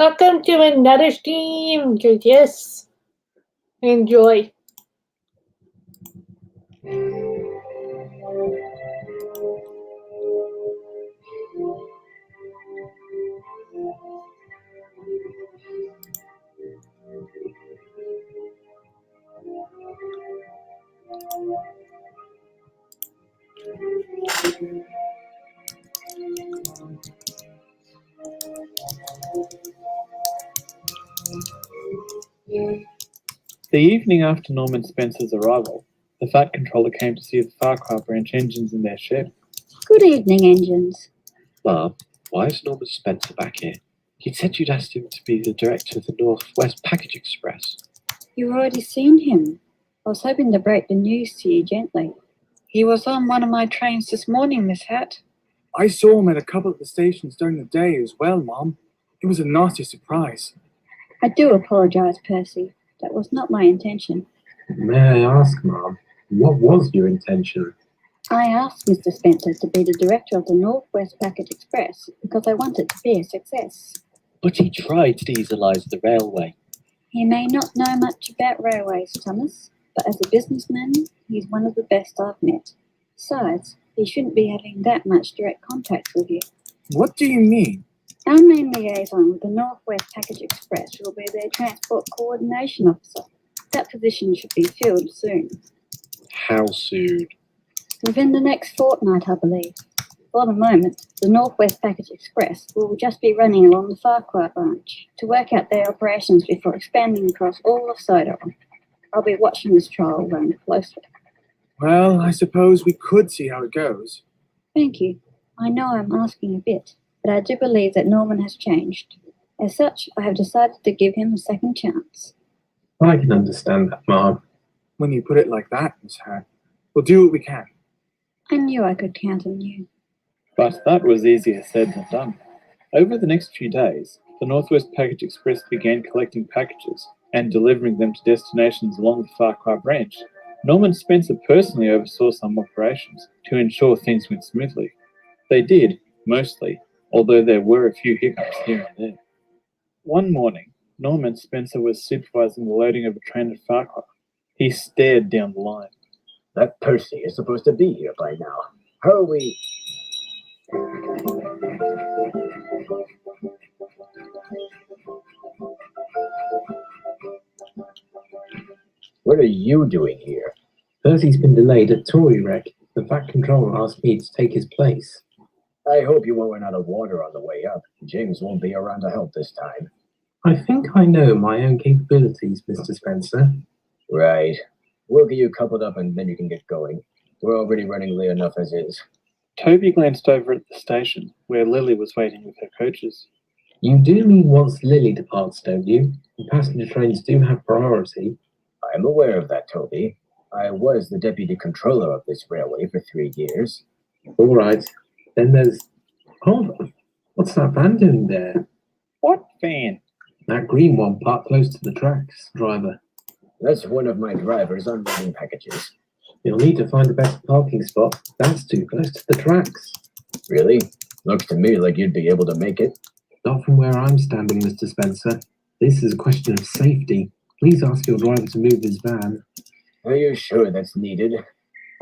Welcome to another stream, Curtis. Enjoy. The evening after Norman Spencer's arrival, the Fat Controller came to see the Farquhar branch engines in their shed. Good evening, engines. Ma'am, why is Norman Spencer back here? He'd said you'd asked him to be the director of the Northwest Package Express. You've already seen him. I was hoping to break the news to you gently. He was on one of my trains this morning, Miss Hat. I saw him at a couple of the stations during the day as well, Mom. It was a nasty surprise. I do apologise, Percy. That was not my intention. May I ask, Ma'am, what was your intention? I asked Mr. Spencer to be the director of the Northwest Package Express because I want it to be a success. But he tried to dieselise the railway. He may not know much about railways, Thomas, but as a businessman, he's one of the best I've met. Besides, he shouldn't be having that much direct contact with you. What do you mean? Our main liaison with the Northwest Package Express will be their Transport Coordination Officer. That position should be filled soon. How soon? Within the next fortnight, I believe. For the moment, the Northwest Package Express will just be running along the Farquhar branch to work out their operations before expanding across all of Sodaron. I'll be watching this trial run closely. Well, I suppose we could see how it goes. Thank you. I know I'm asking a bit, but I do believe that Norman has changed. As such, I have decided to give him a second chance. I can understand that, Ma'am. When you put it like that, Miss Hat, we'll do what we can. I knew I could count on you. But that was easier said than done. Over the next few days, the Northwest Package Express began collecting packages and delivering them to destinations along the Farquhar branch. Norman Spencer personally oversaw some operations to ensure things went smoothly. They did, mostly, although there were a few hiccups here and there. One morning, Norman Spencer was supervising the loading of a train at Farquhar. He stared down the line. That Percy is supposed to be here by now. How are we? What are you doing here? Percy's been delayed at Tory Wreck. The Fat Controller asked me to take his place. I hope you won't run out of water on the way up. James won't be around to help this time. I think I know my own capabilities, Mr. Spencer. Right. We'll get you coupled up and then you can get going. We're already running late enough as is. Toby glanced over at the station, where Lily was waiting with her coaches. You do mean once Lily departs, don't you? And passenger trains do have priority. I'm aware of that, Toby. I was the deputy controller of this railway for 3 years. All right. Then there's... Hold on. What's that van doing there? What van? That green one parked close to the tracks, driver. That's one of my drivers unloading packages. You'll need to find the best parking spot. That's too close to the tracks. Really? Looks to me like you'd be able to make it. Not from where I'm standing, Mr. Spencer. This is a question of safety. Please ask your driver to move his van. Are you sure that's needed?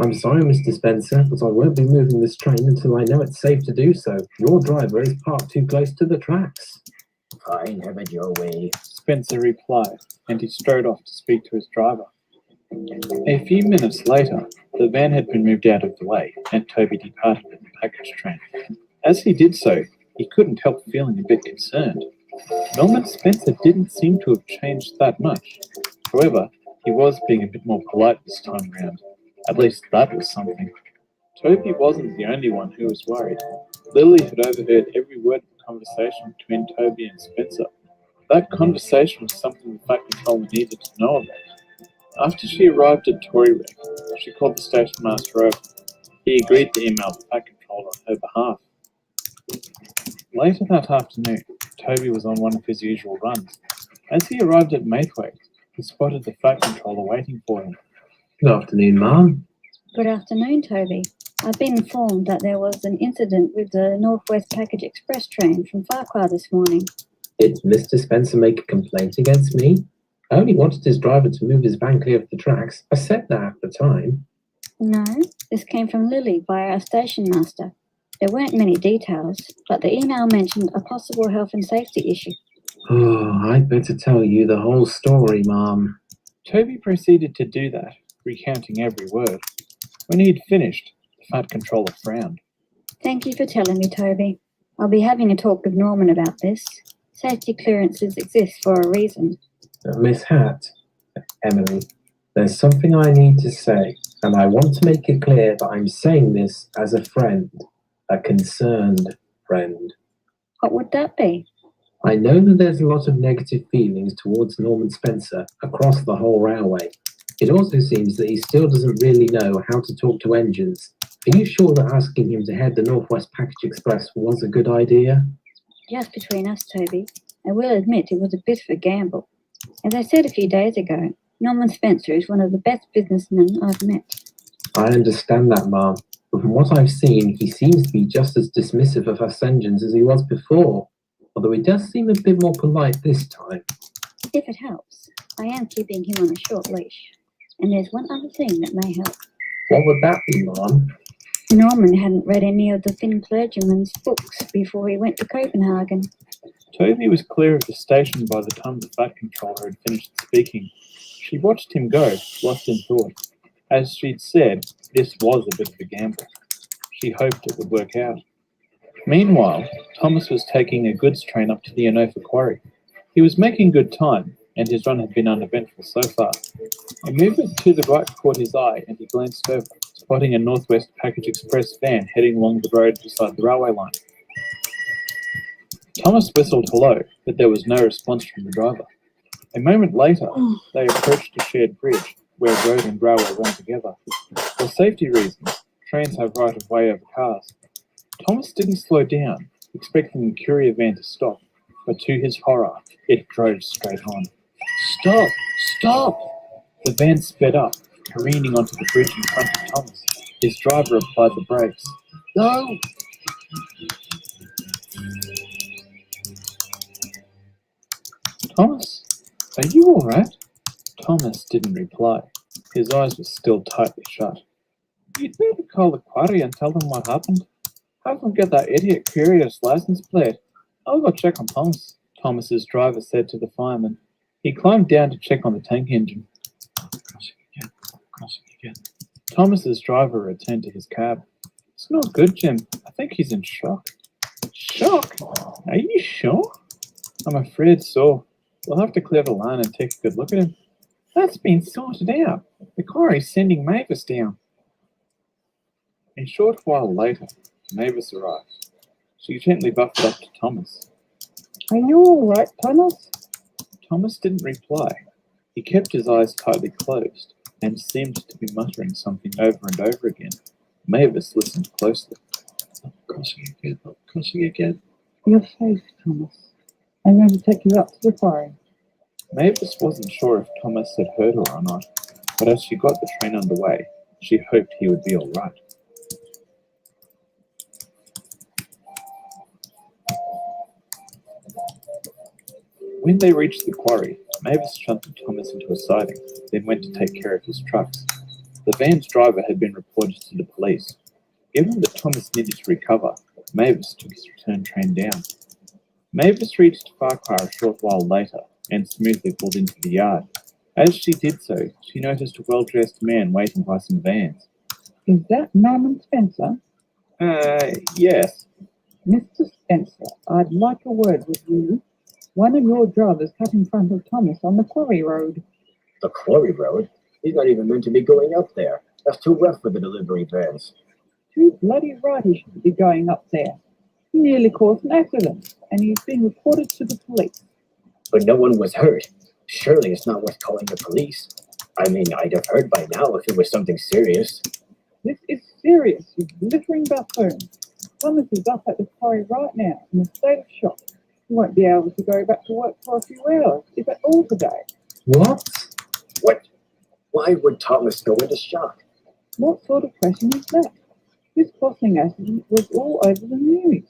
I'm sorry, Mr. Spencer, but I won't be moving this train until I know it's safe to do so. Your driver is parked too close to the tracks. Fine, have it your way. Spencer replied, and he strode off to speak to his driver. A few minutes later, the van had been moved out of the way, and Toby departed with the package train. As he did so, he couldn't help feeling a bit concerned. Norman Spencer didn't seem to have changed that much. However, he was being a bit more polite this time round. At least that was something. Toby wasn't the only one who was worried. Lily had overheard every word of the conversation between Toby and Spencer. That conversation was something the Fat Controller needed to know about. After she arrived at Tory Wreck, she called the station master over. He agreed to email the Fat Controller on her behalf. Later that afternoon, Toby was on one of his usual runs. As he arrived at Maithwaite, he spotted the Fat Controller waiting for him. Good afternoon, ma'am. Good afternoon, Toby. I've been informed that there was an incident with the Northwest Package Express train from Farquhar this morning. Did Mr. Spencer make a complaint against me? I only wanted his driver to move his van clear of the tracks. I said that at the time. No, this came from Lily via our station master. There weren't many details, but the email mentioned a possible health and safety issue. Oh, I'd better tell you the whole story, Mom. Toby proceeded to do that, recounting every word. When he'd finished, the Fat Controller frowned. Thank you for telling me, Toby. I'll be having a talk with Norman about this. Safety clearances exist for a reason. Miss Hatt, Emily, there's something I need to say, and I want to make it clear that I'm saying this as a friend, a concerned friend. What would that be? I know that there's a lot of negative feelings towards Norman Spencer across the whole railway. It also seems that he still doesn't really know how to talk to engines. Are you sure that asking him to head the Northwest Package Express was a good idea? Just between us, Toby, I will admit it was a bit of a gamble. As I said a few days ago, Norman Spencer is one of the best businessmen I've met. I understand that, Ma'am. But from what I've seen, he seems to be just as dismissive of us engines as he was before. Although he does seem a bit more polite this time. If it helps, I am keeping him on a short leash. And there's one other thing that may help. What would that be, Ma'am? Norman hadn't read any of the Thin Clergyman's books before he went to Copenhagen. Toby was clear of the station by the time the Fat Controller had finished speaking. She watched him go, lost in thought. As she'd said, this was a bit of a gamble. She hoped it would work out. Meanwhile, Thomas was taking a goods train up to the Enofa quarry. He was making good time, and his run had been uneventful so far. A movement to the right caught his eye, and he glanced over, spotting a Northwest Package Express van heading along the road beside the railway line. Thomas whistled hello, but there was no response from the driver. A moment later, they approached a shared bridge, where road and railway ran together. For safety reasons, trains have right of way over cars. Thomas didn't slow down, expecting the courier van to stop, but to his horror, it drove straight on. Stop! Stop! The van sped up, careening onto the bridge in front of Thomas. His driver applied the brakes. No! Thomas, are you all right? Thomas didn't reply. His eyes were still tightly shut. You'd better call the quarry and tell them what happened. Have them get that idiot courier's license plate. I'll go check on Thomas, Thomas's driver said to the fireman. He climbed down to check on the tank engine. Crossing again. Thomas's driver returned to his cab. It's not good, Jim. I think he's in shock. Shock? Are you sure? I'm afraid so. We'll have to clear the line and take a good look at him. That's been sorted out. The quarry's sending Mavis down. A short while later, Mavis arrived. She gently buffed up to Thomas. Are you all right, Thomas? Thomas didn't reply. He kept his eyes tightly closed and seemed to be muttering something over and over again. Mavis listened closely. I'm crossing again, I'm crossing again. You're safe, Thomas. I'm going to take you up to the quarry. Mavis wasn't sure if Thomas had heard her or not, but as she got the train underway, she hoped he would be all right. When they reached the quarry, Mavis shunted Thomas into a siding, then went to take care of his trucks. The van's driver had been reported to the police. Given that Thomas needed to recover, Mavis took his return train down. Mavis reached Farquhar a short while later and smoothly pulled into the yard. As she did so, she noticed a well-dressed man waiting by some vans. Is that Norman Spencer? Yes. Mr. Spencer, I'd like a word with you. One of your drivers cut in front of Thomas on the quarry road. The quarry road? He's not even meant to be going up there. That's too rough for the delivery vans. Too bloody right he should be going up there. He nearly caused an accident, and he's been reported to the police. But no one was hurt. Surely it's not worth calling the police. I mean, I'd have heard by now if it was something serious. This is serious, you glittering buffoon. Thomas is up at the quarry right now in a state of shock. He won't be able to go back to work for a few hours, if at all today. What? What? Why would Thomas go into shock? What sort of question is that? This crossing accident was all over the news.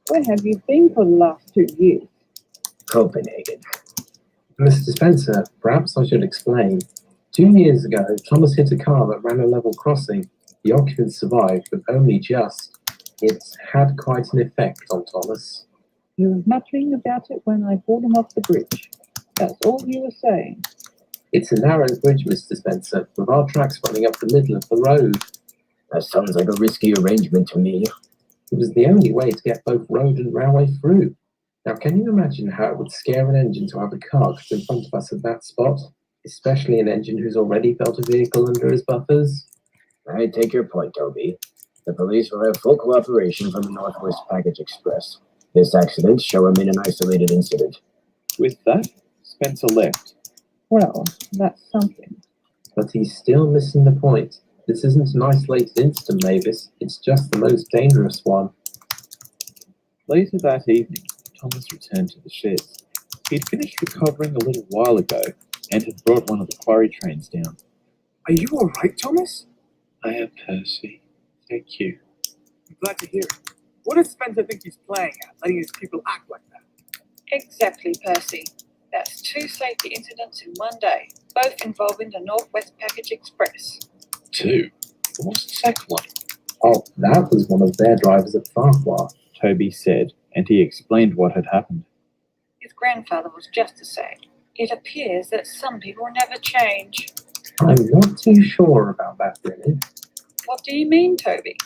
Where have you been for the last 2 years? Copenhagen. Mr. Spencer, perhaps I should explain. 2 years ago, Thomas hit a car that ran a level crossing. The occupants survived, but only just. It's had quite an effect on Thomas. You were muttering about it when I pulled him off the bridge. That's all you were saying. It's a narrow bridge, Mr. Spencer, with our tracks running up the middle of the road. That sounds like a risky arrangement to me. It was the only way to get both road and railway through. Now, can you imagine how it would scare an engine to have a car cut in front of us at that spot? Especially an engine who's already felt a vehicle under his buffers? I take your point, Toby. The police will have full cooperation from the Northwest Package Express. This accident shall remain an isolated incident. With that, Spencer left. Well, that's something. But he's still missing the point. This isn't an isolated incident, Mavis. It's just the most dangerous one. Later that evening, Thomas returned to the sheds. He'd finished recovering a little while ago and had brought one of the quarry trains down. Are you all right, Thomas? I am, Percy. Thank you. I'm glad to hear it. What does Spencer think he's playing at, letting his people act like that? Exactly, Percy. That's 2 safety incidents in one day, both involving the Northwest Package Express. 2? What was the second one? Oh, that was one of their drivers at Farquhar. Toby said, and he explained what had happened. His grandfather was just the same. It appears that some people never change. I'm not too sure about that, really. What do you mean, Toby?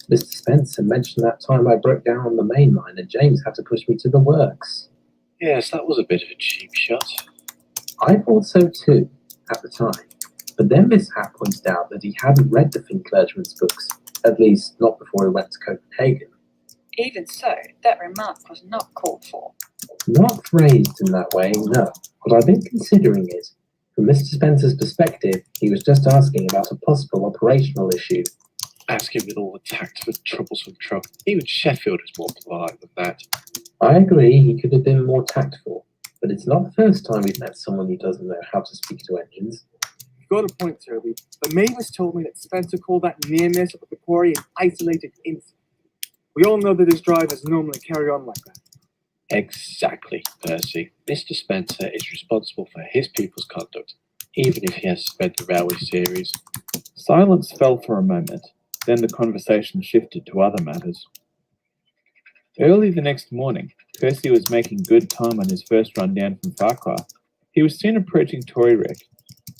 Mr. Spencer mentioned that time I broke down on the main line and James had to push me to the works. Yes, that was a bit of a cheap shot. I thought so too, at the time. But then Miss Hatt pointed out that he hadn't read the Finn clergyman's books, at least not before he went to Copenhagen. Even so, that remark was not called for. Not phrased in that way, no, but I've been considering it. From Mr. Spencer's perspective, he was just asking about a possible operational issue. Ask him with all the tact of a troublesome truck. Even Sheffield is more polite than that. I agree he could have been more tactful, but it's not the first time we've met someone who doesn't know how to speak to engines. You've got a point, Toby. But Mavis told me that Spencer called that near miss at the quarry an isolated incident. We all know that his drivers normally carry on like that. Exactly, Percy. Mr. Spencer is responsible for his people's conduct, even if he has spent the railway series. Silence fell for a moment, then the conversation shifted to other matters. Early the next morning, Percy was making good time on his first run down from Farquhar. He was seen approaching Tory-Wreck.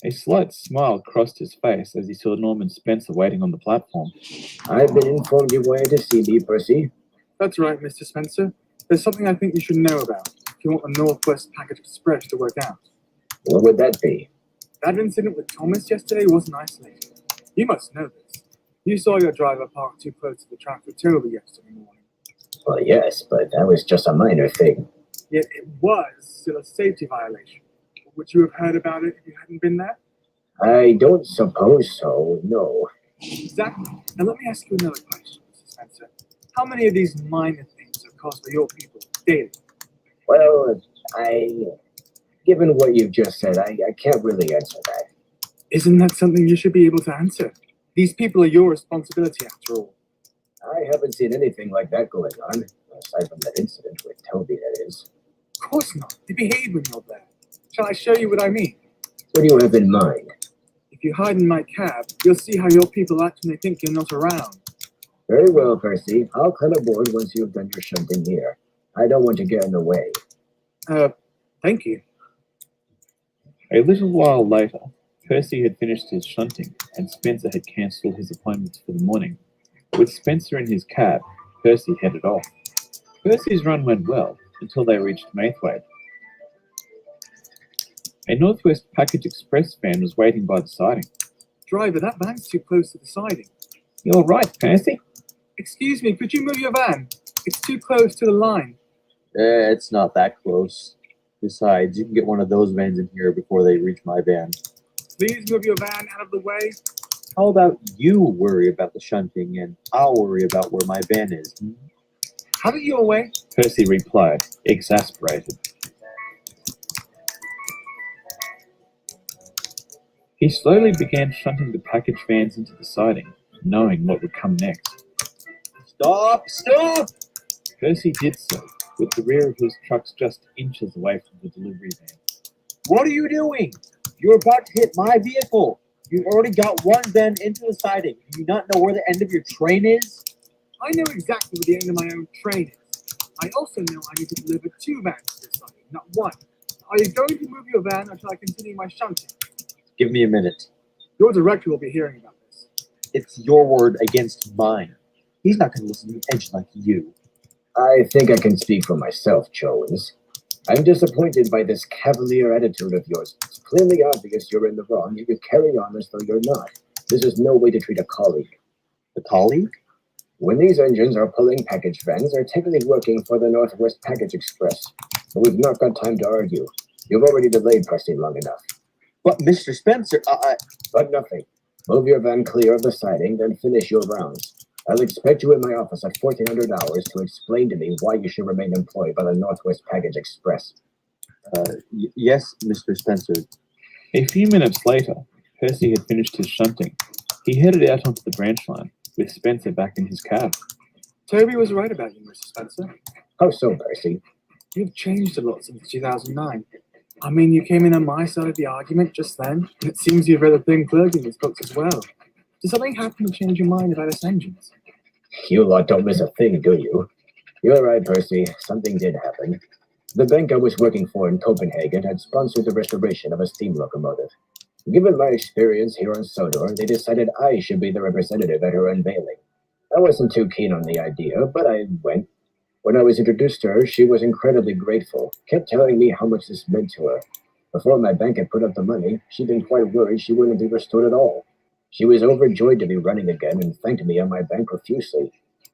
A slight smile crossed his face as he saw Norman Spencer waiting on the platform. I've been informed you wanted to see me, Percy. That's right, Mr. Spencer. There's something I think you should know about if you want the Northwest Package Express to work out. What would that be? That incident with Thomas yesterday wasn't isolated. You must know this. You saw your driver parked too close to the track for Toby yesterday morning. Well, yes, but that was just a minor thing. Yet it was still a safety violation. Would you have heard about it if you hadn't been there? I don't suppose so, no. Exactly. Now let me ask you another question, Mr. Spencer. How many of these minor things are caused by your people daily? Well, given what you've just said, I can't really answer that. Isn't that something you should be able to answer? These people are your responsibility after all. I haven't seen anything like that going on, aside from that incident with Toby, that is. Of course not. They behave when you're there. Shall I show you what I mean? What do you have in mind? If you hide in my cab, you'll see how your people act when they think you're not around. Very well, Percy. I'll come aboard once you've done your shunting here. I don't want to get in the way. Thank you. A little while later, Percy had finished his shunting and Spencer had cancelled his appointments for the morning. With Spencer in his cab, Percy headed off. Percy's run went well until they reached Maithwaite. A Northwest Package Express van was waiting by the siding. Driver, that van's too close to the siding. You're right, Percy. Excuse me, could you move your van? It's too close to the line. It's not that close. Besides, you can get one of those vans in here before they reach my van. Please move your van out of the way. How about you worry about the shunting and I'll worry about where my van is? Have it your way. Percy replied, exasperated. He slowly began shunting the package vans into the siding, knowing what would come next. Stop! Stop! Percy did so, with the rear of his trucks just inches away from the delivery van. What are you doing? You're about to hit my vehicle. You've already got one van into the siding. Do you not know where the end of your train is? I know exactly where the end of my own train is. I also know I need to deliver 2 vans to this site, not 1. Are you going to move your van until I continue my shunting? Give me a minute. Your director will be hearing about this. It's your word against mine. He's not going to listen to an engine like you. I think I can speak for myself, Jones. I'm disappointed by this cavalier attitude of yours. It's clearly obvious you're in the wrong, yet you carry on as though you're not. This is no way to treat a colleague. A colleague? When these engines are pulling package vans, they're technically working for the Northwest Package Express. But we've not got time to argue. You've already delayed Preston long enough. But Mr. Spencer, But nothing. Move your van clear of the siding, then finish your rounds. I'll expect you in my office at 1400 hours to explain to me why you should remain employed by the Northwest Package Express. Yes, Mr. Spencer. A few minutes later, Percy had finished his shunting. He headed out onto the branch line, with Spencer back in his cab. Toby was right about you, Mr. Spencer. How so, Percy? You've changed a lot since 2009. I mean, you came in on my side of the argument just then, and it seems you've read a thin clerk in his books as well. Did something happen to change your mind about us engines? You lot don't miss a thing, do you? You're right, Percy. Something did happen. The bank I was working for in Copenhagen had sponsored the restoration of a steam locomotive. Given my experience here on Sodor, they decided I should be the representative at her unveiling. I wasn't too keen on the idea, but I went. When I was introduced to her, she was incredibly grateful, kept telling me how much this meant to her. Before my bank had put up the money, she'd been quite worried she wouldn't be restored at all. She was overjoyed to be running again and thanked me on my bank profusely.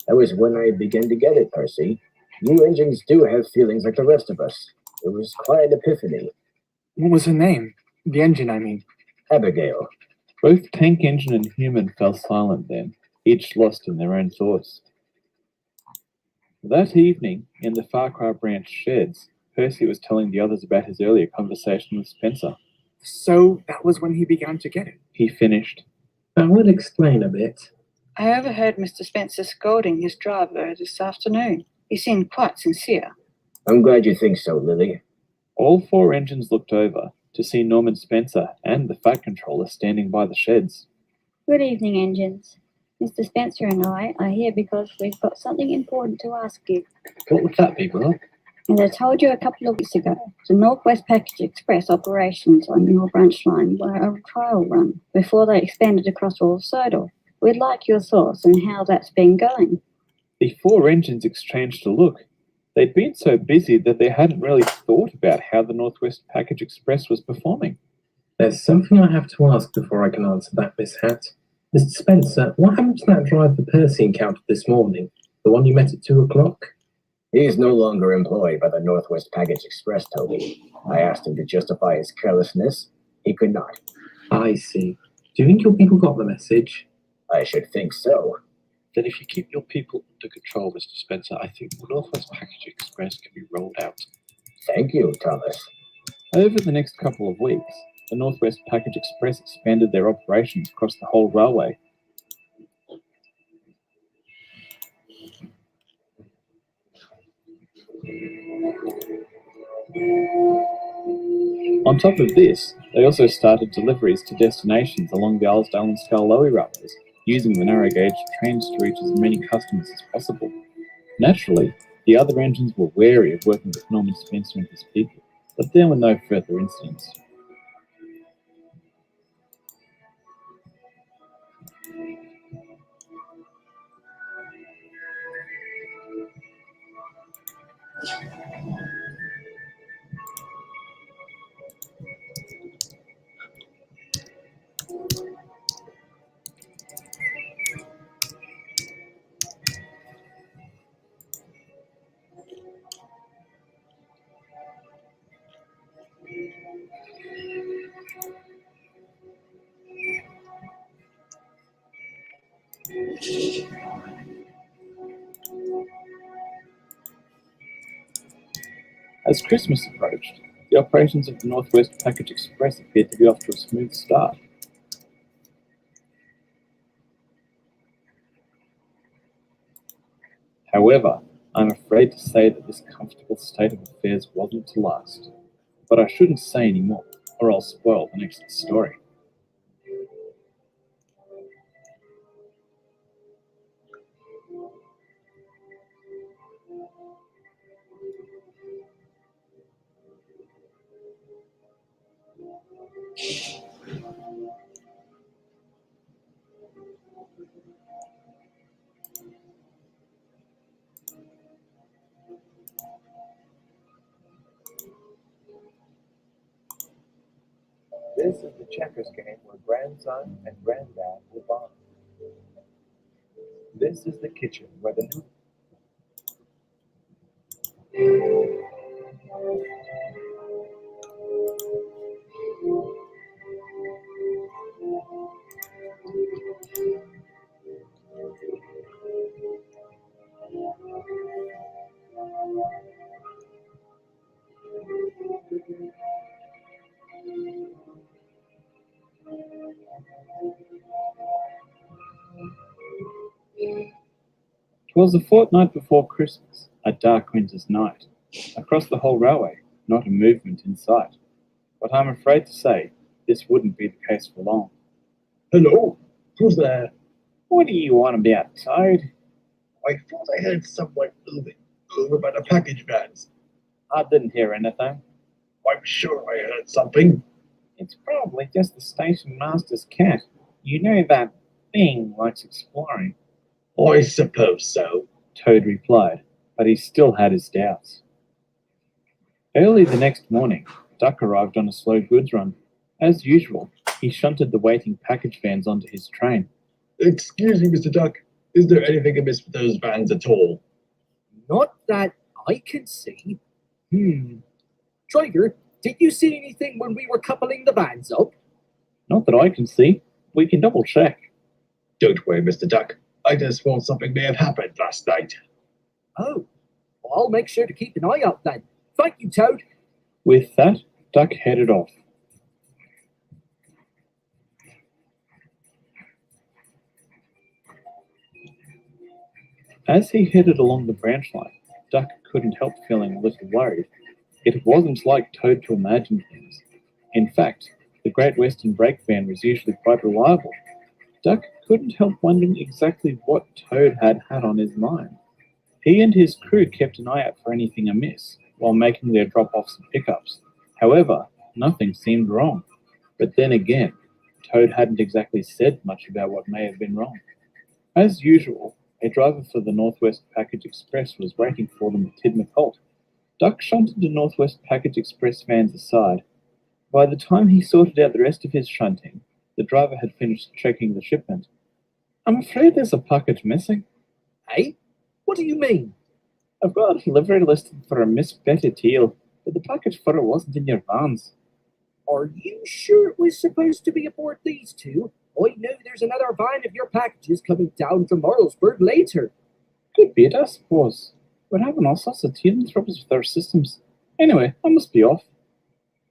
That was when I began to get it, Percy. New engines do have feelings like the rest of us. It was quite an epiphany. What was her name? The engine, I mean. Abigail. Both tank engine and human fell silent then, each lost in their own thoughts. That evening, in the Farquhar branch sheds, Percy was telling the others about his earlier conversation with Spencer. So that was when he began to get it. He finished. That would explain a bit. I overheard Mr. Spencer scolding his driver this afternoon. He seemed quite sincere. I'm glad you think so, Lily. All 4 engines looked over to see Norman Spencer and the Fat Controller standing by the sheds. Good evening, engines. Mr. Spencer and I are here because we've got something important to ask you. What would that be, Will? As I told you a couple of weeks ago, the Northwest Package Express operations on your branch line were a trial run before they expanded across all of Sodor. We'd like your thoughts on how that's been going. The 4 engines exchanged a look. They'd been so busy that they hadn't really thought about how the Northwest Package Express was performing. There's something I have to ask before I can answer that, Miss Hatt. Mr. Spencer, what happened to that driver Percy encountered this morning? The one you met at 2 o'clock? He's no longer employed by the Northwest Package Express, Toby. I asked him to justify his carelessness. He could not. I see. Do you think your people got the message? I should think so. Then if you keep your people under control, Mr. Spencer, I think the Northwest Package Express can be rolled out. Thank you, Thomas. Over the next couple of weeks, the Northwest Package Express expanded their operations across the whole railway. On top of this, they also started deliveries to destinations along the Isledale and Skarloey railways, using the narrow gauge trains to reach as many customers as possible. Naturally, the other engines were wary of working with Norman Spencer and his people, but there were no further incidents. As Christmas approached, the operations of the Northwest Package Express appeared to be off to a smooth start. However, I'm afraid to say that this comfortable state of affairs wasn't to last. But I shouldn't say any more, or I'll spoil the next story. This is the checkers game where grandson and granddad will bond. This is the kitchen where the new Twas a fortnight before Christmas, a dark winter's night. Across the whole railway, not a movement in sight. But I'm afraid to say, this wouldn't be the case for long. Hello? Who's there? What do you want about, Toad? I thought I heard someone moving over by the package vans. I didn't hear anything. I'm sure I heard something. It's probably just the station master's cat. You know that thing likes exploring. I suppose so. Toad replied, but he still had his doubts. Early the next morning, Duck arrived on a slow goods run. As usual, he shunted the waiting package vans onto his train. Excuse me, Mr. Duck. Is there anything amiss with those vans at all? Not that I can see. Driver, did you see anything when we were coupling the vans up? Not that I can see. We can double check. Don't worry, Mr. Duck. I just thought something may have happened last night. Oh, well, I'll make sure to keep an eye out then. Thank you, Toad. With that, Duck headed off. As he headed along the branch line, Duck couldn't help feeling a little worried. It wasn't like Toad to imagine things. In fact, the Great Western brake van was usually quite reliable. Duck couldn't help wondering exactly what Toad had on his mind. He and his crew kept an eye out for anything amiss while making their drop-offs and pickups. However, nothing seemed wrong. But then again, Toad hadn't exactly said much about what may have been wrong. As usual, a driver for the Northwest Package Express was waiting for them at Tidmouth Halt. Duck shunted the Northwest Package Express vans aside. By the time he sorted out the rest of his shunting, the driver had finished checking the shipment. I'm afraid there's a package missing. Hey? What do you mean? I've got a delivery listed for a Miss Betty Teal, but the package for her wasn't in your vans. Are you sure it was supposed to be aboard these two? I know there's another van of your packages coming down from Marlsburg later. Could be it, I suppose. We're having all sorts of teething troubles with our systems. Anyway, I must be off.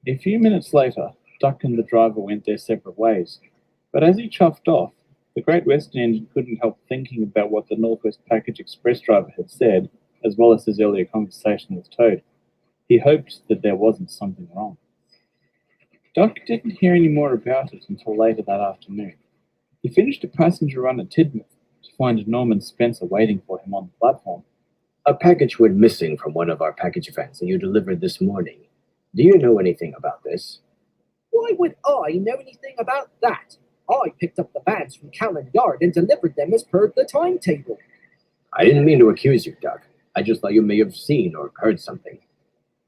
A few minutes later, Duck and the driver went their separate ways. But as he chuffed off, the Great Western engine couldn't help thinking about what the Northwest Package Express driver had said, as well as his earlier conversation with Toad. He hoped that there wasn't something wrong. Duck didn't hear any more about it until later that afternoon. He finished a passenger run at Tidmouth to find Norman Spencer waiting for him on the platform. A package went missing from one of our package vans that you delivered this morning. Do you know anything about this? Why would I know anything about that? I picked up the vans from Callan Yard and delivered them as per the timetable. I didn't mean to accuse you, Duck. I just thought you may have seen or heard something.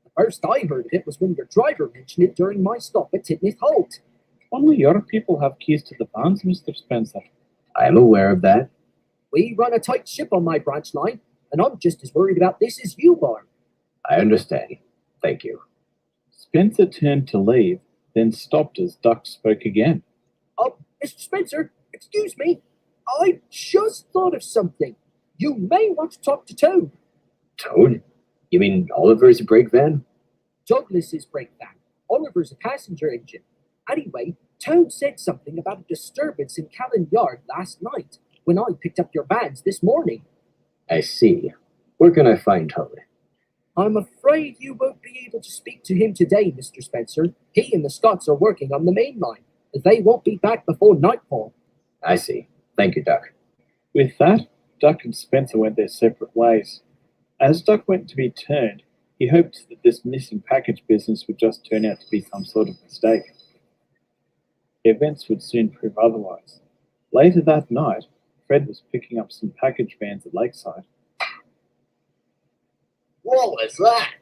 The first I heard of it was when your driver mentioned it during my stop at Tidmouth Halt. Only your people have keys to the vans, Mr. Spencer. I am aware of that. We run a tight ship on my branch line, and I'm just as worried about this as you are. I understand. Thank you. Spencer turned to leave, then stopped as Duck spoke again. Mr. Spencer, excuse me. I just thought of something. You may want to talk to Toad. Toad? You mean Oliver's brake van? Douglas's brake van. Oliver's a passenger engine. Anyway, Toad said something about a disturbance in Callan Yard last night when I picked up your vans this morning. I see. Where can I find Toad? I'm afraid you won't be able to speak to him today, Mr. Spencer. He and the Scots are working on the main line. They won't be back before nightfall. I see. Thank you, Duck. With that, Duck and Spencer went their separate ways. As Duck went to be turned, he hoped that this missing package business would just turn out to be some sort of mistake. Events would soon prove otherwise. Later that night, Fred was picking up some package vans at Lakeside. What was that?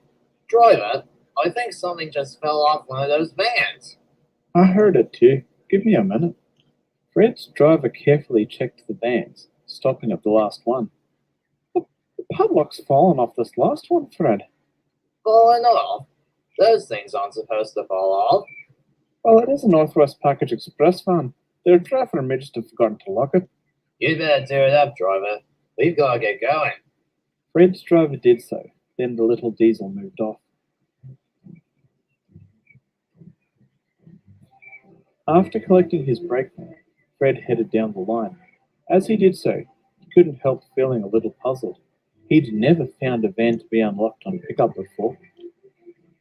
Driver, I think something just fell off one of those vans. I heard it too. Give me a minute. Fred's driver carefully checked the vans, stopping at the last one. The padlock's fallen off this last one, Fred. Falling off? Those things aren't supposed to fall off. Well, it is a Northwest Package Express van. Their driver may just have forgotten to lock it. You'd better tear it up, driver. We've got to get going. Fred's driver did so. Then the little diesel moved off. After collecting his brake van, Fred headed down the line. As he did so, he couldn't help feeling a little puzzled. He'd never found a van to be unlocked on pickup before.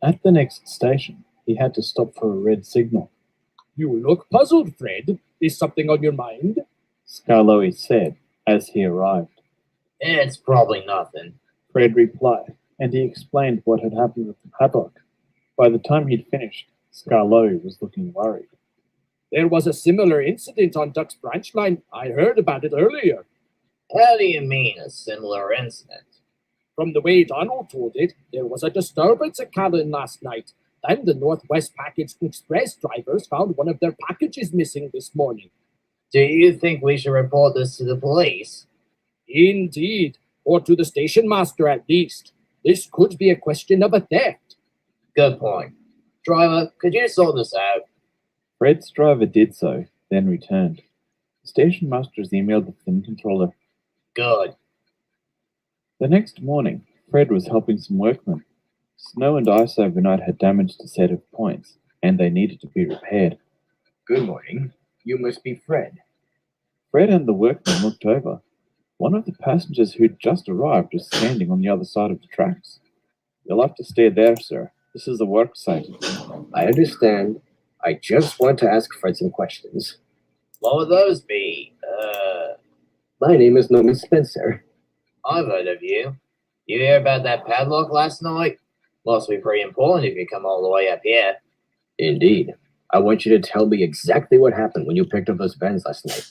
At the next station, he had to stop for a red signal. You look puzzled, Fred. Is something on your mind? Skarloey said as he arrived. It's probably nothing. Fred replied, and he explained what had happened with the padlock. By the time he'd finished, Skarloey was looking worried. There was a similar incident on Duck's branch line. I heard about it earlier. How do you mean a similar incident? From the way Donald told it, there was a disturbance at Callan last night. Then the Northwest Package Express drivers found one of their packages missing this morning. Do you think we should report this to the police? Indeed, or to the station master at least. This could be a question of a theft. Good point. Driver, could you sort this out? Fred's driver did so, then returned. The station master's emailed the fin controller. Good. The next morning, Fred was helping some workmen. Snow and ice overnight had damaged a set of points, and they needed to be repaired. Good morning. You must be Fred. Fred and the workmen looked over. One of the passengers who'd just arrived was standing on the other side of the tracks. You'll have to stay there, sir. This is a work site. I understand. I just want to ask Fred some questions. What would those be? My name is Norman Spencer. I've heard of you. You hear about that padlock last night? Must be pretty important if you come all the way up here. Indeed. I want you to tell me exactly what happened when you picked up those vans last night.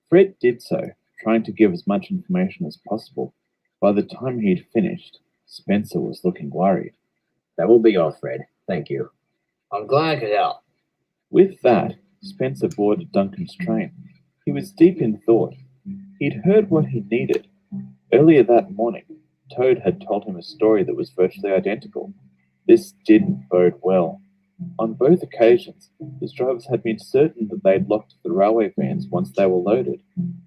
Fred did so, trying to give as much information as possible. By the time he'd finished, Spencer was looking worried. That will be all, Fred. Thank you. I'm glad I could help. With that, Spencer boarded Duncan's train. He was deep in thought. He'd heard what he needed. Earlier that morning, Toad had told him a story that was virtually identical. This didn't bode well. On both occasions, his drivers had been certain that they'd locked the railway vans once they were loaded.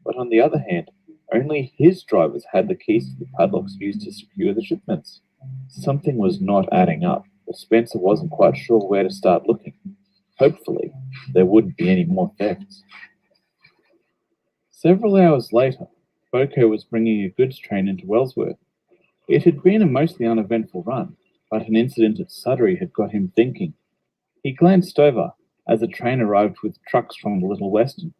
But on the other hand, only his drivers had the keys to the padlocks used to secure the shipments. Something was not adding up, but Spencer wasn't quite sure where to start looking. Hopefully, there wouldn't be any more thefts. Several hours later, Boko was bringing a goods train into Wellsworth. It had been a mostly uneventful run, but an incident at Sudbury had got him thinking. He glanced over as a train arrived with trucks from the Little Western.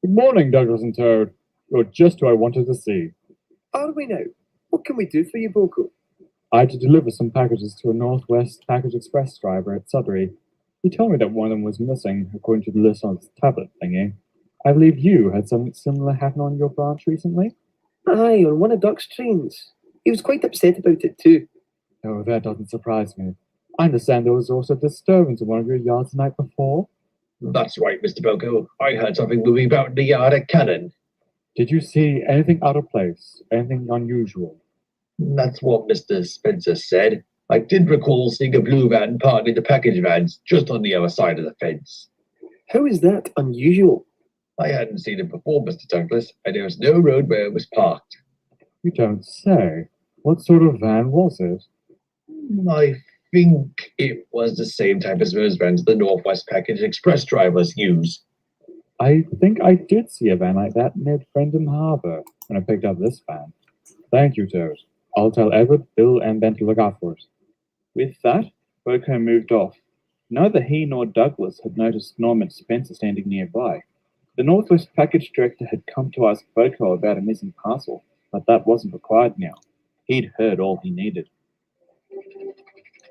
Good morning, Douglas and Toad. You're just who I wanted to see. How do we know? What can we do for you, Boko? I had to deliver some packages to a Northwest Package Express driver at Sudbury. He told me that one of them was missing, according to the list on his tablet thingy. I believe you had something similar happen on your branch recently? Aye, on one of Duck's trains. He was quite upset about it too. Oh, that doesn't surprise me. I understand there was also a disturbance in one of your yards the night before. That's right, Mr. Boko. I heard something moving about in the yard at Cannon. Did you see anything out of place? Anything unusual? That's what Mr. Spencer said. I did recall seeing a blue van parked in the package vans just on the other side of the fence. How is that unusual? I hadn't seen it before, Mr. Douglas, and there was no road where it was parked. You don't say. What sort of van was it? I think it was the same type as those vans the Northwest Package Express drivers use. I think I did see a van like that near Brendan Harbour when I picked up this van. Thank you, Toad. I'll tell Edward, Bill, and Ben to look out for it. With that, Boko moved off. Neither he nor Douglas had noticed Norman Spencer standing nearby. The Northwest Package Director had come to ask Boko about a missing parcel, but that wasn't required now. He'd heard all he needed.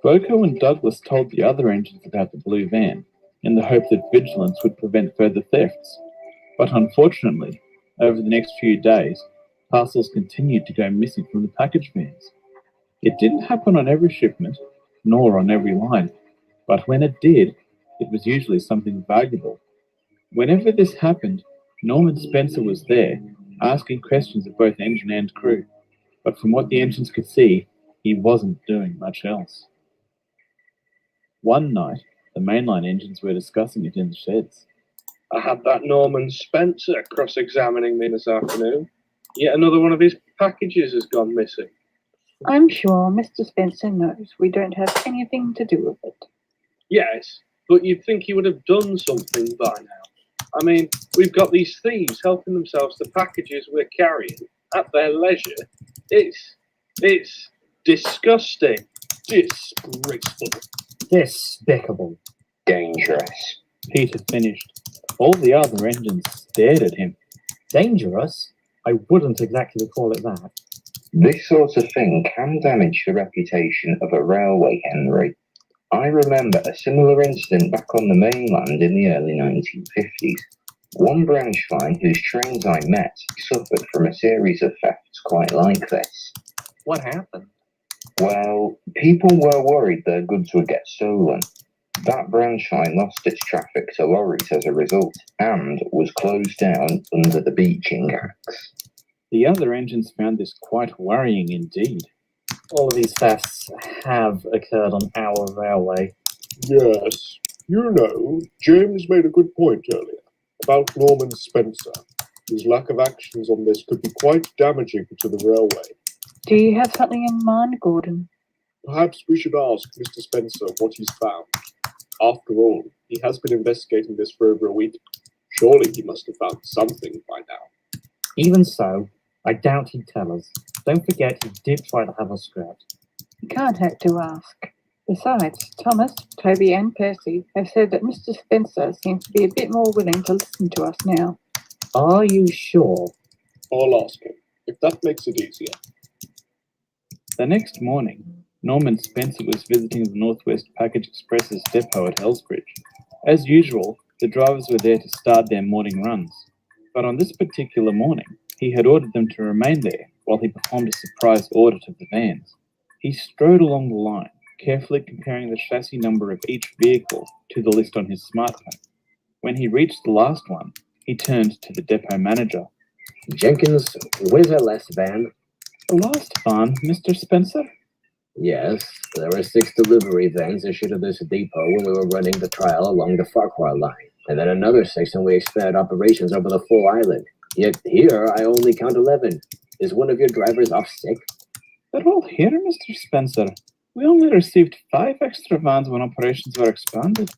Boko and Douglas told the other engines about the blue van, in the hope that vigilance would prevent further thefts. But unfortunately, over the next few days, parcels continued to go missing from the package vans. It didn't happen on every shipment, nor on every line, but when it did, it was usually something valuable. Whenever this happened, Norman Spencer was there, asking questions of both engine and crew, but from what the engines could see, he wasn't doing much else. One night, the mainline engines were discussing it in the sheds. I had that Norman Spencer cross-examining me this afternoon. Yet another one of his packages has gone missing. I'm sure Mr. Spencer knows we don't have anything to do with it. Yes, but you'd think he would have done something by now. I mean, we've got these thieves helping themselves to packages we're carrying at their leisure. It's disgusting. Disgraceful. Despicable. Dangerous. Peter finished. All the other engines stared at him. Dangerous? I wouldn't exactly call it that. This sort of thing can damage the reputation of a railway, Henry. I remember a similar incident back on the mainland in the early 1950s. One branch line whose trains I met suffered from a series of thefts quite like this. What happened? Well, people were worried their goods would get stolen. That branch line lost its traffic to lorries as a result, and was closed down under the Beeching Acts. The other engines found this quite worrying indeed. All of these thefts have occurred on our railway. Yes. You know, James made a good point earlier about Norman Spencer. His lack of actions on this could be quite damaging to the railway. Do you have something in mind, Gordon? Perhaps we should ask Mr. Spencer what he's found. After all, he has been investigating this for over a week. Surely he must have found something by now. Even so, I doubt he'd tell us. Don't forget he did try to have us scrapped. You can't have to ask. Besides, Thomas, Toby and Percy have said that Mr. Spencer seems to be a bit more willing to listen to us now. Are you sure? I'll ask him, if that makes it easier. The next morning, Norman Spencer was visiting the Northwest Package Express's depot at Hellsbridge. As usual, the drivers were there to start their morning runs. But on this particular morning, he had ordered them to remain there while he performed a surprise audit of the vans. He strode along the line, carefully comparing the chassis number of each vehicle to the list on his smartphone. When he reached the last one, he turned to the depot manager. Jenkins, where's our last van? The last van, Mr. Spencer? Yes, there were 6 delivery vans issued to this depot when we were running the trial along the Farquhar line, and then another 6 when we expanded operations over the full island. Yet here I only count 11. Is one of your drivers off sick? They're all here, Mr. Spencer. We only received 5 extra vans when operations were expanded.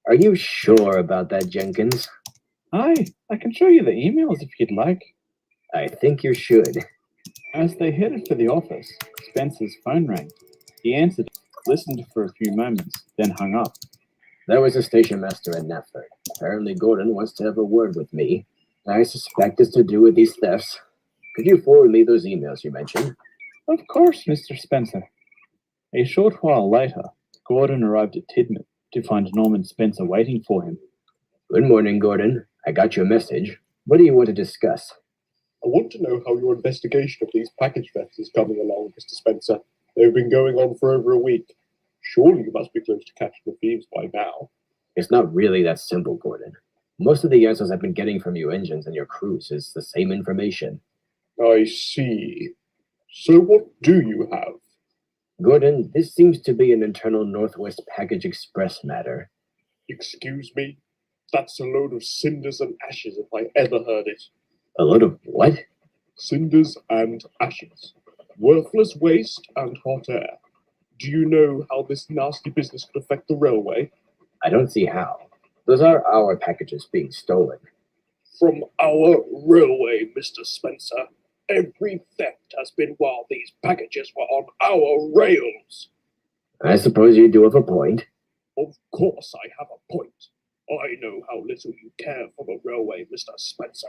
Are you sure about that, Jenkins? Aye, I can show you the emails if you'd like. I think you should. As they headed for the office, Spencer's phone rang. He answered, listened for a few moments, then hung up. There was a station master at Knapford. Apparently Gordon wants to have a word with me. I suspect it's to do with these thefts. Could you forward me those emails you mentioned? Of course, Mr. Spencer. A short while later, Gordon arrived at Tidmouth to find Norman Spencer waiting for him. Good morning, Gordon. I got your message. What do you want to discuss? I want to know how your investigation of these package thefts is coming along, Mr. Spencer. They've been going on for over a week. Surely you must be close to catching the thieves by now. It's not really that simple, Gordon. Most of the answers I've been getting from you engines and your crews is the same information. I see. So what do you have? Gordon, this seems to be an internal Northwest Package Express matter. Excuse me? That's a load of cinders and ashes if I ever heard it. A load of what? Cinders and ashes. Worthless waste and hot air. Do you know how this nasty business could affect the railway? I don't see how. Those are our packages being stolen. From our railway, Mr. Spencer. Every theft has been while these packages were on our rails. I suppose you do have a point. Of course I have a point. I know how little you care for the railway, Mr. Spencer.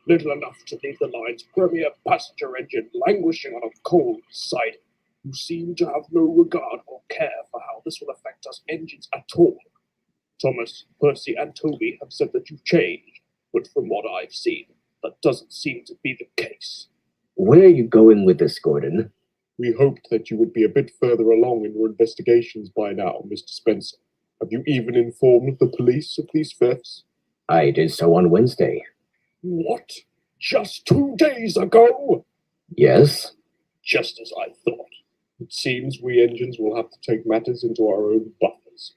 Little enough to leave the line's premier passenger engine languishing on a cold siding. You seem to have no regard or care for how this will affect us engines at all. Thomas, Percy, and Toby have said that you've changed, but from what I've seen, that doesn't seem to be the case. Where are you going with this, Gordon? We hoped that you would be a bit further along in your investigations by now, Mr. Spencer. Have you even informed the police of these thefts? I did so on Wednesday. What? Just 2 days ago? Yes? Just as I thought. It seems we engines will have to take matters into our own buffers.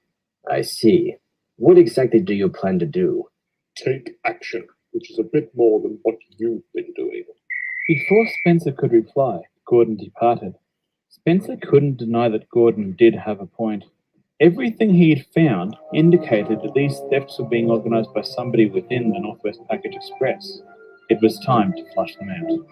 I see. What exactly do you plan to do? Take action, which is a bit more than what you've been doing. Before Spencer could reply, Gordon departed. Spencer couldn't deny that Gordon did have a point. Everything he'd found indicated that these thefts were being organized by somebody within the Northwest Package Express. It was time to flush them out.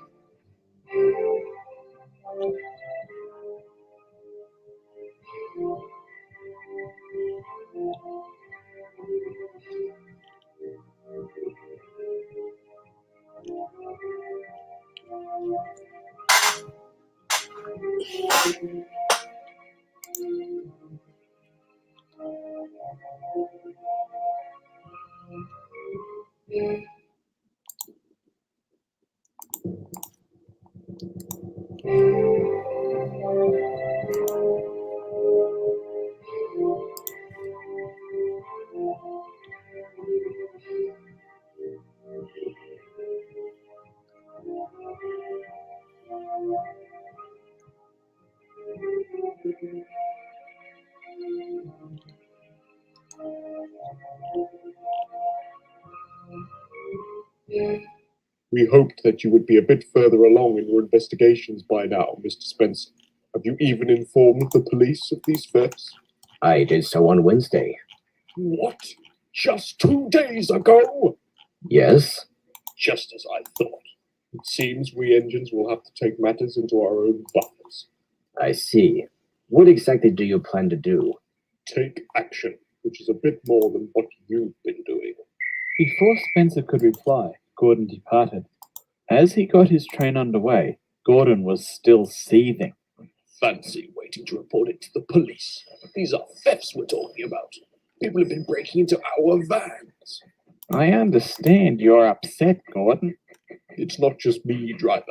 We hoped that you would be a bit further along in your investigations by now, Mr. Spencer. Have you even informed the police of these thefts? I did so on Wednesday. What? Just 2 days ago? Yes? Just as I thought. It seems we engines will have to take matters into our own buffers. I see. What exactly do you plan to do? Take action, which is a bit more than what you've been doing. Before Spencer could reply, Gordon departed. As he got his train underway, Gordon was still seething. Fancy waiting to report it to the police. These are thefts we're talking about. People have been breaking into our vans. I understand you're upset, Gordon. It's not just me, driver.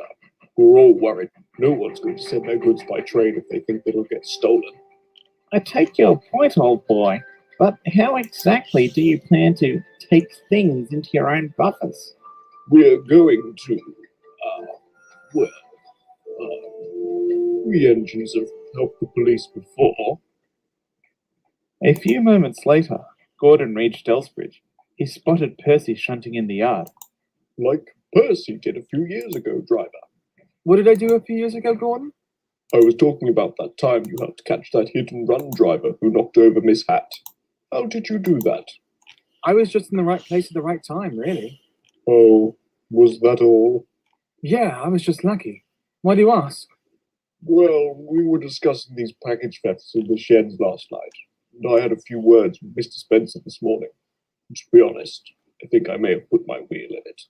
We're all worried. No one's going to send their goods by train if they think they'll get stolen. I take your point, old boy, but how exactly do you plan to take things into your own buffers? We're going to, we engines have helped the police before. A few moments later, Gordon reached Elsbridge. He spotted Percy shunting in the yard. Like Percy did a few years ago, driver. What did I do a few years ago, Gordon? I was talking about that time you helped catch that hit-and-run driver who knocked over Miss Hat. How did you do that? I was just in the right place at the right time, really. Oh, was that all? Yeah, I was just lucky. Why do you ask? Well, we were discussing these package thefts in the sheds last night, and I had a few words with Mr. Spencer this morning. To be honest, I think I may have put my wheel in it.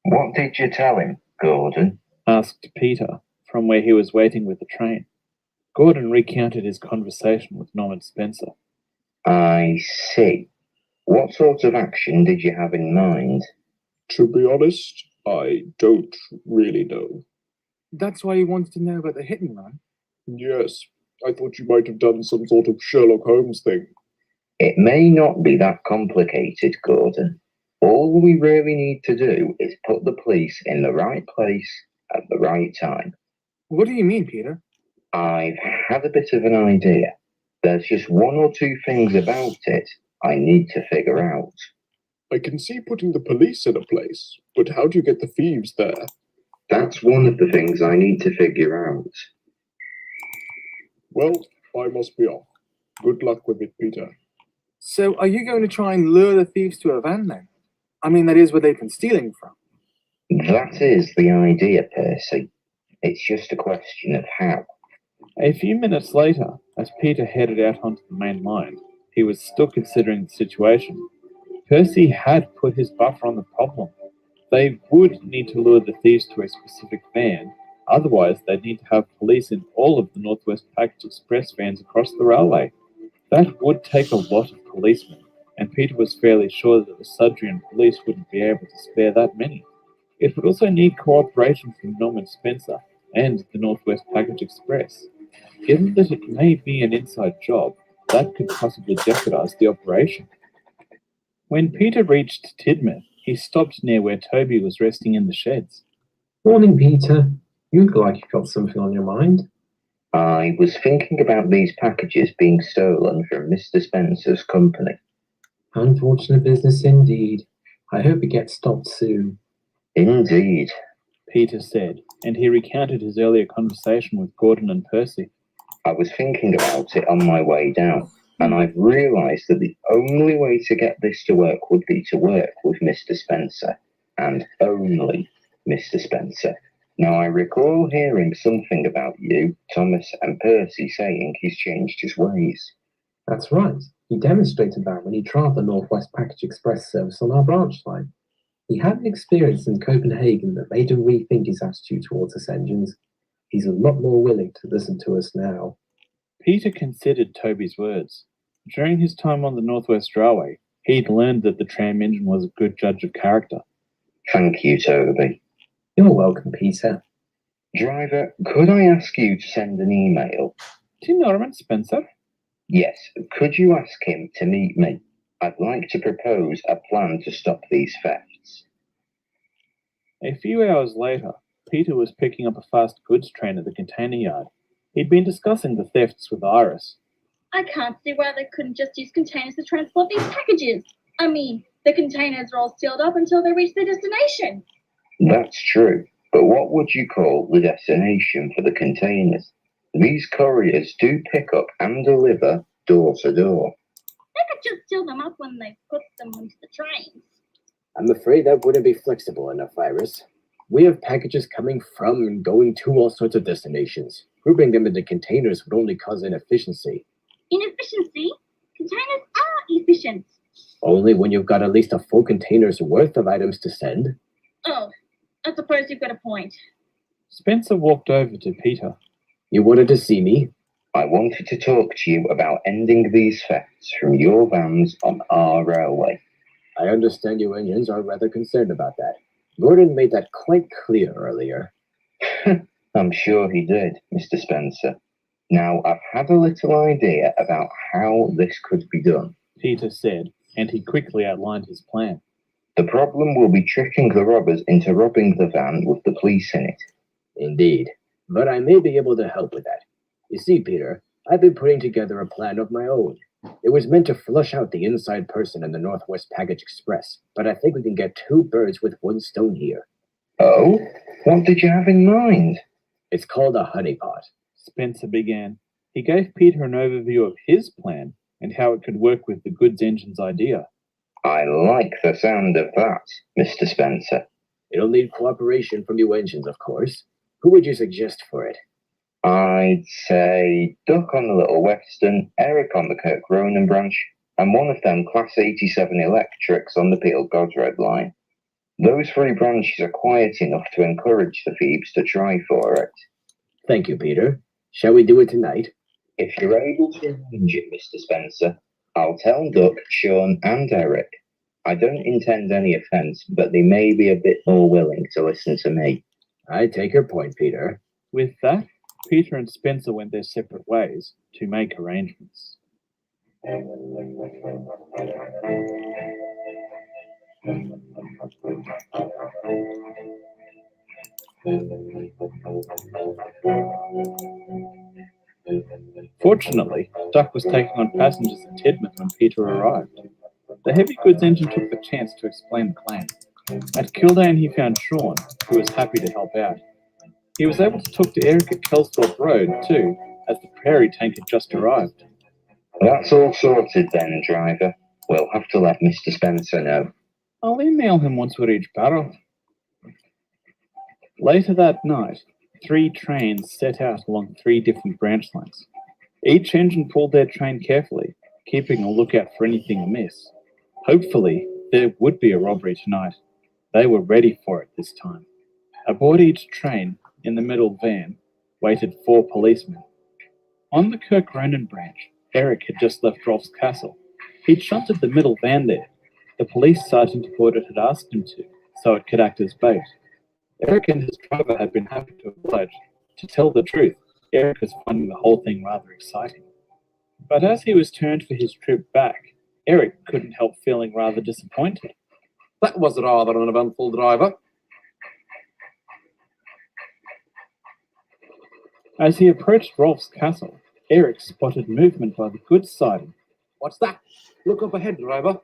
What did you tell him, Gordon? Asked Peter, from where he was waiting with the train. Gordon recounted his conversation with Norman Spencer. I see. What sort of action did you have in mind? To be honest, I don't really know. That's why you wanted to know about the hit and run? Yes, I thought you might have done some sort of Sherlock Holmes thing. It may not be that complicated, Gordon. All we really need to do is put the police in the right place at the right time. What do you mean, Peter? I've had a bit of an idea. There's just one or two things about it I need to figure out. I can see putting the police in a place, but how do you get the thieves there? That's one of the things I need to figure out. Well, I must be off. Good luck with it, Peter. So are you going to try and lure the thieves to a van then? I mean, that is where they've been stealing from. That is the idea, Percy. It's just a question of how. A few minutes later, as Peter headed out onto the main line, he was still considering the situation. Percy had put his buffer on the problem. They would need to lure the thieves to a specific van, otherwise they'd need to have police in all of the Northwest Package Express vans across the railway. That would take a lot of policemen, and Peter was fairly sure that the Sudrian police wouldn't be able to spare that many. It would also need cooperation from Norman Spencer and the Northwest Package Express. Given that it may be an inside job, that could possibly jeopardize the operation. When Peter reached Tidmouth, he stopped near where Toby was resting in the sheds. Morning, Peter. You look like you've got something on your mind. I was thinking about these packages being stolen from Mr. Spencer's company. Unfortunate business indeed. I hope it gets stopped soon. Indeed, Peter said, and he recounted his earlier conversation with Gordon and Percy. I was thinking about it on my way down, and I've realised that the only way to get this to work would be to work with Mr. Spencer, and only Mr. Spencer. Now, I recall hearing something about you, Thomas, and Percy saying he's changed his ways. That's right. He demonstrated that when he trialled the Northwest Package Express service on our branch line. He had an experience in Copenhagen that made him rethink his attitude towards us engines. He's a lot more willing to listen to us now. Peter considered Toby's words. During his time on the Northwest Railway, he'd learned that the tram engine was a good judge of character. Thank you, Toby. You're welcome, Peter. Driver, could I ask you to send an email? To Norman Spencer? Yes, could you ask him to meet me? I'd like to propose a plan to stop these thefts. A few hours later, Peter was picking up a fast goods train at the container yard. He'd been discussing the thefts with Iris. I can't see why they couldn't just use containers to transport these packages. I mean, the containers are all sealed up until they reach their destination. That's true, but what would you call the destination for the containers? These couriers do pick up and deliver door to door. They could just seal them up when they put them onto the trains. I'm afraid that wouldn't be flexible enough, Iris. We have packages coming from and going to all sorts of destinations. Grouping them into containers would only cause inefficiency. Inefficiency? Containers are efficient. Only when you've got at least a full container's worth of items to send. Oh, I suppose you've got a point. Spencer walked over to Peter. You wanted to see me? I wanted to talk to you about ending these thefts from your vans on our railway. I understand you engines are rather concerned about that. Gordon made that quite clear earlier. I'm sure he did, Mr. Spencer. Now, I've had a little idea about how this could be done, Peter said, and he quickly outlined his plan. The problem will be tricking the robbers into robbing the van with the police in it. Indeed, but I may be able to help with that. You see, Peter, I've been putting together a plan of my own. It was meant to flush out the inside person in the Northwest Package Express, but I think we can get two birds with one stone here. Oh? What did you have in mind? It's called a honeypot. Spencer began. He gave Peter an overview of his plan and how it could work with the goods engine's idea. I like the sound of that, Mr. Spencer. It'll need cooperation from you engines, of course. Who would you suggest for it? I'd say Duck on the Little Western, Eric on the Kirk Ronan branch, and one of them Class 87 electrics on the Peel Godred line. Those three branches are quiet enough to encourage the thieves to try for it. Thank you, Peter. Shall we do it tonight? If you're able to arrange it, Mr. Spencer, I'll tell Duck, Sean, and Eric. I don't intend any offence, but they may be a bit more willing to listen to me. I take your point, Peter. With that, Peter and Spencer went their separate ways to make arrangements. Fortunately, Duck was taking on passengers at Tidmouth when Peter arrived. The heavy goods engine took the chance to explain the plan. At Kildane he found Sean, who was happy to help out. He was able to talk to Eric at Kelsthorpe Road, too, as the prairie tank had just arrived. That's all sorted then, driver. We'll have to let Mr. Spencer know. I'll email him once we reach Barrow. Later that night, 3 trains set out along 3 different branch lines. Each engine pulled their train carefully, keeping a lookout for anything amiss. Hopefully, there would be a robbery tonight. They were ready for it this time. Aboard each train, in the middle van, waited 4 policemen. On the Kirk Ronan branch, Eric had just left Rolf's castle. He'd shunted the middle van there. The police sergeant aboard it had asked him to, so it could act as bait. Eric and his driver had been happy to oblige. To tell the truth, Eric was finding the whole thing rather exciting. But as he was turned for his trip back, Eric couldn't help feeling rather disappointed. That was rather an uneventful driver. As he approached Rolf's castle, Eric spotted movement by the goods siding. What's that? Look up ahead, driver.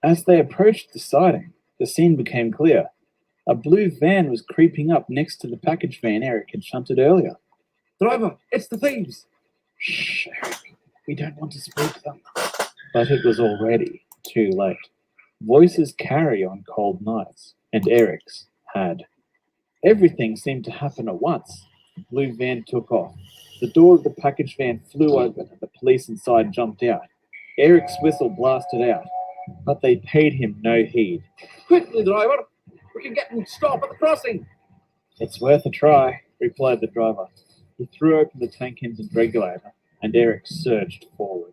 As they approached the siding, the scene became clear. A blue van was creeping up next to the package van Eric had shunted earlier. Driver, it's the thieves. Shh, Eric. We don't want to spook them. But it was already too late. Voices carry on cold nights, and Eric's had. Everything seemed to happen at once. The blue van took off. The door of the package van flew open, and the police inside jumped out. Eric's whistle blasted out, but they paid him no heed. Quickly, driver. We can get them to stop at the crossing. It's worth a try, replied the driver. He threw open the tank engine's regulator, and Eric surged forward.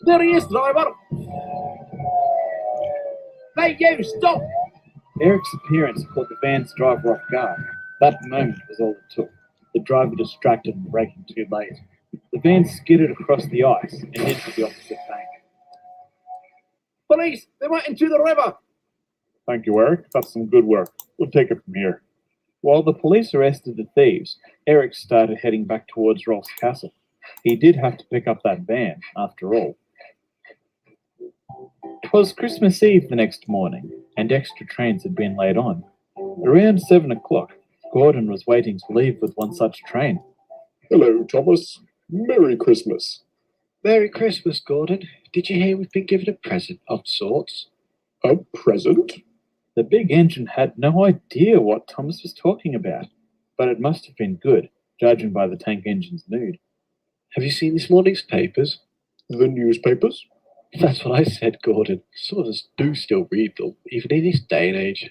There he is, driver. Hey, you, stop! Eric's appearance caught the van's driver off guard. That moment was all it took. The driver distracted and braking too late. The van skidded across the ice and into the opposite bank. Police! They went into the river! Thank you, Eric. That's some good work. We'll take it from here. While the police arrested the thieves, Eric started heading back towards Rolf's castle. He did have to pick up that van, after all. 'Twas Christmas Eve the next morning, and extra trains had been laid on. Around 7 o'clock, Gordon was waiting to leave with one such train. Hello, Thomas. Merry Christmas. Merry Christmas, Gordon. Did you hear we've been given a present of sorts? A present? The big engine had no idea what Thomas was talking about, but it must have been good, judging by the tank engine's mood. Have you seen this morning's papers? The newspapers? That's what I said, Gordon. Some of us do still read them, even in this day and age.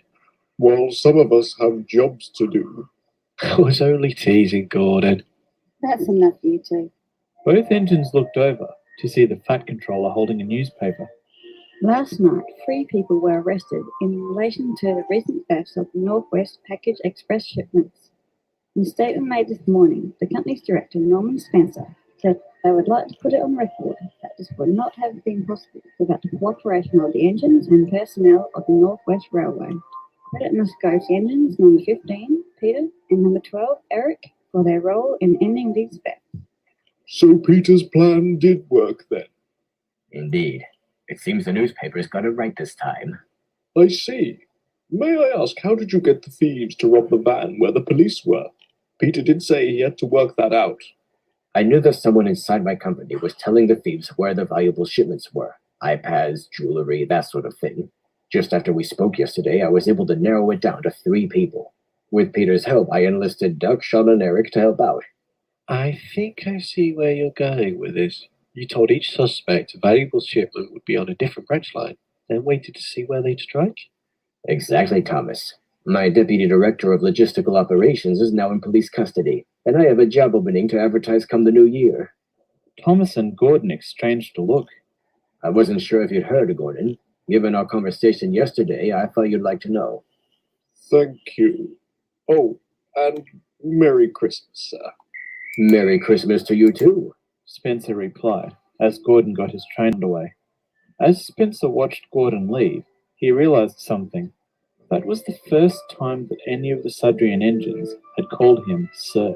Well, some of us have jobs to do. I was only teasing, Gordon. That's enough, you two. Both engines looked over to see the Fat Controller holding a newspaper. Last night, 3 people were arrested in relation to the recent thefts of the Northwest Package Express shipments. In a statement made this morning, the company's director, Norman Spencer, said they would like to put it on record that this would not have been possible without the cooperation of the engines and personnel of the Northwest Railway. Credit must go to engines number 15, Peter, and number 12, Eric, for their role in ending these thefts. So Peter's plan did work then? Indeed. It seems the newspapers got it right this time. I see. May I ask, how did you get the thieves to rob the van where the police were? Peter did say he had to work that out. I knew that someone inside my company was telling the thieves where the valuable shipments were. iPads, jewelry, that sort of thing. Just after we spoke yesterday, I was able to narrow it down to 3 people. With Peter's help, I enlisted Doug, Sean, and Eric to help out. I think I see where you're going with this. You told each suspect a valuable shipment would be on a different branch line, then waited to see where they'd strike? Exactly, Thomas. My deputy director of logistical operations is now in police custody, and I have a job opening to advertise come the new year. Thomas and Gordon exchanged a look. I wasn't sure if you'd heard, Gordon. Given our conversation yesterday, I thought you'd like to know. Thank you. Oh, and Merry Christmas, sir. Merry Christmas to you, too, Spencer replied, as Gordon got his train away. As Spencer watched Gordon leave, he realized something. That was the first time that any of the Sudrian engines had called him Sir.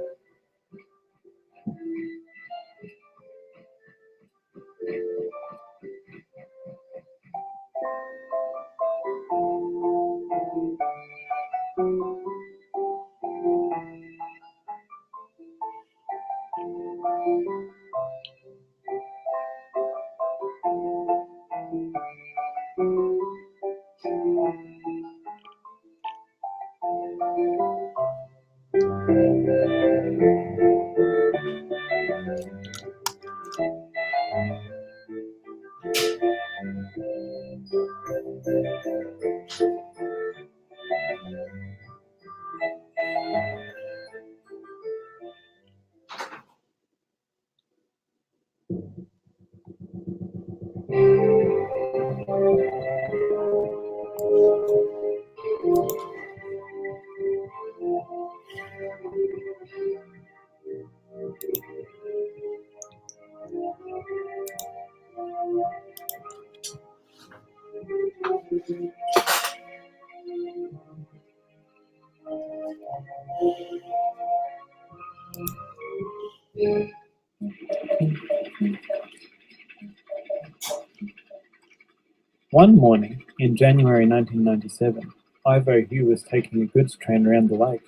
One morning in January 1997, Ivo Hugh was taking a goods train around the lake.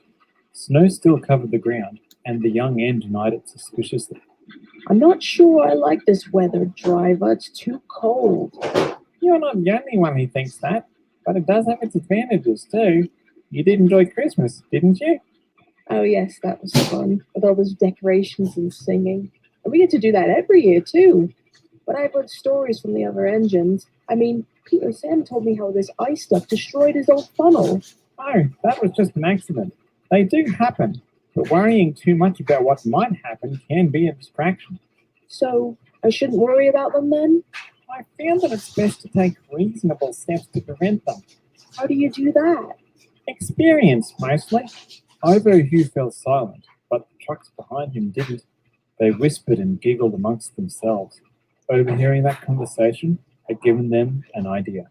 Snow still covered the ground, and the young engine eyed it suspiciously. I'm not sure I like this weather, driver. It's too cold. You're not the only one who thinks that, but it does have its advantages too. You did enjoy Christmas, didn't you? Oh yes, that was fun, with all those decorations and singing. And we get to do that every year too. But I've heard stories from the other engines. I mean, Peter Sam told me how this ice stuff destroyed his old funnel. Oh, that was just an accident. They do happen, but worrying too much about what might happen can be a distraction. So, I shouldn't worry about them then? I feel that it's best to take reasonable steps to prevent them. How do you do that? Experience, mostly. Ivo Hugh fell silent, but the trucks behind him didn't. They whispered and giggled amongst themselves. Overhearing that conversation had given them an idea.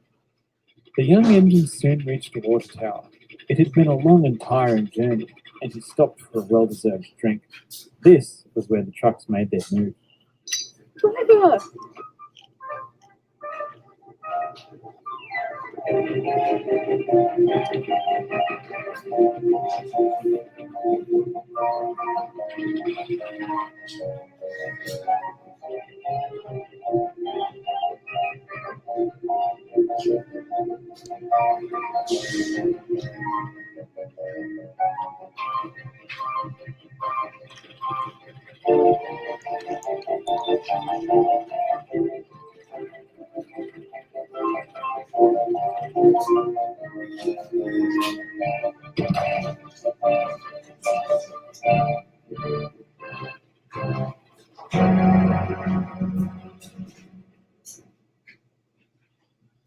The young engine soon reached a water tower. It had been a long and tiring journey, and he stopped for a well-deserved drink. This was where the trucks made their move. Driver!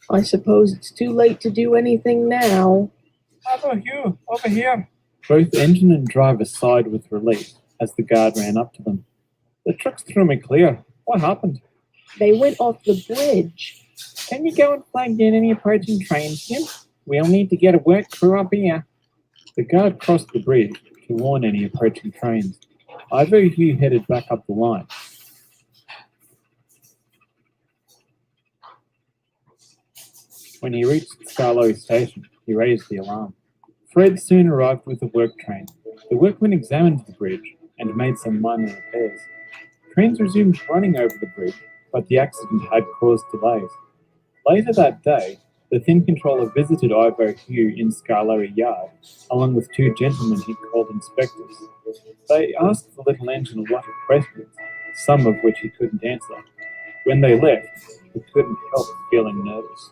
I suppose it's too late to do anything now. Ivo Hugh, over here. Both engine and driver sighed with relief as the guard ran up to them. The trucks threw me clear. What happened? They went off the bridge. Can you go and flag in any approaching trains, Jim? We'll need to get a work crew up here. The guard crossed the bridge to warn any approaching trains. Ivo Hugh headed back up the line. When he reached Scarlow station, he raised the alarm. Fred soon arrived with the work train. The workmen examined the bridge and made some minor repairs. Trains resumed running over the bridge, but the accident had caused delays. Later that day, the Thin Controller visited Ivo Hugh in Scarlow Yard, along with two gentlemen he'd called inspectors. They asked the little engine a lot of questions, some of which he couldn't answer. When they left, he couldn't help feeling nervous.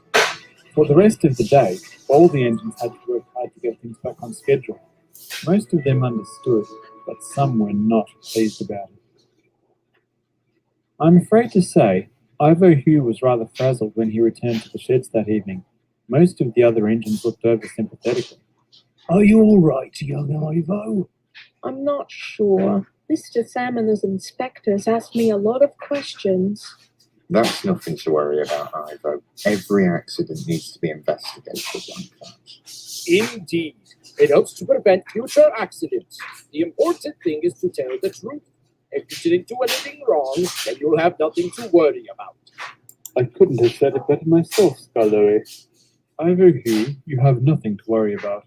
For the rest of the day, all the engines had to work hard to get things back on schedule. Most of them understood, but some were not pleased about it. I'm afraid to say, Ivo Hugh was rather frazzled when he returned to the sheds that evening. Most of the other engines looked over sympathetically. Are you all right, young Ivo? I'm not sure. Mr. Sam and his inspectors asked me a lot of questions. That's nothing to worry about, Ivo. Every accident needs to be investigated like that. Indeed. It helps to prevent future accidents. The important thing is to tell the truth. If you didn't do anything wrong, then you'll have nothing to worry about. I couldn't have said it better myself, Scarlow. Ivo Hugh, you have nothing to worry about.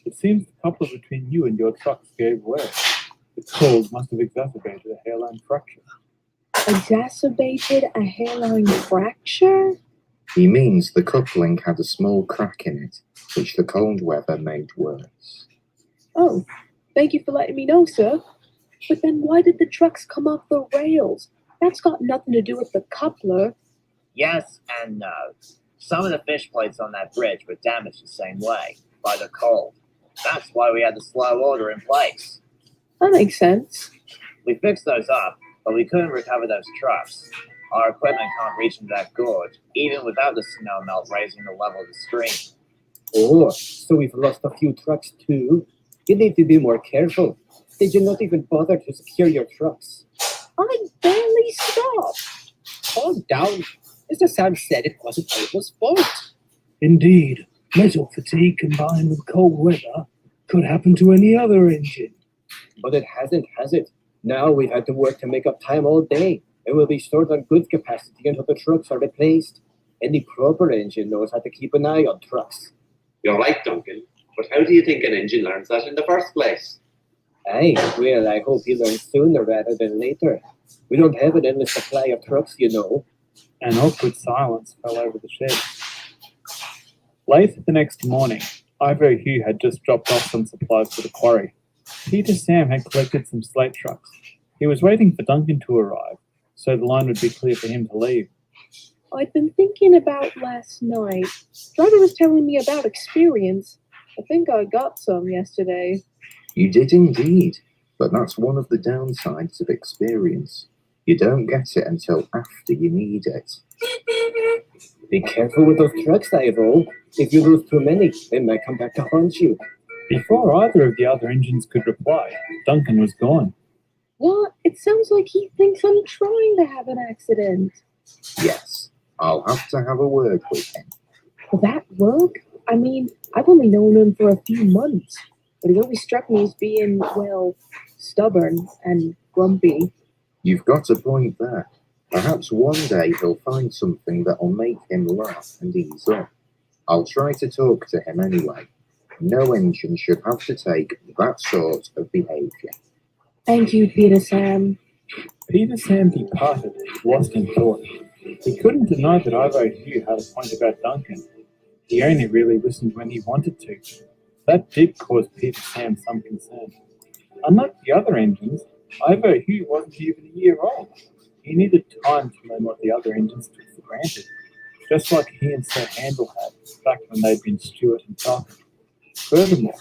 It seems the couple between you and your trucks gave way. The cold must have exacerbated a hairline fracture. Exacerbated a hairline fracture? He means the coupling had a small crack in it, which the cold weather made worse. Oh, Thank you for letting me know, sir. But then why did the trucks come off the rails? That's got nothing to do with the coupler. Yes and no. Some of the fish plates on that bridge were damaged the same way, by the cold. That's why we had the slow order in place. That makes sense. We fixed those up, but we couldn't recover those trucks. Our equipment can't reach into that gorge, even without the snow melt raising the level of the stream. Oh, so we've lost a few trucks too? You need to be more careful. Did you not even bother to secure your trucks? I barely stopped. Calm down. Mr. Sam said it wasn't Abel's fault. Indeed, metal fatigue combined with cold weather could happen to any other engine. But it hasn't, has it? Now we've had to work to make up time all day, and we'll be short on goods capacity until the trucks are replaced. Any proper engine knows how to keep an eye on trucks. You're right, Duncan. But how do you think an engine learns that in the first place? Aye, well, I hope he learns sooner rather than later. We don't have an endless supply of trucks, you know. An awkward silence fell over the shed. Late the next morning, Ivo Hugh had just dropped off some supplies for the quarry. Peter Sam had collected some slate trucks. He was waiting for Duncan to arrive, so the line would be clear for him to leave. I'd been thinking about last night. Driver was telling me about experience. I think I got some yesterday. You did indeed, but that's one of the downsides of experience. You don't get it until after you need it. Be careful with those trucks, Ivo. If you lose too many, they might come back to haunt you. Before either of the other engines could reply, Duncan was gone. What? It sounds like he thinks I'm trying to have an accident. Yes, I'll have to have a word with him. Will that work? I mean, I've only known him for a few months, but he always struck me as being, well, stubborn and grumpy. You've got a point there. Perhaps one day he'll find something that'll make him laugh and ease up. I'll try to talk to him anyway. No engine should have to take that sort of behaviour. Thank you, Peter Sam. Peter Sam departed, lost in thought. He couldn't deny that Ivo Hugh had a point about Duncan. He only really listened when he wanted to. That did cause Peter Sam some concern. Unlike the other engines, Ivo Hugh wasn't even a year old. He needed time to learn what the other engines took for granted, just like he and Sir Handel had back when they'd been Stuart and Falcon. Furthermore,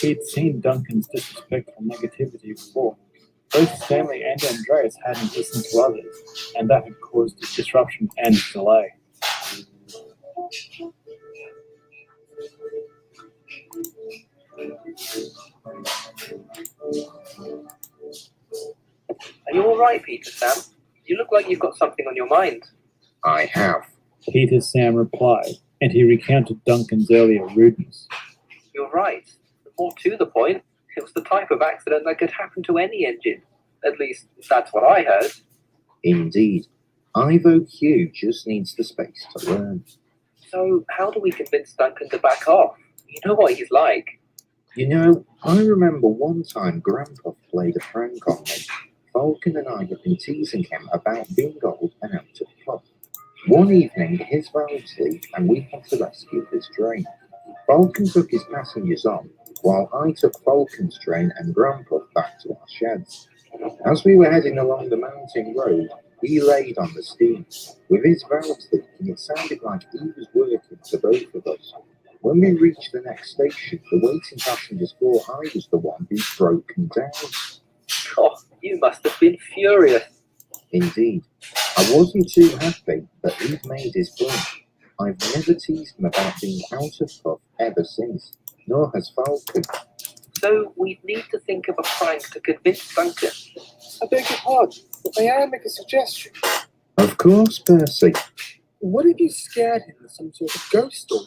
he'd seen Duncan's disrespectful negativity before. Both Stanley and Andreas hadn't listened to others, and that had caused disruption and delay. Are you alright, Peter Sam? You look like you've got something on your mind. I have. Peter Sam replied, and he recounted Duncan's earlier rudeness. You're right. More to the point, it was the type of accident that could happen to any engine. At least, that's what I heard. Indeed. Ivo Hugh just needs the space to learn. So, how do we convince Duncan to back off? You know what he's like. You know, I remember one time Grandpa played a prank on me. Falcon and I had been teasing him about being old and out of puff. One evening, his valves leaked and we had to rescue his train. Falcon took his passengers on, while I took Falcon's train and Grandpa back to our sheds. As we were heading along the mountain road, he laid on the steam. With his valves leaking, it sounded like he was working for both of us. When we reached the next station, the waiting passengers thought I was the one who'd broken down. Oh, you must have been furious. Indeed. I wasn't too happy, but he'd made his point. I've never teased him about being out of puff ever since, nor has Falcon. So, we need to think of a prank to convince Duncan. I beg your pardon, but may I make a suggestion? Of course, Percy. What if you scared him with some sort of ghost story?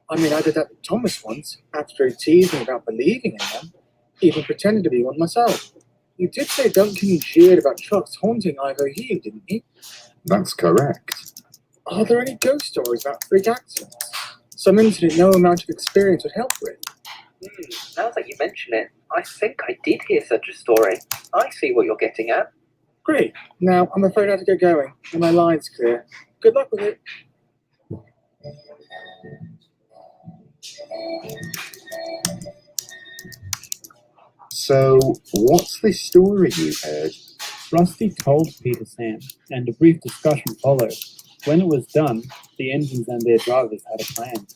I mean, I did that with Thomas once, after he teased me about believing in them. Even pretended to be one myself. You did say Duncan jeered about trucks haunting Ivo Hugh, didn't you? That's correct. Are there any ghost stories about freak accidents? Some incident no amount of experience would help with. Now that you mention it, I think I did hear such a story. I see what you're getting at. Great. Now, I'm afraid I have to get going, and my line's clear. Good luck with it. So, what's this story you heard? Rusty told Peter Sam, and a brief discussion followed. When it was done, the engines and their drivers had a plan.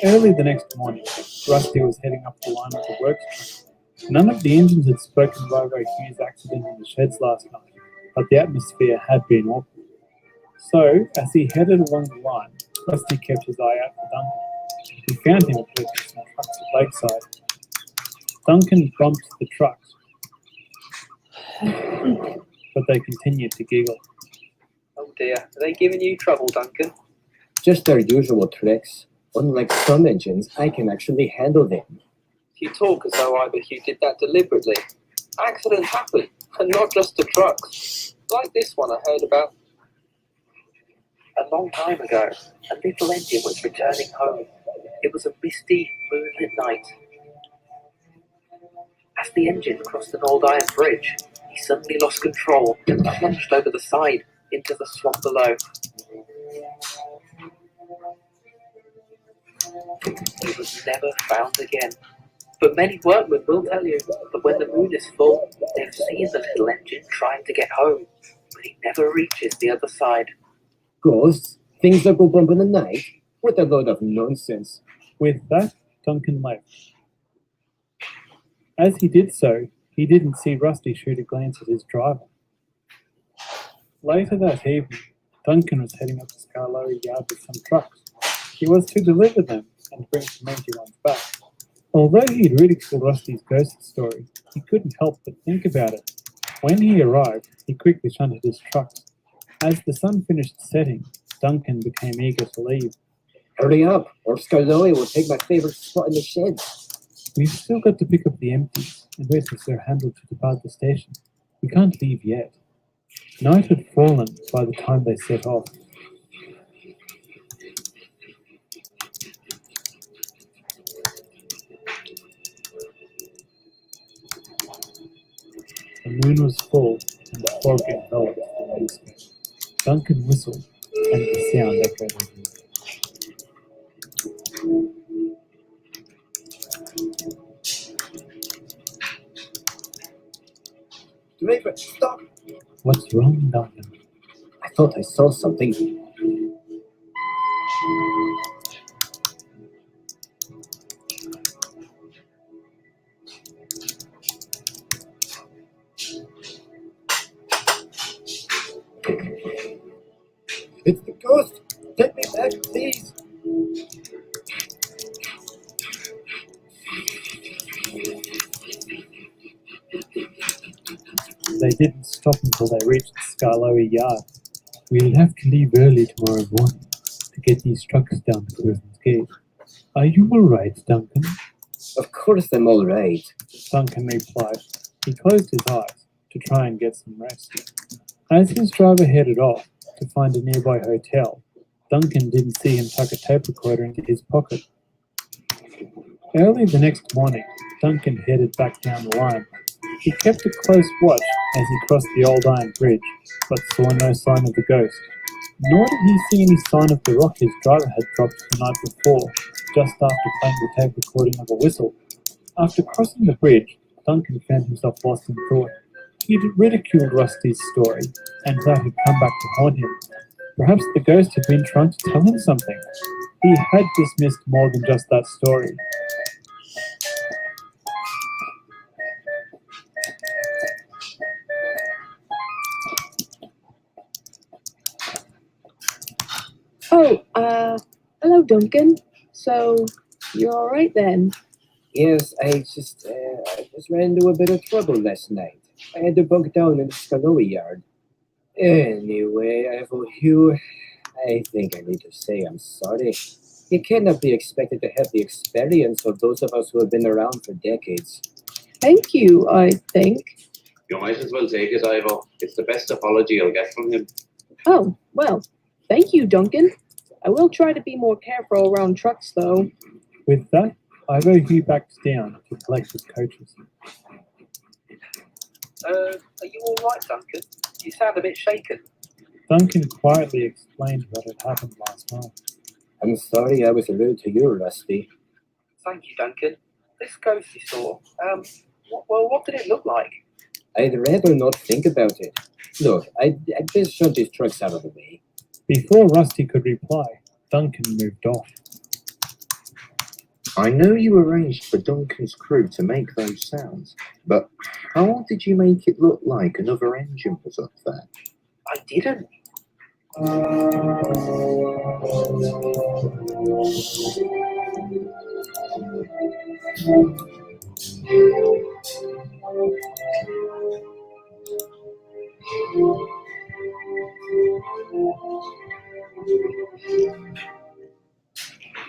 Early the next morning, Rusty was heading up the line with the works truck. None of the engines had spoken of Ivo Hugh's accident in the sheds last night, but the atmosphere had been awkward. So, as he headed along the line, Rusty kept his eye out for Duncan. He found him collecting some trucks at Lakeside. Duncan bumped the trucks, but they continued to giggle. Oh dear, are they giving you trouble, Duncan? Just their usual tricks. Unlike some engines, I can actually handle them. You talk as though Ivo Hugh did that deliberately. Accidents happen, and not just to trucks. Like this one I heard about. A long time ago, a little engine was returning home. It was a misty, moonlit night. As the engine crossed an old iron bridge, he suddenly lost control and plunged over the side into the swamp below. He was never found again. But many workmen will tell you that when the moon is full, they've seen the little engine trying to get home, but he never reaches the other side. Ghosts? Things that go bump in the night? What a load of nonsense. With that, Duncan left. As he did so, he didn't see Rusty shoot a glance at his driver. Later that evening, Duncan was heading up to Scarlowy Yard with some trucks. He was to deliver them and bring some empty ones back. Although he'd ridiculed Rusty's ghost story, he couldn't help but think about it. When he arrived, he quickly shunted his trucks. As the sun finished setting, Duncan became eager to leave. Hurry up, or Scarlowy will take my favorite spot in the shed. We've still got to pick up the empties and wait for Sir Handel to depart the station. We can't leave yet. Night had fallen by the time they set off. The moon was full and the fog enveloped the landscape. Duncan whistled and the sound echoed everywhere. Driver, stop! What's wrong, Duncan? I thought I saw something. It's the ghost! Take me back, please! They didn't stop until they reached Scarlowy Yard. We'll have to leave early tomorrow morning to get these trucks down to Curzon's Gate. Are you all right, Duncan? Of course I'm all right. Duncan replied. He closed his eyes to try and get some rest. As his driver headed off to find a nearby hotel, Duncan didn't see him tuck a tape recorder into his pocket. Early the next morning, Duncan headed back down the line. He kept a close watch as he crossed the old iron bridge, but saw no sign of the ghost. Nor did he see any sign of the rock his driver had dropped the night before, just after playing the tape recording of a whistle. After crossing the bridge, Duncan found himself lost in thought. He'd ridiculed Rusty's story, and that had come back to haunt him. Perhaps the ghost had been trying to tell him something. He had dismissed more than just that story. Oh, hello, Duncan. So, you're all right then? Yes, I just ran into a bit of trouble last night. I had to bunk down in the Scarlowy Yard. Anyway, I owe you. I think I need to say I'm sorry. You cannot be expected to have the experience of those of us who have been around for decades. Thank you, I think. You might as well take it, Ivo. It's the best apology you'll get from him. Oh, well, thank you, Duncan. I will try to be more careful around trucks, though. With that, Ivo Hugh backed down to collect his coaches. Are you all right, Duncan? You sound a bit shaken. Duncan quietly explained what had happened last night. I'm sorry I was rude to you, Rusty. Thank you, Duncan. This ghost you saw, Well, what did it look like? I'd rather not think about it. Look, I'd best shove these trucks out of the way. Before Rusty could reply, Duncan moved off. I know you arranged for Duncan's crew to make those sounds, but how did you make it look like another engine was up there? I didn't.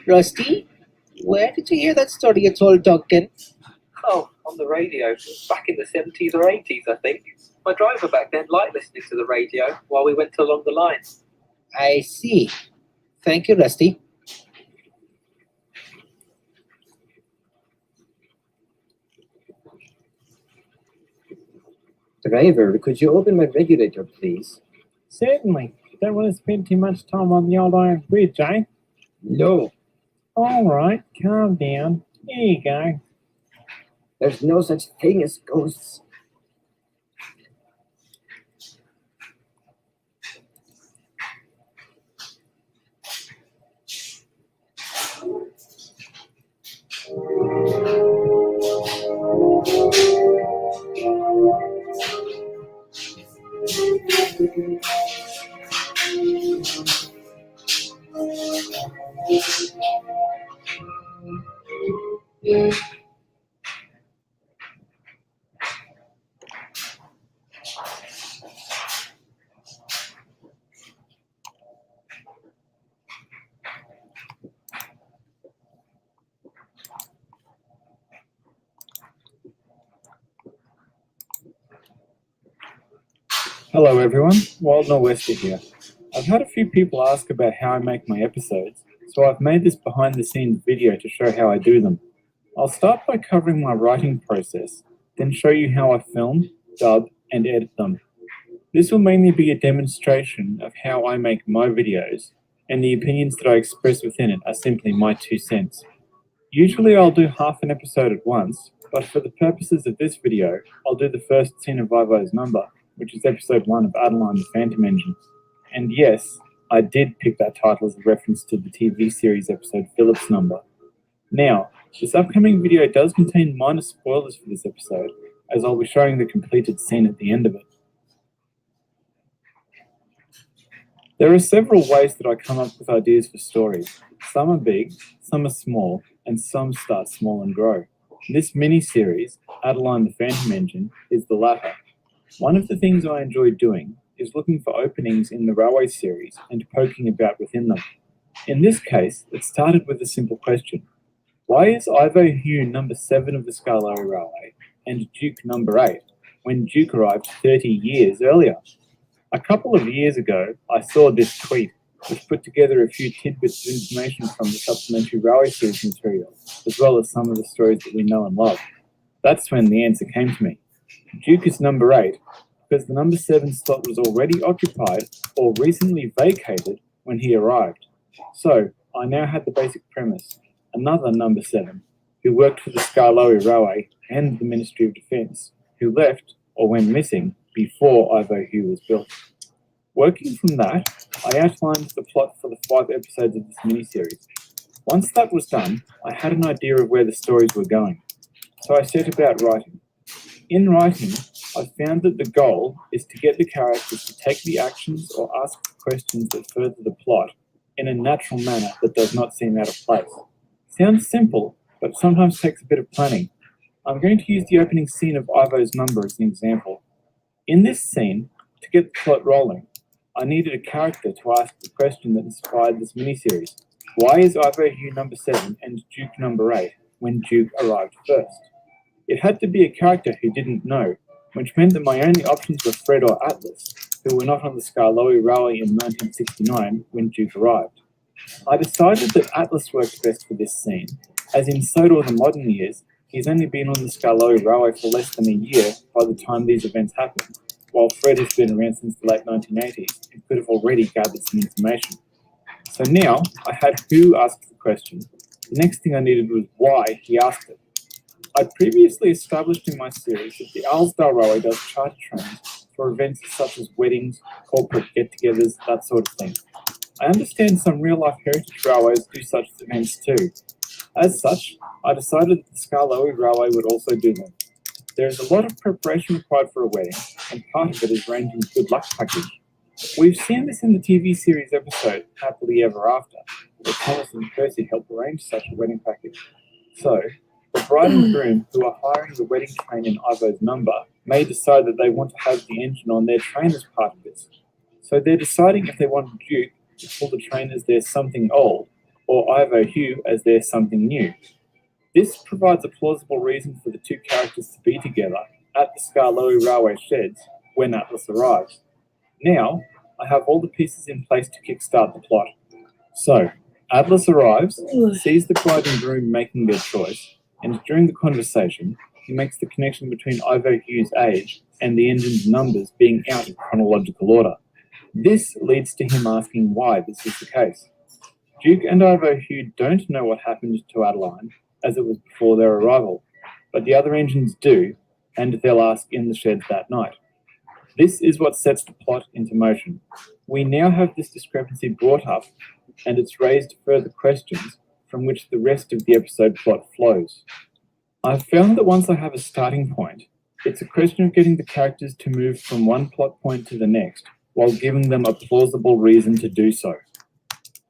Rusty, where did you hear that story you told Duncan? Oh, on the radio. Back in the 70s or 80s, I think. My driver back then liked listening to the radio while we went along the line. I see. Thank you, Rusty. Driver, could you open my regulator, please? Certainly. Don't want to spend too much time on the old iron bridge, eh? No. All right, calm down. Here you go. There's no such thing as ghosts. Hello everyone, Wild Nor'Wester here. I've had a few people ask about how I make my episodes, so I've made this behind the scenes video to show how I do them. I'll start by covering my writing process, then show you how I film, dub, and edit them. This will mainly be a demonstration of how I make my videos, and the opinions that I express within it are simply my 2 cents. Usually I'll do half an episode at once, but for the purposes of this video, I'll do the first scene of Ivo's Number, which is episode 1 of Adeline the Phantom Engine. And yes, I did pick that title as a reference to the TV series episode Philip's Number. Now, this upcoming video does contain minor spoilers for this episode, as I'll be showing the completed scene at the end of it. There are several ways that I come up with ideas for stories. Some are big, some are small, and some start small and grow. This mini-series, Adeline the Phantom Engine, is the latter. One of the things I enjoy doing is looking for openings in the Railway series and poking about within them. In this case, it started with a simple question. Why is Ivo Hugh number 7 of the Skarloey Railway and Duke number 8 when Duke arrived 30 years earlier? A couple of years ago, I saw this tweet, which put together a few tidbits of information from the supplementary Railway series material, as well as some of the stories that we know and love. That's when the answer came to me. Duke is number 8 because the number 7 slot was already occupied or recently vacated when he arrived. So, I now had the basic premise. Another number 7, who worked for the Skarloey Railway and the Ministry of Defence, who left or went missing before Ivo Hugh was built. Working from that, I outlined the plot for the 5 episodes of this miniseries. Once that was done, I had an idea of where the stories were going. So I set about writing. In writing, I found that the goal is to get the characters to take the actions or ask questions that further the plot in a natural manner that does not seem out of place. Sounds simple, but sometimes takes a bit of planning. I'm going to use the opening scene of Ivo's Number as an example. In this scene, to get the plot rolling, I needed a character to ask the question that inspired this miniseries. Why is Ivo Hugh number 7 and Duke number 8 when Duke arrived first? It had to be a character who didn't know, which meant that my only options were Fred or Atlas, who were not on the Skarloey Railway in 1969 when Duke arrived. I decided that Atlas worked best for this scene, as in so do the modern years, he's only been on the Skarloey Railway for less than a year by the time these events happened, while Fred has been around since the late 1980s and could have already gathered some information. So now I had who asked the question. The next thing I needed was why he asked it. I'd previously established in my series that the Alsdale Railway does charter trains for events such as weddings, corporate get-togethers, that sort of thing. I understand some real-life heritage railways do such events too. As such, I decided that the Skarloey Railway would also do them. There is a lot of preparation required for a wedding, and part of it is arranging a good luck package. We've seen this in the TV series episode Happily Ever After, where Thomas and Percy help arrange such a wedding package. So, the bride and groom who are hiring the wedding train in Ivo's number may decide that they want to have the engine on their train as part of this. So they're deciding if they want Duke to pull the train as their something old, or Ivo Hugh as their something new. This provides a plausible reason for the two characters to be together at the Skarloey Railway sheds when Atlas arrives. Now, I have all the pieces in place to kickstart the plot. So, Atlas arrives, sees the bride and groom making their choice, and during the conversation, he makes the connection between Ivo Hugh's age and the engine's numbers being out in chronological order. This leads to him asking why this is the case. Duke and Ivo Hugh don't know what happened to Adeline, as it was before their arrival, but the other engines do, and they'll ask in the sheds that night. This is what sets the plot into motion. We now have this discrepancy brought up, and it's raised further questions from which the rest of the episode plot flows. I've found that once I have a starting point, it's a question of getting the characters to move from one plot point to the next, while giving them a plausible reason to do so.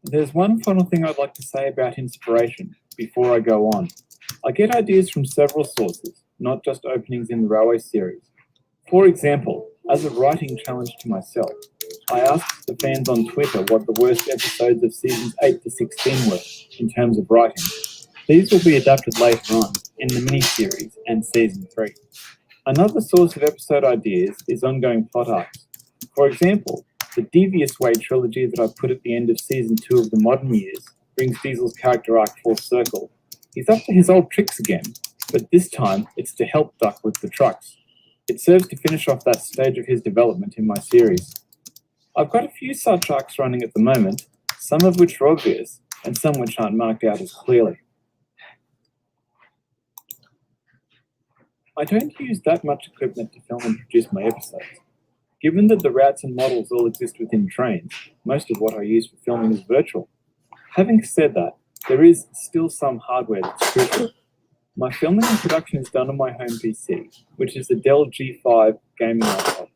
There's one final thing I'd like to say about inspiration before I go on. I get ideas from several sources, not just openings in the Railway series. For example, as a writing challenge to myself, I asked the fans on Twitter what the worst episodes of seasons 8 to 16 were in terms of writing. These will be adapted later on in the mini-series and season 3. Another source of episode ideas is ongoing plot arcs. For example, the Devious Way trilogy that I put at the end of season 2 of The Modern Years brings Diesel's character arc full circle. He's up to his old tricks again, but this time it's to help Duck with the trucks. It serves to finish off that stage of his development in my series. I've got a few such arcs running at the moment, some of which are obvious, and some which aren't marked out as clearly. I don't use that much equipment to film and produce my episodes. Given that the routes and models all exist within trains, most of what I use for filming is virtual. Having said that, there is still some hardware that's crucial. My filming and production is done on my home PC, which is a Dell G5 gaming laptop.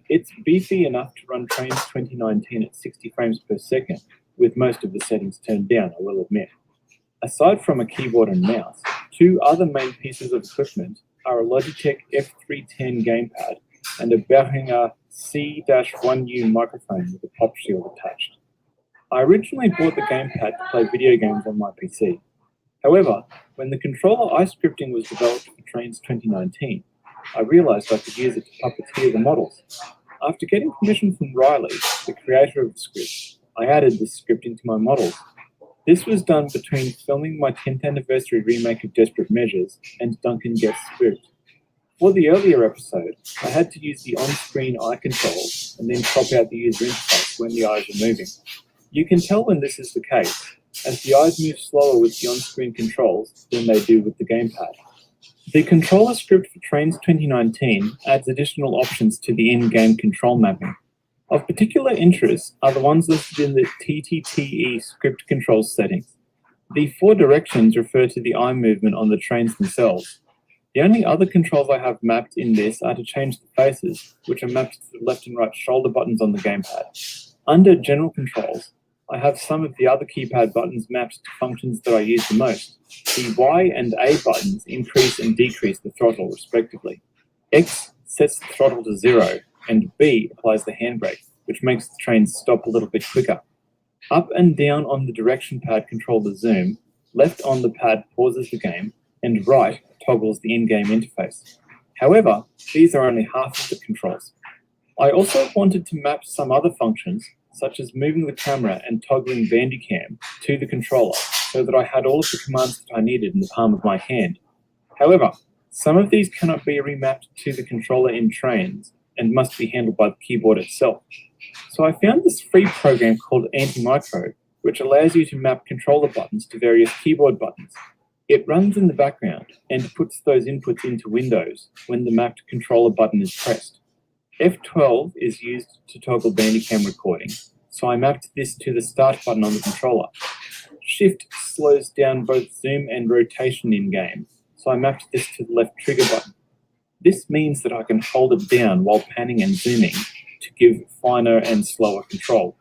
It's beefy enough to run Trains 2019 at 60 frames per second, with most of the settings turned down, I will admit. Aside from a keyboard and mouse, two other main pieces of equipment are a Logitech F310 gamepad and a Behringer C-1U microphone with a pop shield attached. I originally bought the gamepad to play video games on my PC. However, when the controller iScripting was developed for Trains 2019, I realized I could use it to puppeteer the models. After getting permission from Riley, the creator of the script, I added this scripting to my models. This was done between filming my 10th anniversary remake of Desperate Measures and Duncan Gets Spooked. For the earlier episode, I had to use the on-screen eye controls and then crop out the user interface when the eyes are moving. You can tell when this is the case, as the eyes move slower with the on-screen controls than they do with the gamepad. The controller script for Trains 2019 adds additional options to the in-game control mapping. Of particular interest are the ones listed in the TTTE script controls settings. The 4 directions refer to the eye movement on the trains themselves. The only other controls I have mapped in this are to change the faces, which are mapped to the left and right shoulder buttons on the gamepad. Under General Controls, I have some of the other keypad buttons mapped to functions that I use the most. The Y and A buttons increase and decrease the throttle, respectively. X sets the throttle to 0, and B applies the handbrake, which makes the train stop a little bit quicker. Up and down on the direction pad control the zoom, left on the pad pauses the game, and right toggles the in-game interface. However, these are only half of the controls. I also wanted to map some other functions, such as moving the camera and toggling Bandicam to the controller, so that I had all of the commands that I needed in the palm of my hand. However, some of these cannot be remapped to the controller in Trains and must be handled by the keyboard itself. So I found this free program called Antimicro, which allows you to map controller buttons to various keyboard buttons. It runs in the background and puts those inputs into Windows when the mapped controller button is pressed. F12 is used to toggle Bandicam recording, so I mapped this to the start button on the controller. Shift slows down both zoom and rotation in-game, so I mapped this to the left trigger button. This means that I can hold it down while panning and zooming to give finer and slower control.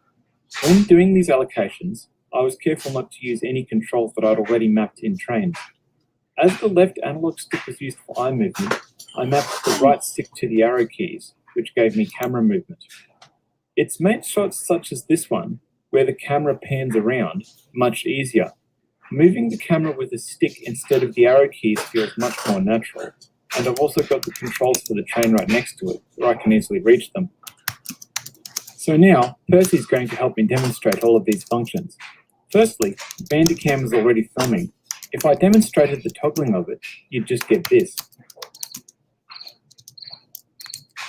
When doing these allocations, I was careful not to use any controls that I'd already mapped in Trains. As the left analog stick was used for eye movement, I mapped the right stick to the arrow keys, which gave me camera movement. It's made shots such as this one, where the camera pans around, much easier. Moving the camera with a stick instead of the arrow keys feels much more natural, and I've also got the controls for the train right next to it, where I can easily reach them. So now, Percy's going to help me demonstrate all of these functions. Firstly, Bandicam is already filming. If I demonstrated the toggling of it, you'd just get this.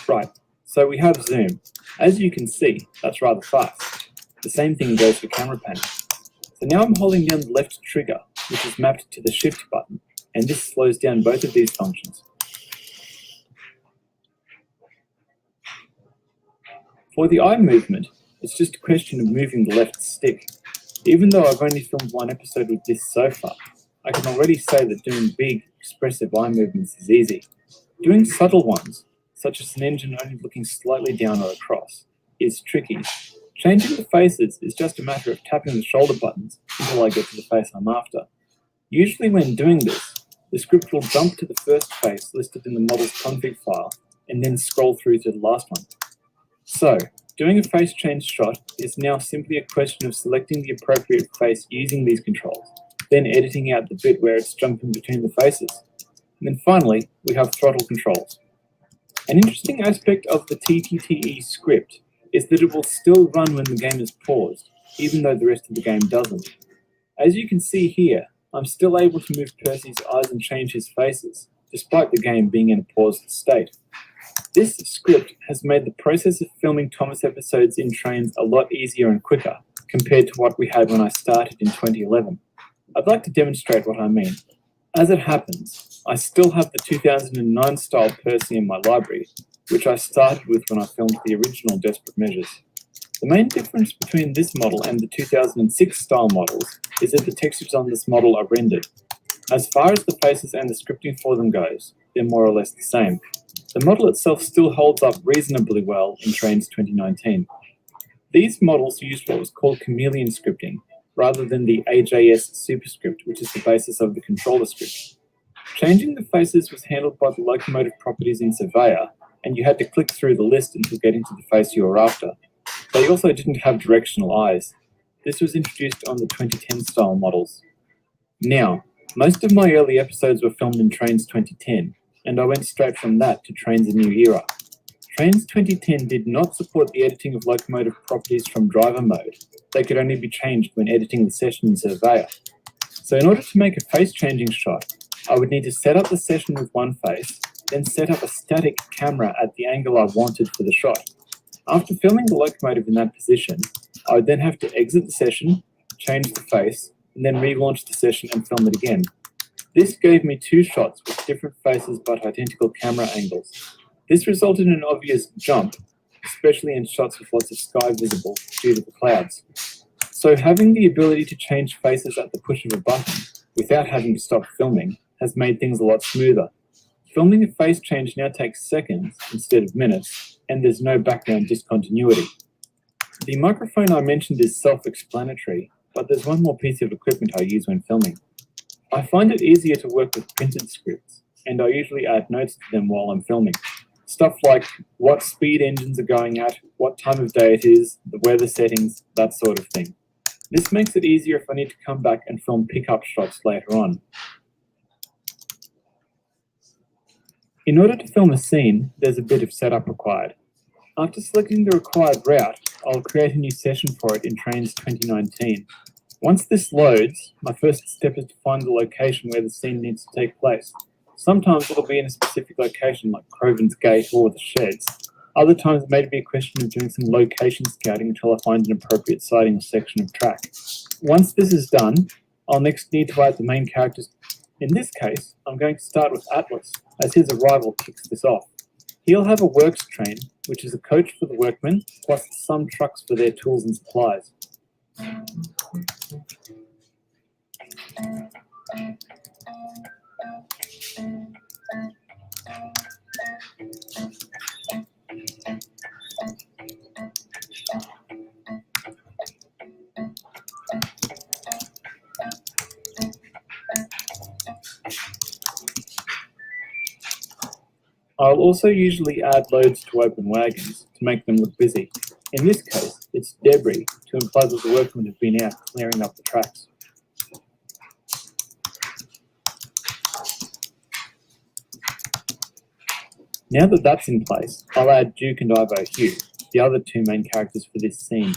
Right, so we have zoom. As you can see, that's rather fast. The same thing goes for camera panning. So now I'm holding down the left trigger, which is mapped to the shift button, and this slows down both of these functions. For the eye movement, it's just a question of moving the left stick. Even though I've only filmed one episode with this so far, I can already say that doing big, expressive eye movements is easy. Doing subtle ones, such as an engine only looking slightly down or across, is tricky. Changing the faces is just a matter of tapping the shoulder buttons until I get to the face I'm after. Usually when doing this, the script will jump to the first face listed in the model's config file and then scroll through to the last one. So, doing a face change shot is now simply a question of selecting the appropriate face using these controls, then editing out the bit where it's jumping between the faces. And then finally, we have throttle controls. An interesting aspect of the TTTE script is that it will still run when the game is paused, even though the rest of the game doesn't. As you can see here, I'm still able to move Percy's eyes and change his faces, despite the game being in a paused state. This script has made the process of filming Thomas episodes in Trains a lot easier and quicker compared to what we had when I started in 2011. I'd like to demonstrate what I mean. As it happens, I still have the 2009 style Percy in my library, which I started with when I filmed the original Desperate Measures. The main difference between this model and the 2006 style models is that the textures on this model are rendered. As far as the faces and the scripting for them goes, they're more or less the same. The model itself still holds up reasonably well in Trains 2019. These models used what was called chameleon scripting, rather than the AJS superscript, which is the basis of the controller script. Changing the faces was handled by the locomotive properties in Surveyor, and you had to click through the list until getting to the face you were after. They also didn't have directional eyes. This was introduced on the 2010 style models. Now, most of my early episodes were filmed in Trains 2010, and I went straight from that to Trains A New Era. Trains 2010 did not support the editing of locomotive properties from driver mode. They could only be changed when editing the session in Surveyor. So in order to make a face-changing shot, I would need to set up the session with one face, then set up a static camera at the angle I wanted for the shot. After filming the locomotive in that position, I would then have to exit the session, change the face, and then relaunch the session and film it again. This gave me two shots with different faces but identical camera angles. This resulted in an obvious jump, especially in shots with lots of sky visible due to the clouds. So having the ability to change faces at the push of a button without having to stop filming has made things a lot smoother. Filming a face change now takes seconds instead of minutes, and there's no background discontinuity. The microphone I mentioned is self-explanatory, but there's one more piece of equipment I use when filming. I find it easier to work with printed scripts, and I usually add notes to them while I'm filming. Stuff like what speed engines are going at, what time of day it is, the weather settings, that sort of thing. This makes it easier if I need to come back and film pickup shots later on. In order to film a scene, there's a bit of setup required. After selecting the required route, I'll create a new session for it in Trains 2019. Once this loads, my first step is to find the location where the scene needs to take place. Sometimes it'll be in a specific location like Crovan's Gate or the sheds. Other times it may be a question of doing some location scouting until I find an appropriate sighting or section of track. Once this is done, I'll next need to add the main character's In this case, I'm going to start with Atlas, as his arrival kicks this off. He'll have a works train, which is a coach for the workmen, plus some trucks for their tools and supplies. I'll also usually add loads to open wagons to make them look busy. In this case, it's debris to imply that the workmen have been out clearing up the tracks. Now that that's in place, I'll add Duke and Ivo Hugh, the other two main characters for this scene.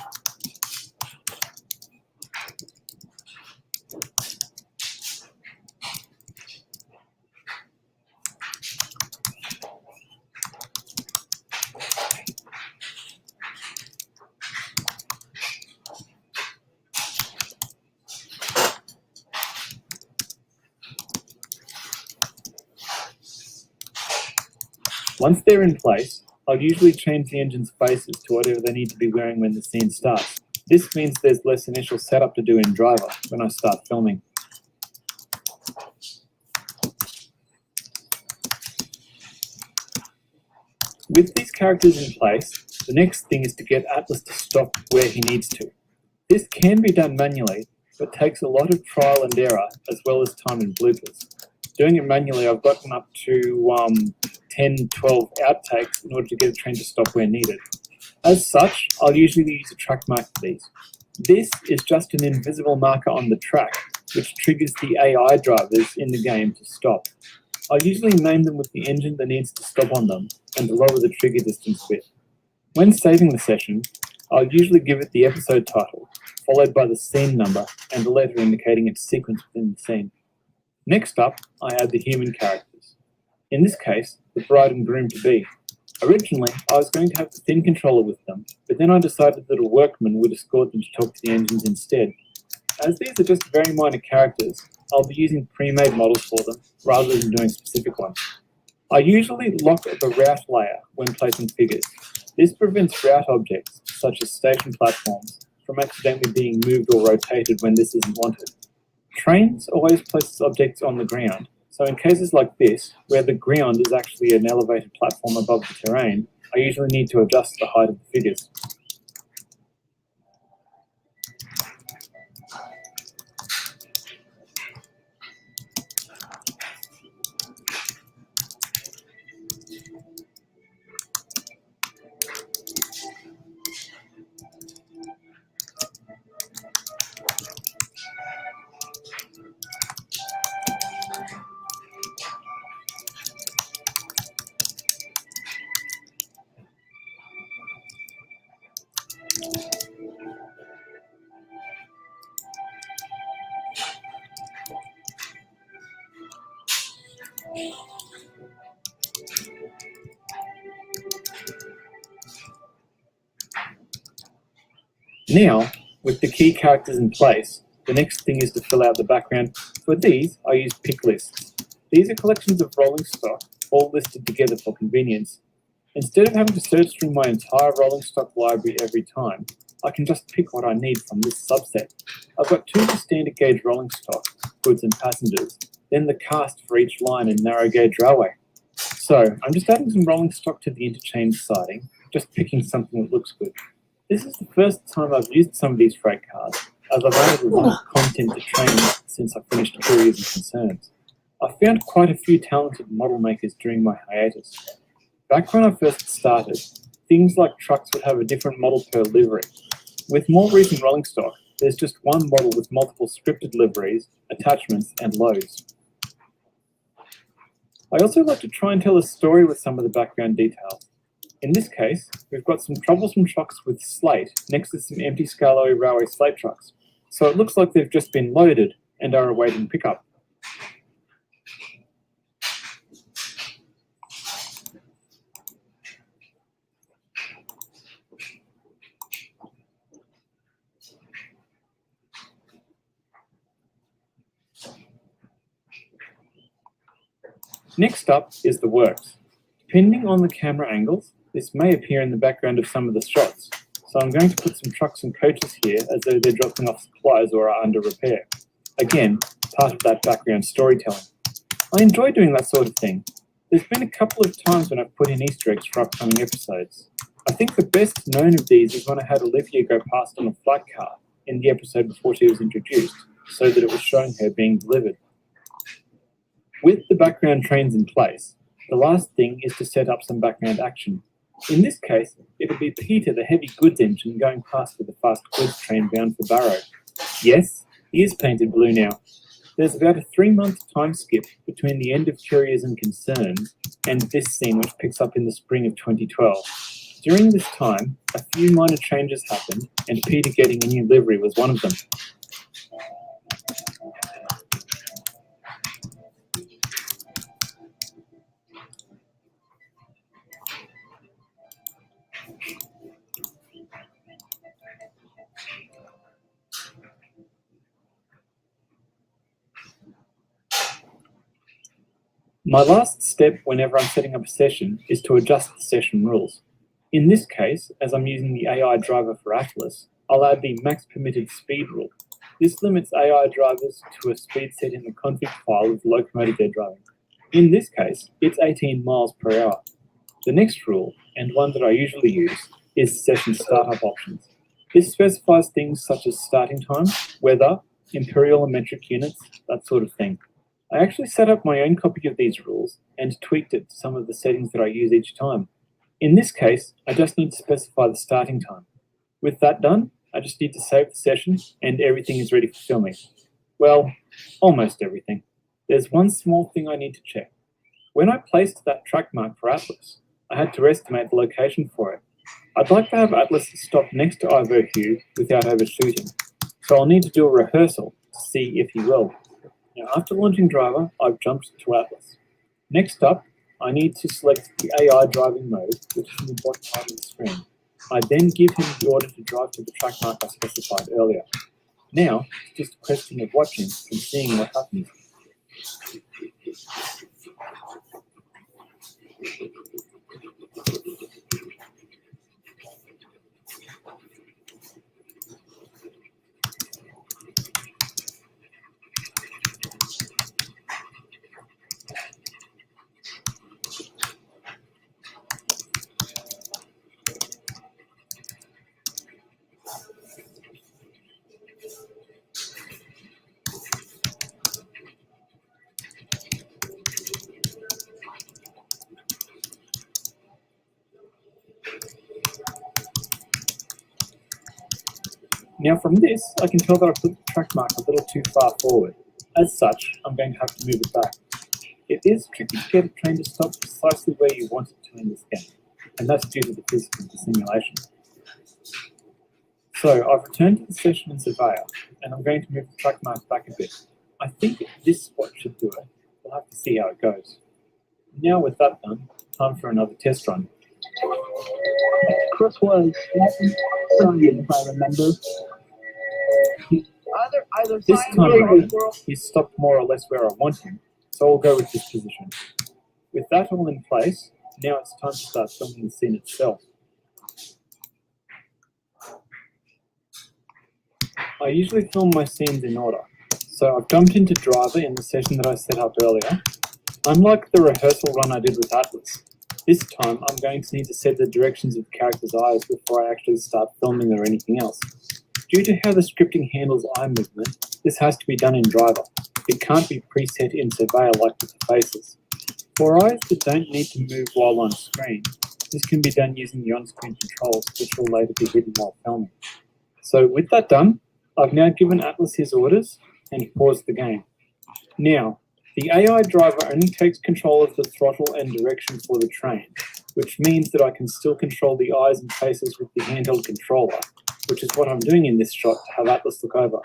Once they're in place, I'll usually change the engine's faces to whatever they need to be wearing when the scene starts. This means there's less initial setup to do in Driver when I start filming. With these characters in place, the next thing is to get Atlas to stop where he needs to. This can be done manually, but takes a lot of trial and error as well as time and bloopers. Doing it manually, I've gotten up to 10, 12 outtakes in order to get a train to stop where needed. As such, I'll usually use a track mark for these. This is just an invisible marker on the track, which triggers the AI drivers in the game to stop. I'll usually name them with the engine that needs to stop on them and to lower the trigger distance bit. When saving the session, I'll usually give it the episode title, followed by the scene number and a letter indicating its sequence within the scene. Next up, I add the human characters. In this case, the bride and groom-to-be. Originally, I was going to have the thin controller with them, but then I decided that a workman would escort them to talk to the engines instead. As these are just very minor characters, I'll be using pre-made models for them, rather than doing specific ones. I usually lock the route layer when placing figures. This prevents route objects, such as station platforms, from accidentally being moved or rotated when this isn't wanted. Trains always place objects on the ground, so in cases like this, where the ground is actually an elevated platform above the terrain, I usually need to adjust the height of the figures. Now, with the key characters in place, the next thing is to fill out the background. For these, I use pick lists. These are collections of rolling stock, all listed together for convenience. Instead of having to search through my entire rolling stock library every time, I can just pick what I need from this subset. I've got 2 for standard gauge rolling stock, goods and passengers, then the cast for each line in narrow gauge railway. So, I'm just adding some rolling stock to the interchange siding, just picking something that looks good. This is the first time I've used some of these freight cars, as I've added a lot of content to train since I finished Curious and Concerns. I found quite a few talented model makers during my hiatus. Back when I first started, things like trucks would have a different model per livery. With more recent rolling stock, there's just one model with multiple scripted liveries, attachments, and loads. I also like to try and tell a story with some of the background details. In this case, we've got some troublesome trucks with slate next to some empty Skarloey Railway slate trucks, so it looks like they've just been loaded and are awaiting pickup. Next up is the works. Depending on the camera angles, this may appear in the background of some of the shots, so I'm going to put some trucks and coaches here as though they're dropping off supplies or are under repair. Again, part of that background storytelling. I enjoy doing that sort of thing. There's been a couple of times when I've put in Easter eggs for upcoming episodes. I think the best known of these is when I had Olivia go past on a flight car in the episode before she was introduced, so that it was showing her being delivered. With the background trains in place, the last thing is to set up some background action. In this case, it'll be Peter, the heavy goods engine, going past with the fast goods train bound for Barrow. Yes, he is painted blue now. There's about a 3-month time skip between the end of Curious and Concerns and this scene, which picks up in the spring of 2012. During this time, a few minor changes happened, and Peter getting a new livery was one of them. My last step whenever I'm setting up a session is to adjust the session rules. In this case, as I'm using the AI driver for Atlas, I'll add the max permitted speed rule. This limits AI drivers to a speed set in the config file of the locomotive they're driving. In this case, it's 18 miles per hour. The next rule, and one that I usually use, is session startup options. This specifies things such as starting time, weather, imperial and metric units, that sort of thing. I actually set up my own copy of these rules and tweaked it to some of the settings that I use each time. In this case, I just need to specify the starting time. With that done, I just need to save the session and everything is ready for filming. Well, almost everything. There's one small thing I need to check. When I placed that track mark for Atlas, I had to estimate the location for it. I'd like to have Atlas stop next to Ivo Hugh without overshooting, so I'll need to do a rehearsal to see if he will. Now, after launching driver, I've jumped to Atlas. Next up, I need to select the AI driving mode, which is in the bottom part of the screen. I then give him the order to drive to the track mark I specified earlier. Now, it's just a question of watching and seeing what happens. Now from this, I can tell that I put the track mark a little too far forward. As such, I'm going to have to move it back. It is tricky to get a train to stop precisely where you want it to in this game, and that's due to the physics of the simulation. So I've returned to the session in Surveyor, and I'm going to move the track mark back a bit. I think this spot should do it. We'll have to see how it goes. Now with that done, time for another test run. Chris was Sunday, if I remember. This time he's stopped more or less where I want him, so I'll go with this position. With that all in place, now it's time to start filming the scene itself. I usually film my scenes in order, so I've jumped into Driver in the session that I set up earlier. Unlike the rehearsal run I did with Atlas, this time I'm going to need to set the directions of the character's eyes before I actually start filming or anything else. Due to how the scripting handles eye movement, this has to be done in Driver. It can't be preset in Surveyor like with the faces. For eyes that don't need to move while on screen, this can be done using the on-screen controls, which will later be hidden while filming. So with that done, I've now given Atlas his orders and paused the game. Now, the AI driver only takes control of the throttle and direction for the train, which means that I can still control the eyes and faces with the handheld controller, which is what I'm doing in this shot to have Atlas look over.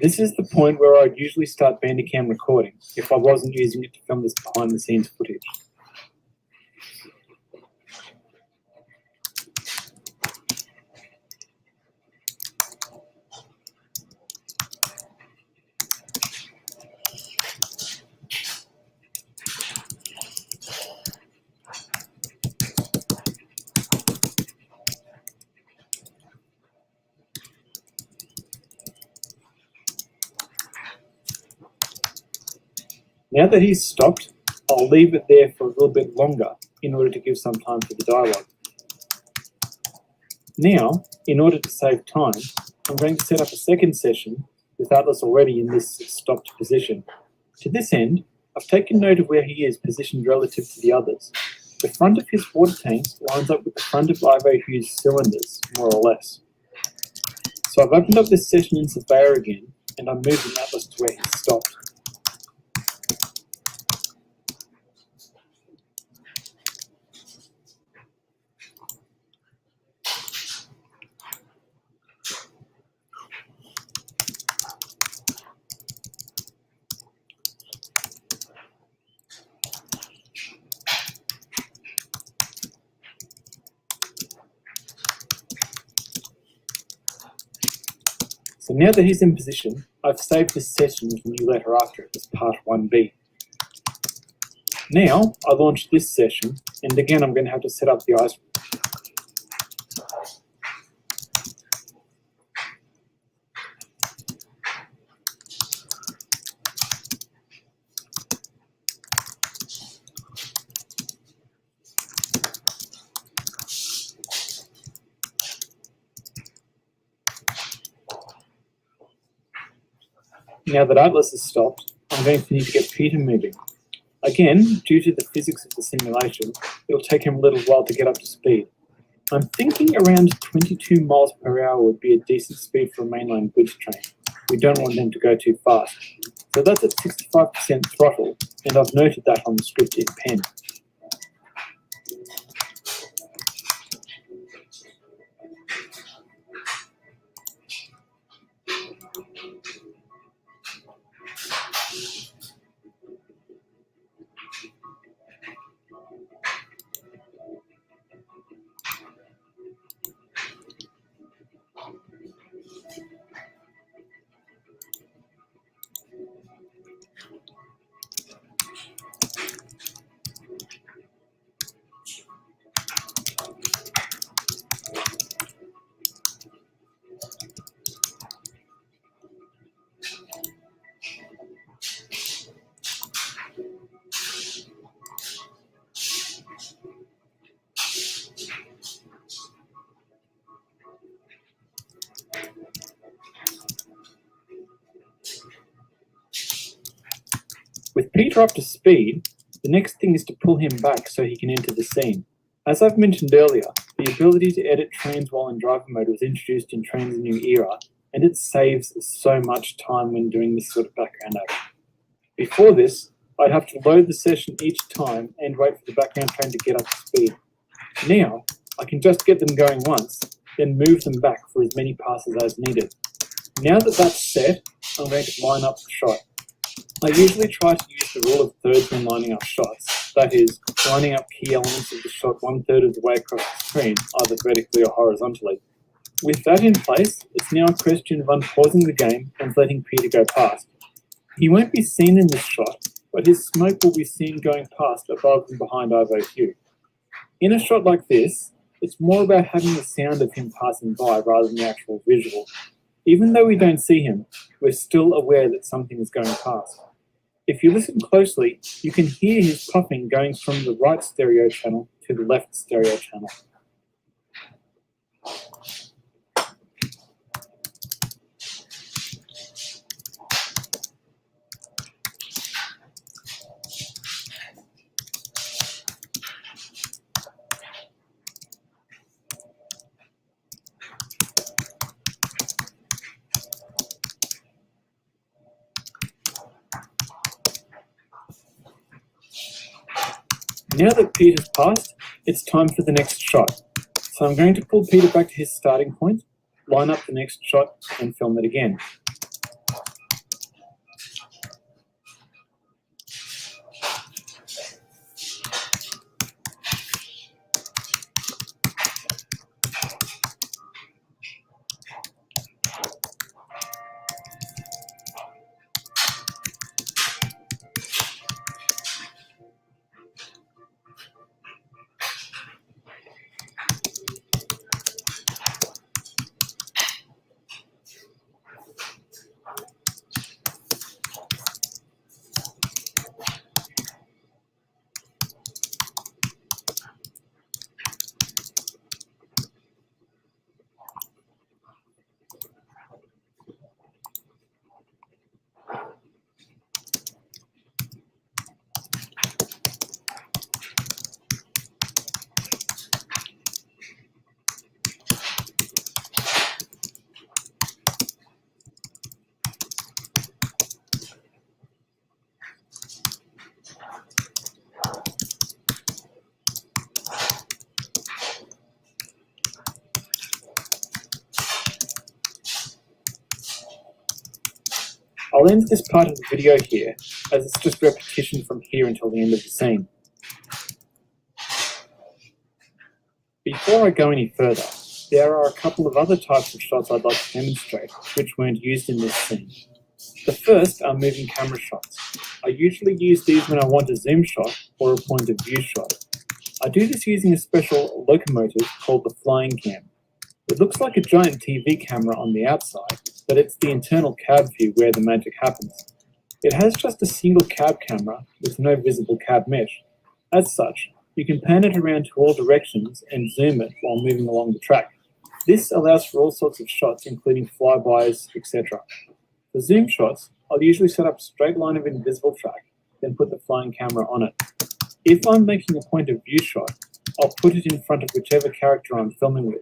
This is the point where I'd usually start Bandicam recording if I wasn't using it to film this behind the scenes footage. Now that he's stopped, I'll leave it there for a little bit longer in order to give some time for the dialogue. Now, in order to save time, I'm going to set up a second session with Atlas already in this stopped position. To this end, I've taken note of where he is positioned relative to the others. The front of his water tanks lines up with the front of Ivo Hugh's cylinders, more or less. So I've opened up this session in Surveyor again, and I'm moving Atlas to where he's stopped. So now that he's in position, I've saved this session with a new letter after it as part 1B. Now I launch this session, and again I'm going to have to set up the ice. Now that Atlas is stopped, I'm going to need to get Peter moving. Again, due to the physics of the simulation, it'll take him a little while to get up to speed. I'm thinking around 22 miles per hour would be a decent speed for a mainline goods train. We don't want them to go too fast. So that's at 65% throttle, and I've noted that on the script in pen. With Peter up to speed, the next thing is to pull him back so he can enter the scene. As I've mentioned earlier, the ability to edit trains while in driver mode was introduced in Trains a New Era, and it saves so much time when doing this sort of background action. Before this, I'd have to load the session each time and wait for the background train to get up to speed. Now, I can just get them going once, then move them back for as many passes as needed. Now that that's set, I'm going to line up the shot. I usually try to use the rule of thirds when lining up shots, that is, lining up key elements of the shot 1/3 of the way across the screen, either vertically or horizontally. With that in place, it's now a question of unpausing the game and letting Peter go past. He won't be seen in this shot, but his smoke will be seen going past above and behind Ivo Hugh. In a shot like this, it's more about having the sound of him passing by rather than the actual visual. Even though we don't see him, we're still aware that something is going past. If you listen closely, you can hear his puffing going from the right stereo channel to the left stereo channel. Now that Peter's passed, it's time for the next shot. So I'm going to pull Peter back to his starting point, line up the next shot, and film it again. I'll end this part of the video here, as it's just repetition from here until the end of the scene. Before I go any further, there are a couple of other types of shots I'd like to demonstrate, which weren't used in this scene. The first are moving camera shots. I usually use these when I want a zoom shot or a point of view shot. I do this using a special locomotive called the flying cam. It looks like a giant TV camera on the outside, but it's the internal cab view where the magic happens. It has just a single cab camera with no visible cab mesh. As such, you can pan it around to all directions and zoom it while moving along the track. This allows for all sorts of shots, including flybys, etc. For zoom shots, I'll usually set up a straight line of invisible track, then put the flying camera on it. If I'm making a point of view shot, I'll put it in front of whichever character I'm filming with.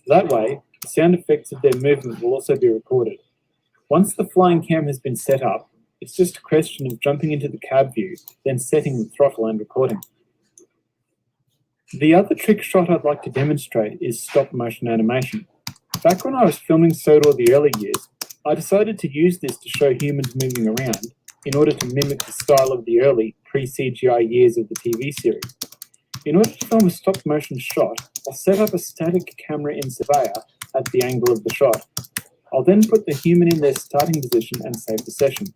That way, the sound effects of their movement will also be recorded. Once the flying cam has been set up, it's just a question of jumping into the cab view, then setting the throttle and recording. The other trick shot I'd like to demonstrate is stop motion animation. Back when I was filming Sodor the early years, I decided to use this to show humans moving around in order to mimic the style of the early pre-CGI years of the TV series. In order to film a stop motion shot, I'll set up a static camera in Surveyor at the angle of the shot. I'll then put the human in their starting position and save the session.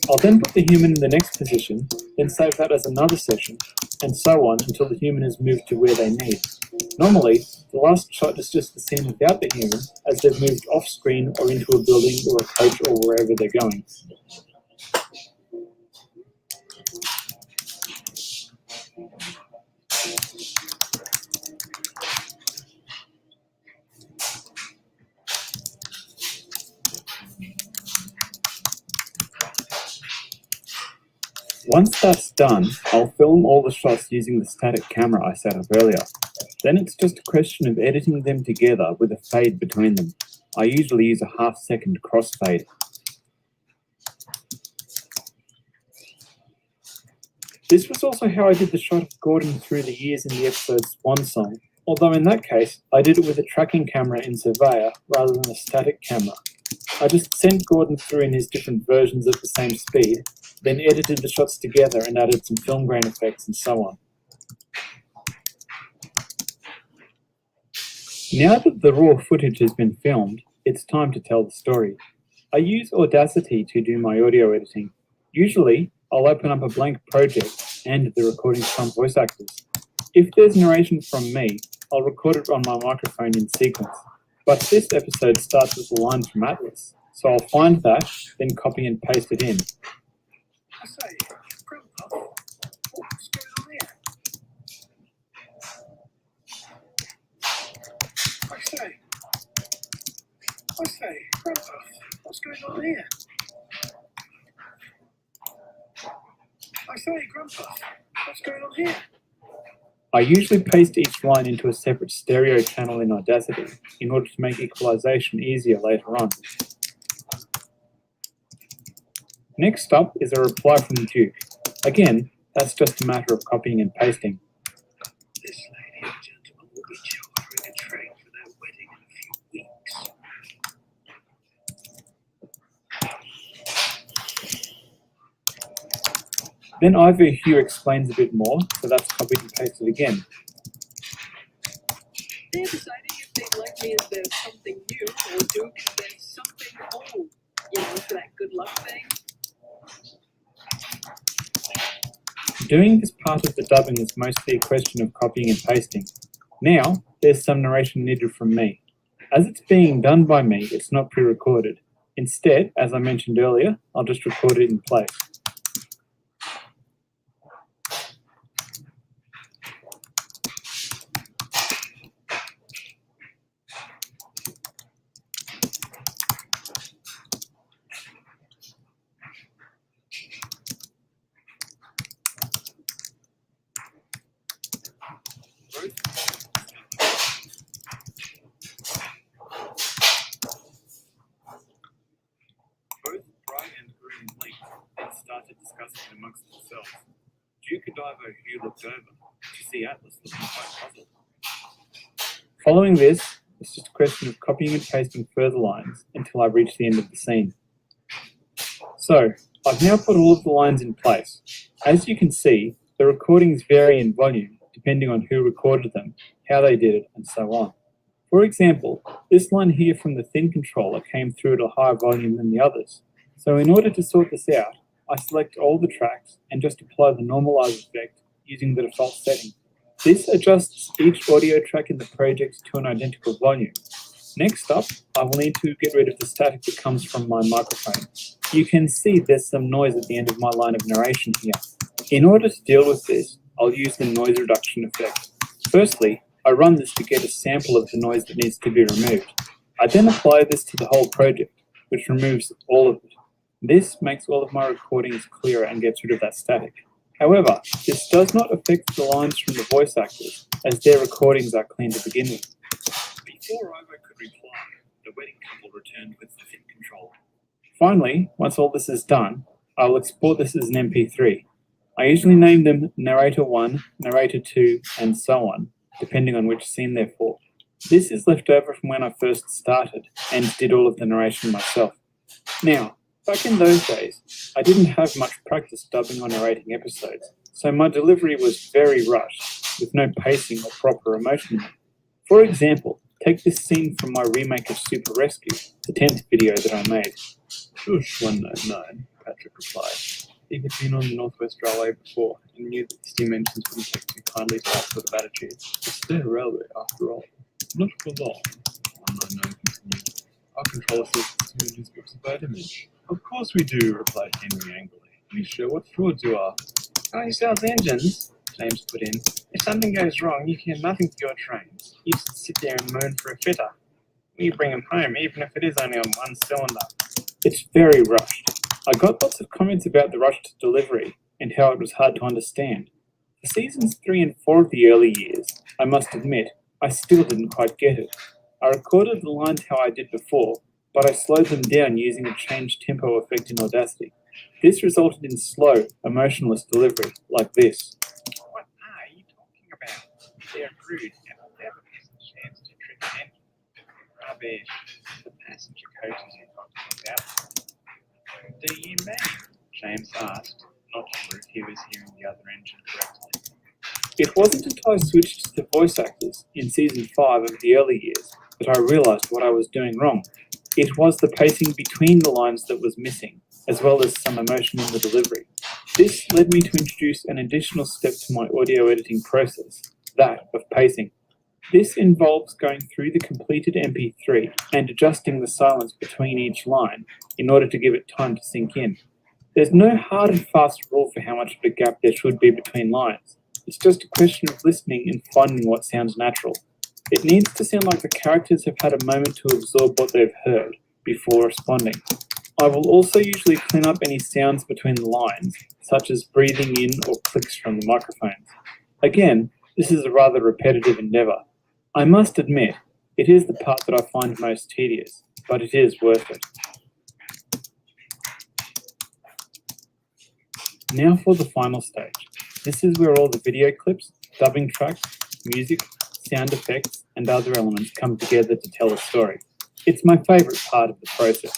I'll then put the human in the next position, then save that as another session, and so on until the human has moved to where they need. Normally, the last shot is just the scene without the human, as they've moved off screen or into a building or a coach or wherever they're going. Once that's done, I'll film all the shots using the static camera I set up earlier. Then it's just a question of editing them together with a fade between them. I usually use a half-second crossfade. This was also how I did the shot of Gordon through the years in the episode Swan Song, although in that case, I did it with a tracking camera in Surveyor rather than a static camera. I just sent Gordon through in his different versions at the same speed, then edited the shots together and added some film grain effects and so on. Now that the raw footage has been filmed, it's time to tell the story. I use Audacity to do my audio editing. Usually, I'll open up a blank project and the recordings from voice actors. If there's narration from me, I'll record it on my microphone in sequence. But this episode starts with a line from Atlas, so I'll find that, then copy and paste it in. I say, Grandpa, what's going on here? I say, Grandpa, what's going on here? I say, Grandpa, what's going on here? I usually paste each line into a separate stereo channel in Audacity in order to make equalization easier later on. Next up is a reply from the Duke. Again, that's just a matter of copying and pasting. This lady and gentleman will be chartering a train for their wedding in a few weeks. Then Ivor Hugh explains a bit more, so that's copied and pasted again. They're deciding if they'd like me as their something new or Duke as their something old. You know, for that good luck thing. Doing this part of the dubbing is mostly a question of copying and pasting. Now, there's some narration needed from me. As it's being done by me, it's not pre-recorded. Instead, as I mentioned earlier, I'll just record it in place. Both Bright and Green blinked and started discussing amongst themselves. Duke and Ivo Hugh looked over to see Atlas looking quite puzzled. Following this, it's just a question of copying and pasting further lines until I reach the end of the scene. So, I've now put all of the lines in place. As you can see, the recordings vary in volume depending on who recorded them, how they did it, and so on. For example, this line here from the thin controller came through at a higher volume than the others. So in order to sort this out, I select all the tracks and just apply the normalize effect using the default setting. This adjusts each audio track in the project to an identical volume. Next up, I will need to get rid of the static that comes from my microphone. You can see there's some noise at the end of my line of narration here. In order to deal with this, I'll use the noise reduction effect. Firstly, I run this to get a sample of the noise that needs to be removed. I then apply this to the whole project, which removes all of it. This makes all of my recordings clearer and gets rid of that static. However, this does not affect the lines from the voice actors, as their recordings are clean to begin with. Before Ivo could reply, the wedding couple returned with the thin controller. Finally, once all this is done, I will export this as an MP3. I usually name them Narrator 1, Narrator 2, and so on, depending on which scene they're for. This is left over from when I first started and did all of the narration myself. Now, back in those days, I didn't have much practice dubbing or narrating episodes, so my delivery was very rushed, with no pacing or proper emotion in it. For example, take this scene from my remake of Super Rescue, the 10th video that I made. Shush, 199, Patrick replied. He had been on the Northwest Railway before and knew that the steam engines wouldn't take too kindly to that sort of attitude. It's their railway, after all. Not for long, 199 continued. Our controller says the steam engines give us a bad image. Of course we do, replied Henry angrily. We show what frauds you are. Oh, he sells engines, James put in. If something goes wrong, you hear nothing to your trains. You just sit there and moan for a fitter. We bring him home, even if it is only on one cylinder. It's very rushed. I got lots of comments about the rushed delivery and how it was hard to understand. For seasons 3 and 4 of the early years, I must admit, I still didn't quite get it. I recorded the lines how I did before, but I slowed them down using a change tempo effect in Audacity. This resulted in slow, emotionless delivery, like this. What are you talking about? They're rude and will never miss a chance to trick an engine. Rubbish. The passenger coaches you're talking about. What do you mean? James asked, not sure if he was hearing the other engine correctly. It wasn't until I switched to the voice actors in season 5 of the early years that I realized what I was doing wrong. It was the pacing between the lines that was missing, as well as some emotion in the delivery. This led me to introduce an additional step to my audio editing process, that of pacing. This involves going through the completed MP3 and adjusting the silence between each line in order to give it time to sink in. There's no hard and fast rule for how much of a gap there should be between lines. It's just a question of listening and finding what sounds natural. It needs to sound like the characters have had a moment to absorb what they've heard before responding. I will also usually clean up any sounds between the lines, such as breathing in or clicks from the microphones. Again, this is a rather repetitive endeavour. I must admit, it is the part that I find most tedious, but it is worth it. Now for the final stage. This is where all the video clips, dubbing tracks, music, sound effects, and other elements come together to tell a story. It's my favourite part of the process.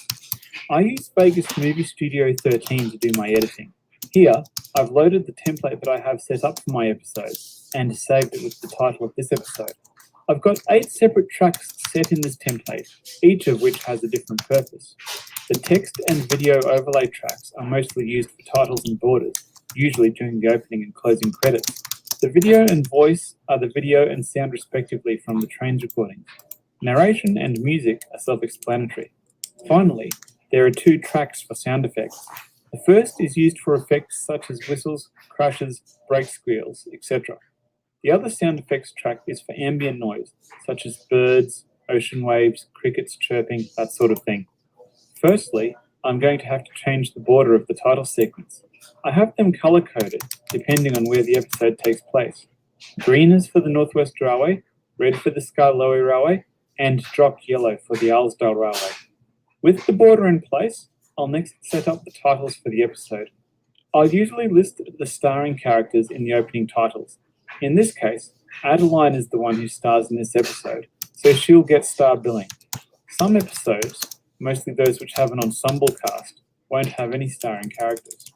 I use Vegas Movie Studio 13 to do my editing. Here, I've loaded the template that I have set up for my episode and saved it with the title of this episode. I've got 8 separate tracks set in this template, each of which has a different purpose. The text and video overlay tracks are mostly used for titles and borders, usually during the opening and closing credits. The video and voice are the video and sound respectively from the trains recordings. Narration and music are self-explanatory. Finally, there are 2 tracks for sound effects. The first is used for effects such as whistles, crashes, brake squeals, etc. The other sound effects track is for ambient noise, such as birds, ocean waves, crickets chirping, that sort of thing. Firstly, I'm going to have to change the border of the title sequence. I have them color-coded, depending on where the episode takes place. Green is for the Northwest Railway, red for the Skarloey Railway, and drop yellow for the Alsdale Railway. With the border in place, I'll next set up the titles for the episode. I'll usually list the starring characters in the opening titles. In this case, Adeline is the one who stars in this episode, so she'll get star billing. Some episodes, mostly those which have an ensemble cast, won't have any starring characters.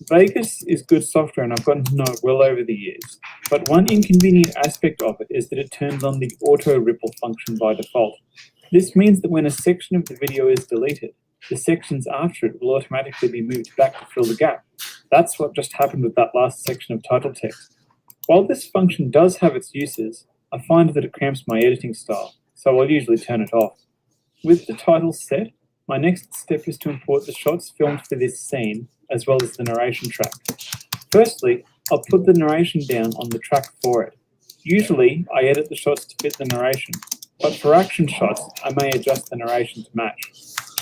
Vegas is good software and I've gotten to know it well over the years, but one inconvenient aspect of it is that it turns on the auto ripple function by default. This means that when a section of the video is deleted, the sections after it will automatically be moved back to fill the gap. That's what just happened with that last section of title text. While this function does have its uses, I find that it cramps my editing style, so I'll usually turn it off. With the titles set, my next step is to import the shots filmed for this scene, as well as the narration track. Firstly, I'll put the narration down on the track for it. Usually, I edit the shots to fit the narration, but for action shots, I may adjust the narration to match.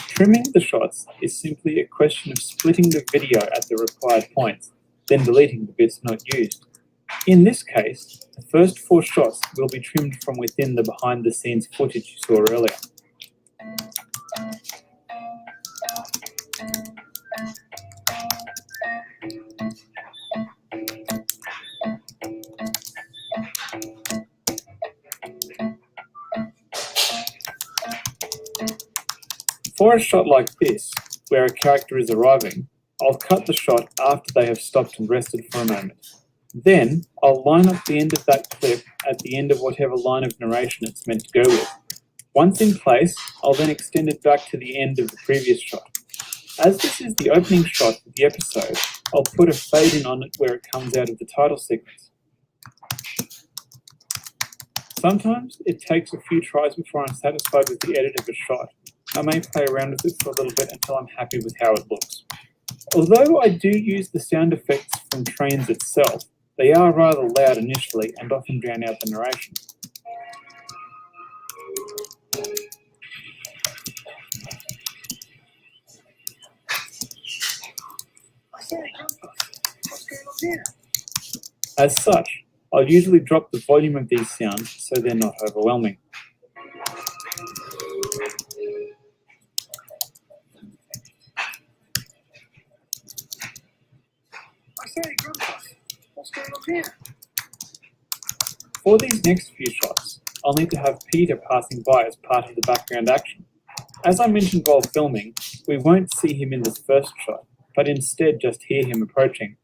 Trimming the shots is simply a question of splitting the video at the required points, then deleting the bits not used. In this case, the first 4 shots will be trimmed from within the behind-the-scenes footage you saw earlier. For a shot like this, where a character is arriving, I'll cut the shot after they have stopped and rested for a moment. Then, I'll line up the end of that clip at the end of whatever line of narration it's meant to go with. Once in place, I'll then extend it back to the end of the previous shot. As this is the opening shot of the episode, I'll put a fade in on it where it comes out of the title sequence. Sometimes it takes a few tries before I'm satisfied with the edit of a shot. I may play around with it for a little bit until I'm happy with how it looks. Although I do use the sound effects from trains itself, they are rather loud initially and often drown out the narration. As such, I'll usually drop the volume of these sounds so they're not overwhelming. For these next few shots, I'll need to have Peter passing by as part of the background action. As I mentioned while filming, we won't see him in this first shot, but instead just hear him approaching.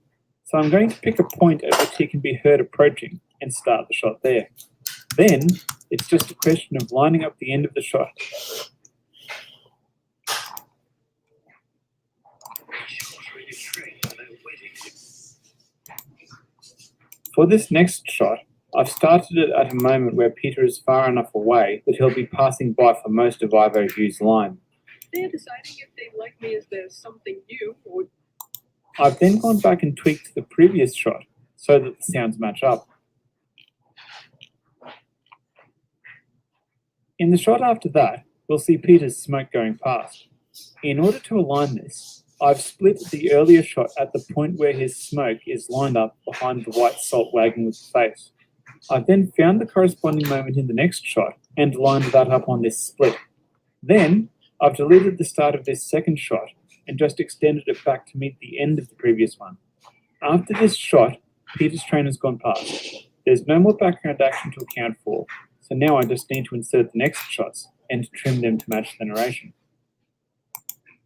So I'm going to pick a point at which he can be heard approaching and start the shot there. Then, it's just a question of lining up the end of the shot. For this next shot, I've started it at a moment where Peter is far enough away that he'll be passing by for most of Ivo Hugh's line. They're deciding if they like me as there's something new or... I've then gone back and tweaked the previous shot so that the sounds match up. In the shot after that, we'll see Peter's smoke going past. In order to align this, I've split the earlier shot at the point where his smoke is lined up behind the white salt wagon with the face. I've then found the corresponding moment in the next shot and lined that up on this split. Then, I've deleted the start of this second shot and just extended it back to meet the end of the previous one. After this shot, Peter's train has gone past. There's no more background action to account for, so now I just need to insert the next shots and trim them to match the narration.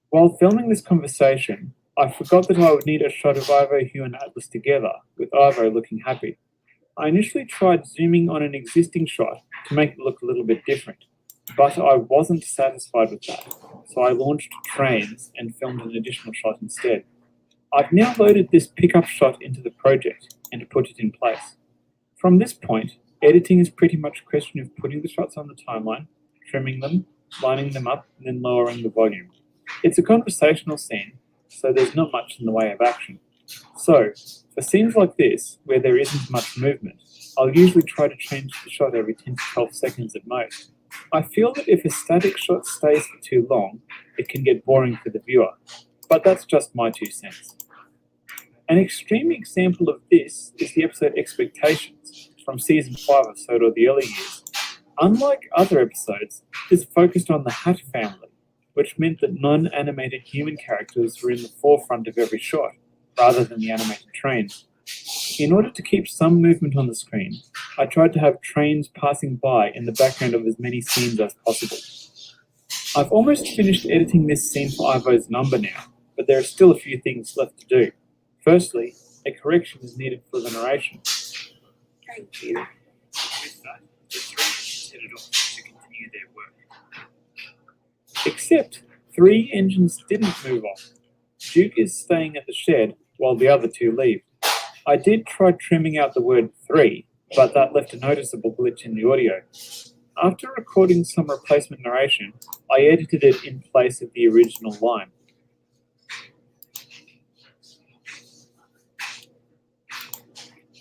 While filming this conversation, I forgot that I would need a shot of Ivo, Hugh and Atlas together, with Ivo looking happy. I initially tried zooming on an existing shot to make it look a little bit different, but I wasn't satisfied with that, so I launched Trains and filmed an additional shot instead. I've now loaded this pickup shot into the project and put it in place. From this point, editing is pretty much a question of putting the shots on the timeline, trimming them, lining them up, and then lowering the volume. It's a conversational scene, so there's not much in the way of action. So, for scenes like this, where there isn't much movement, I'll usually try to change the shot every 10 to 12 seconds at most. I feel that if a static shot stays for too long, it can get boring for the viewer, but that's just my 2 cents. An extreme example of this is the episode Expectations from season 5 of Sodor the Early Years. Unlike other episodes, this focused on the Hatt family, which meant that non-animated human characters were in the forefront of every shot, rather than the animated trains. In order to keep some movement on the screen, I tried to have trains passing by in the background of as many scenes as possible. I've almost finished editing this scene for Ivo's number now, but there are still a few things left to do. Firstly, a correction is needed for the narration. Thank you. With that, the 3 engines headed off to continue their work. Except 3 engines didn't move off. Duke is staying at the shed while the other 2 leave. I did try trimming out the word 3, but that left a noticeable glitch in the audio. After recording some replacement narration, I edited it in place of the original line.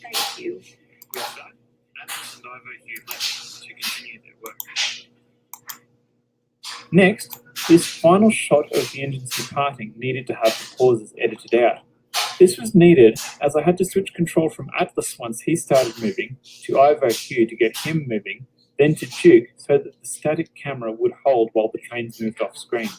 Thank you. With that, Atlas and Ivo Hugh left to continue their work. Next, this final shot of the engines departing needed to have the pauses edited out. This was needed as I had to switch control from Atlas once he started moving to Ivo Hugh to get him moving, then to Duke so that the static camera would hold while the trains moved off screen.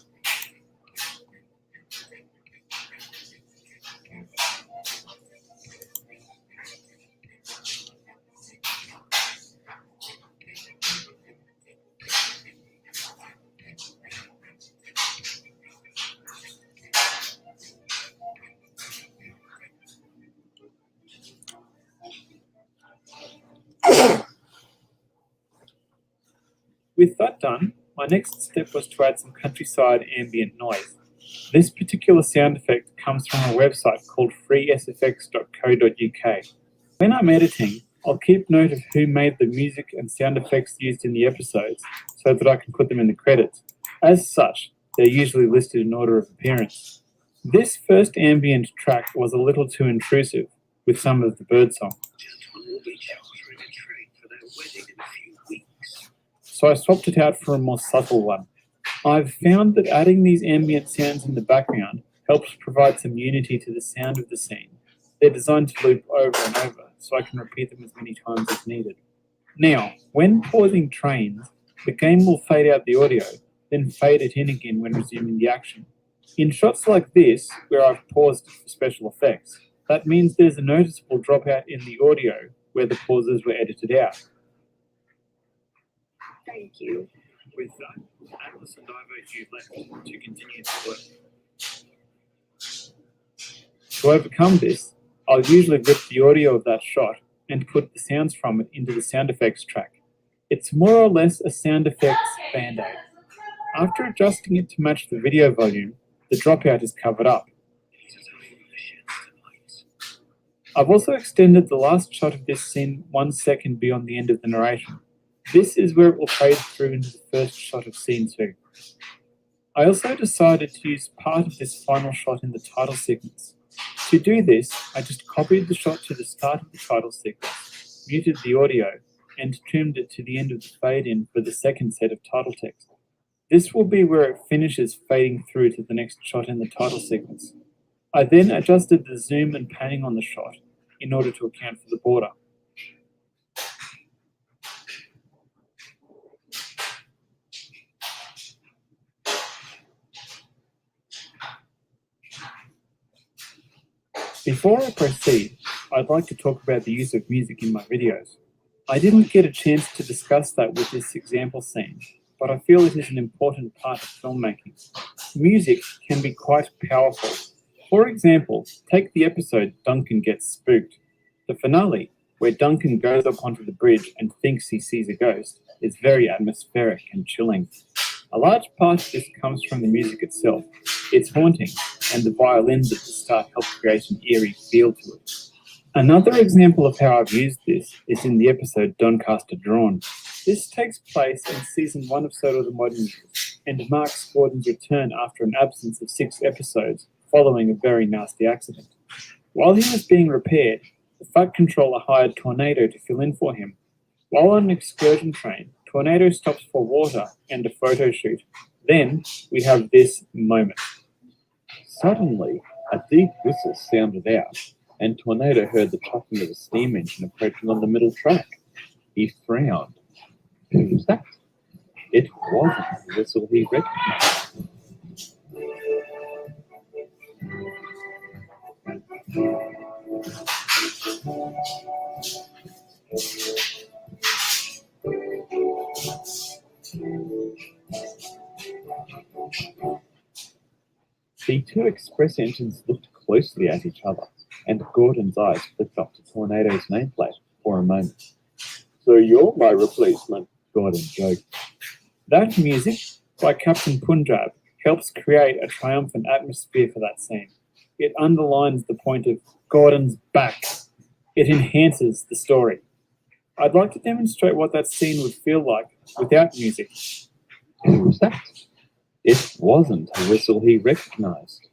With that done, my next step was to add some countryside ambient noise. This particular sound effect comes from a website called freesfx.co.uk. When I'm editing, I'll keep note of who made the music and sound effects used in the episodes so that I can put them in the credits. As such, they're usually listed in order of appearance. This first ambient track was a little too intrusive with some of the birdsong. So I swapped it out for a more subtle one. I've found that adding these ambient sounds in the background helps provide some unity to the sound of the scene. They're designed to loop over and over, so I can repeat them as many times as needed. Now, when pausing trains, the game will fade out the audio, then fade it in again when resuming the action. In shots like this, where I've paused for special effects, that means there's a noticeable dropout in the audio where the pauses were edited out. Thank you. With that, Atlas and Ivo Hugh left to continue their work. To overcome this, I'll usually rip the audio of that shot and put the sounds from it into the sound effects track. It's more or less a sound effects band-aid. After adjusting it to match the video volume, the dropout is covered up. I've also extended the last shot of this scene 1 second beyond the end of the narration. This is where it will fade through into the first shot of scene 2. I also decided to use part of this final shot in the title sequence. To do this, I just copied the shot to the start of the title sequence, muted the audio, and trimmed it to the end of the fade-in for the second set of title text. This will be where it finishes fading through to the next shot in the title sequence. I then adjusted the zoom and panning on the shot in order to account for the border. Before I proceed, I'd like to talk about the use of music in my videos. I didn't get a chance to discuss that with this example scene, but I feel it is an important part of filmmaking. Music can be quite powerful. For example, take the episode Duncan Gets Spooked. The finale, where Duncan goes up onto the bridge and thinks he sees a ghost, is very atmospheric and chilling. A large part of this comes from the music itself. It's haunting, and the violins at the start help create an eerie feel to it. Another example of how I've used this is in the episode Doncaster Drawn. This takes place in season 1 of Soto the Modern Years, and marks Gordon's return after an absence of 6 episodes following a very nasty accident. While he was being repaired, the FUD controller hired Tornado to fill in for him. While on an excursion train, Tornado stops for water and a photo shoot. Then we have this moment. Suddenly, a deep whistle sounded out, and Tornado heard the chuckling of a steam engine approaching on the middle track. He frowned. Who was that? It wasn't the whistle he recognized. The 2 express engines looked closely at each other, and Gordon's eyes flicked up to Tornado's nameplate for a moment. So you're my replacement, Gordon joked. That music, by Captain Punjab, helps create a triumphant atmosphere for that scene. It underlines the point of Gordon's back. It enhances the story. I'd like to demonstrate what that scene would feel like without music. Who was that? It wasn't a whistle he recognized.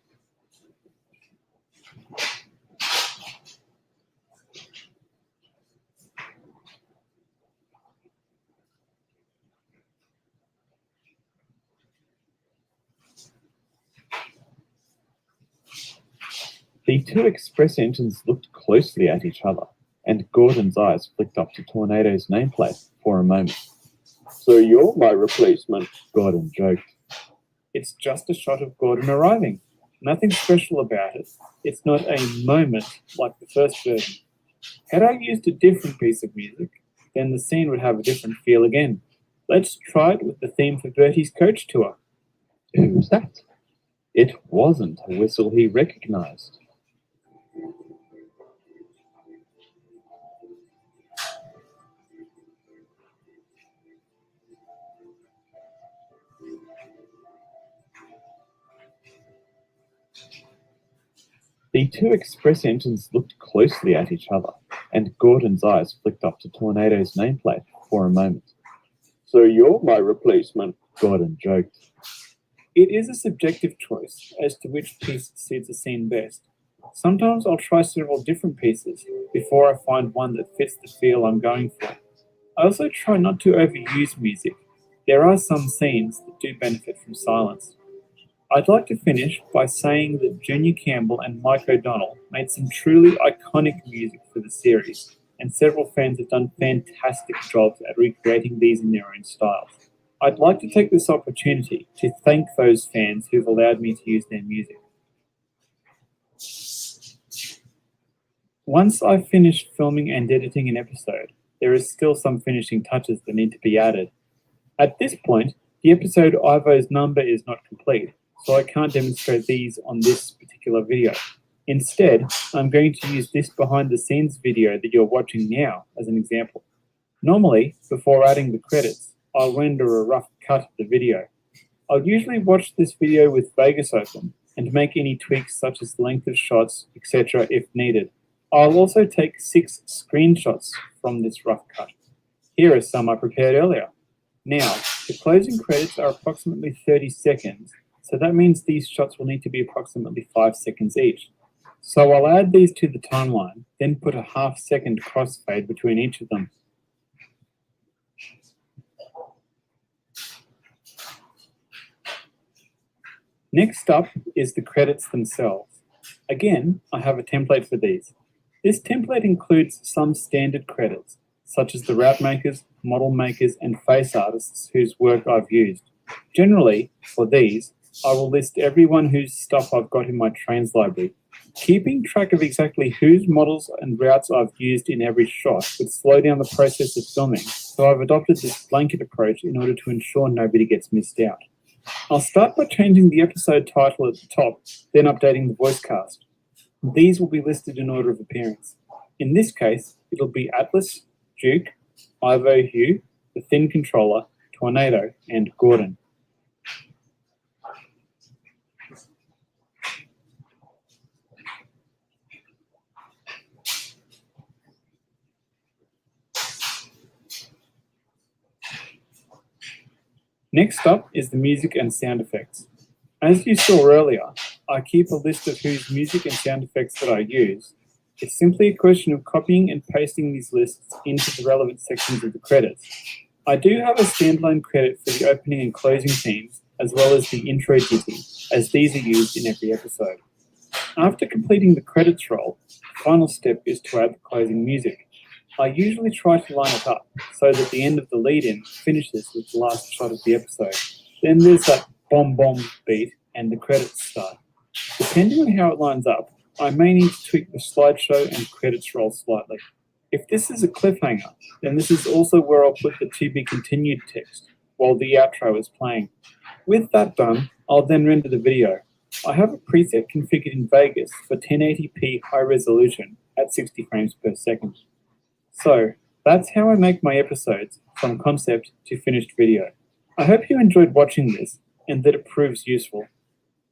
The 2 express engines looked closely at each other, and Gordon's eyes flicked up to Tornado's nameplate for a moment. So you're my replacement, Gordon joked. It's just a shot of Gordon arriving. Nothing special about it. It's not a moment like the first version. Had I used a different piece of music, then the scene would have a different feel again. Let's try it with the theme for Bertie's coach tour. Who was that? It wasn't a whistle he recognized. The 2 express engines looked closely at each other, and Gordon's eyes flicked up to Tornado's nameplate for a moment. So you're my replacement, Gordon joked. It is a subjective choice as to which piece suits a scene best. Sometimes I'll try several different pieces before I find one that fits the feel I'm going for. I also try not to overuse music. There are some scenes that do benefit from silence. I'd like to finish by saying that Junior Campbell and Mike O'Donnell made some truly iconic music for the series, and several fans have done fantastic jobs at recreating these in their own styles. I'd like to take this opportunity to thank those fans who've allowed me to use their music. Once I've finished filming and editing an episode, there is still some finishing touches that need to be added. At this point, the episode Ivo's number is not complete, so I can't demonstrate these on this particular video. Instead, I'm going to use this behind the scenes video that you're watching now as an example. Normally, before adding the credits, I'll render a rough cut of the video. I'll usually watch this video with Vegas open and make any tweaks such as length of shots, etc. if needed. I'll also take 6 screenshots from this rough cut. Here are some I prepared earlier. Now, the closing credits are approximately 30 seconds, so that means these shots will need to be approximately 5 seconds each. So I'll add these to the timeline, then put a half-second crossfade between each of them. Next up is the credits themselves. Again, I have a template for these. This template includes some standard credits, such as the wrap makers, model makers, and face artists whose work I've used. Generally, for these, I will list everyone whose stuff I've got in my trains library. Keeping track of exactly whose models and routes I've used in every shot would slow down the process of filming, so I've adopted this blanket approach in order to ensure nobody gets missed out. I'll start by changing the episode title at the top, then updating the voice cast. These will be listed in order of appearance. In this case, it'll be Atlas, Duke, Ivo Hugh, the Thin Controller, Tornado, and Gordon. Next up is the music and sound effects. As you saw earlier, I keep a list of whose music and sound effects that I use. It's simply a question of copying and pasting these lists into the relevant sections of the credits. I do have a standalone credit for the opening and closing themes, as well as the intro ditty, as these are used in every episode. After completing the credits roll, the final step is to add the closing music. I usually try to line it up so that the end of the lead-in finishes with the last shot of the episode. Then there's that bomb beat and the credits start. Depending on how it lines up, I may need to tweak the slideshow and credits roll slightly. If this is a cliffhanger, then this is also where I'll put the to be continued text while the outro is playing. With that done, I'll then render the video. I have a preset configured in Vegas for 1080p high resolution at 60 frames per second. So, that's how I make my episodes from concept to finished video. I hope you enjoyed watching this and that it proves useful.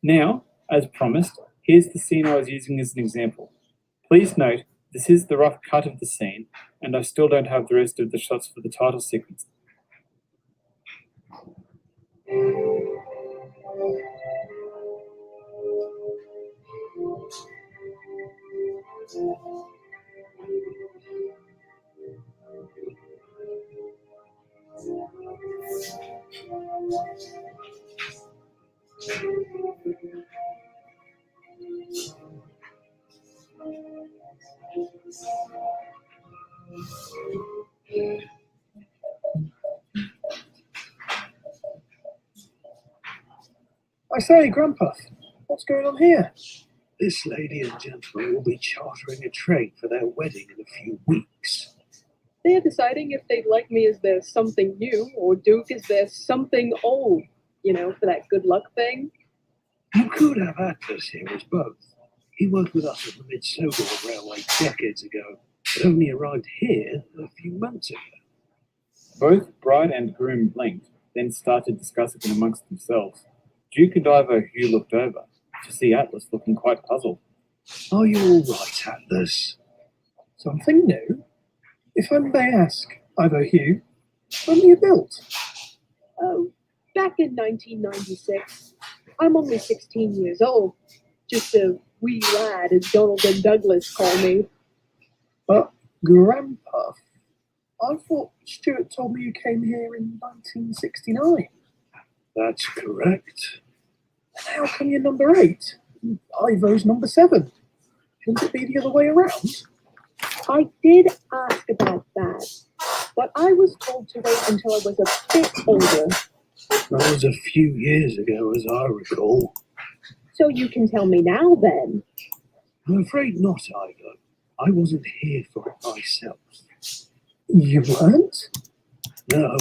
Now, as promised, here's the scene I was using as an example. Please note, this is the rough cut of the scene, and I still don't have the rest of the shots for the title sequence. I say, Grandpa, what's going on here? This lady and gentleman will be chartering a train for their wedding in a few weeks. They're deciding if they'd like me as their something new or Duke as their something old, you know, for that good luck thing. You could have Atlas here as both. He worked with us at the Mid-Sogor Railway decades ago, but only arrived here a few months ago. Both bride and groom blinked, then started discussing it amongst themselves. Duke and Ivo Hugh looked over to see Atlas looking quite puzzled. Are you all right, Atlas? Something new? If I may ask, Ivo Hugh, when were you built? Oh, back in 1996. I'm only 16 years old. Just a wee lad, as Donald and Douglas call me. But, Grandpa, I thought Stuart told me you came here in 1969. That's correct. And how come you're number 8? Ivo's number 7. Shouldn't it be the other way around? I did ask about that, but I was told to wait until I was a bit older. That was a few years ago, as I recall. So you can tell me now, then. I'm afraid not, Ivo. I wasn't here for it myself. You weren't? No.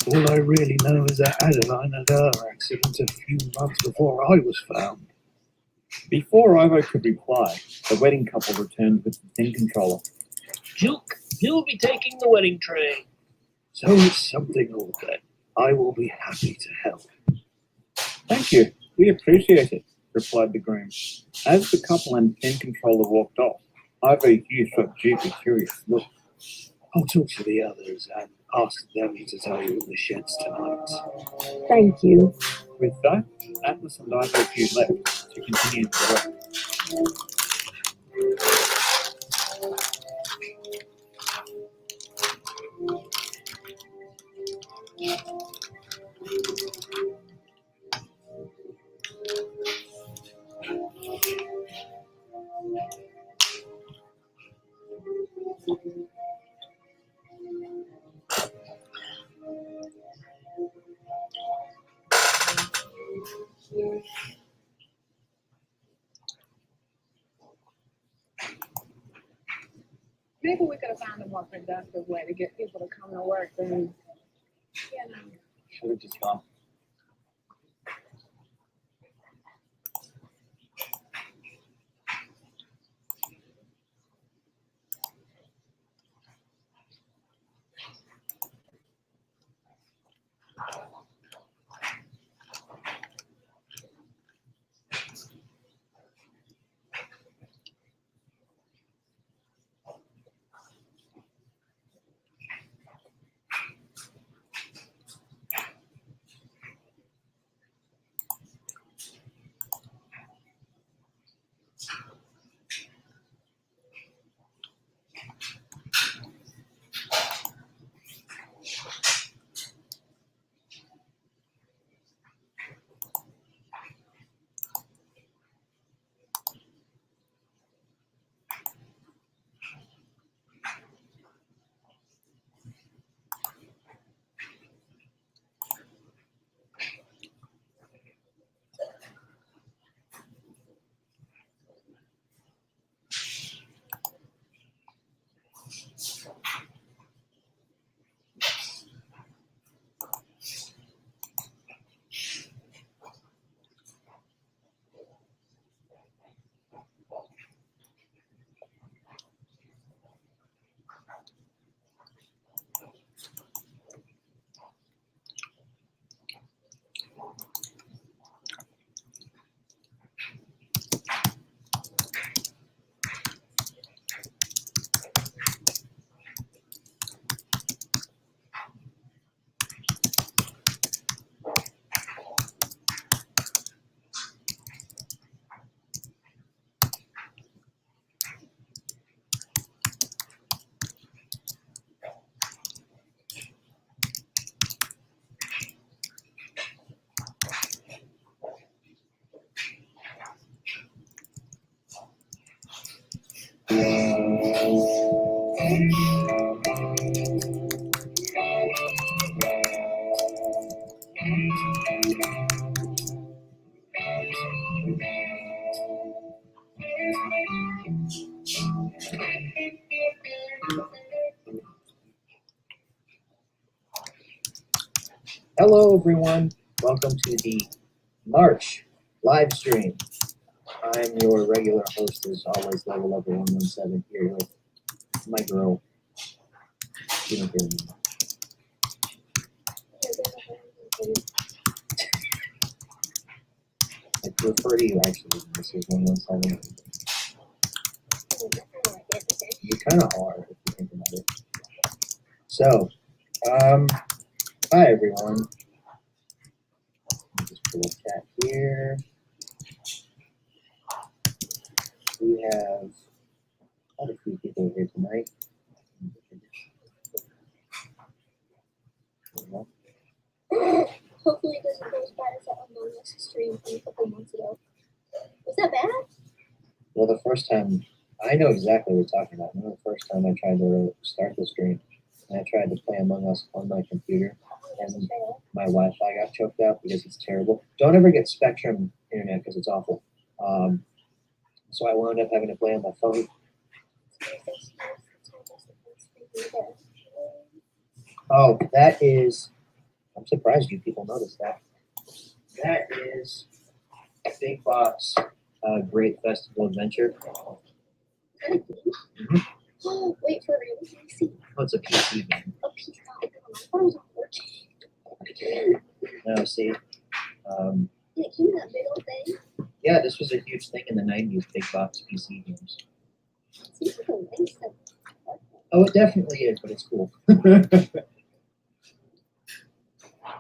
All I really know is that Adeline had her accident a few months before I was found. Before Ivo could reply, the wedding couple returned with the thing controller. Duke, you'll be taking the wedding train. So it's something old then. I will be happy to help. Thank you. We appreciate it, replied the groom. As the couple and thing controller walked off, Ivo Hugh shot Duke a curious look. I'll talk to the others and ask them to tell you in the sheds tonight. Thank you. With that, Atlas and Ivo Hugh left to continue the work. Maybe we could have found a more productive way to get people to come to work than, you know. Should have just gone. Hello, everyone. Welcome to the March live stream. I'm your regular host, as always, Level 117 here with my girl. You don't hear me. I refer to you actually, this is 117. You kind of are, if you think about it. So, hi everyone. Let me just pull a chat here. We have quite a few people here tonight. Hopefully it doesn't go as bad as that Among Us stream from a couple months ago. Was that bad? Well, the first time, I know exactly what you're talking about. I remember the first time I tried to start the stream, and I tried to play Among Us on my computer, and my Wi-Fi got choked out because it's terrible. Don't ever get Spectrum internet because it's awful. So I wound up having to play on my phone. Oh, that is, I'm surprised you people noticed that. That is Big Box Great Festival Adventure. Mm-hmm. Oh, wait for real. Let me see. Oh, it's a PC game. A piece of it. I thought it was a 14. No, see. It came in that big old thing. Yeah, this was a huge thing in the 90s, big box PC games. Seems like a waste of. Oh, it definitely is, but it's cool.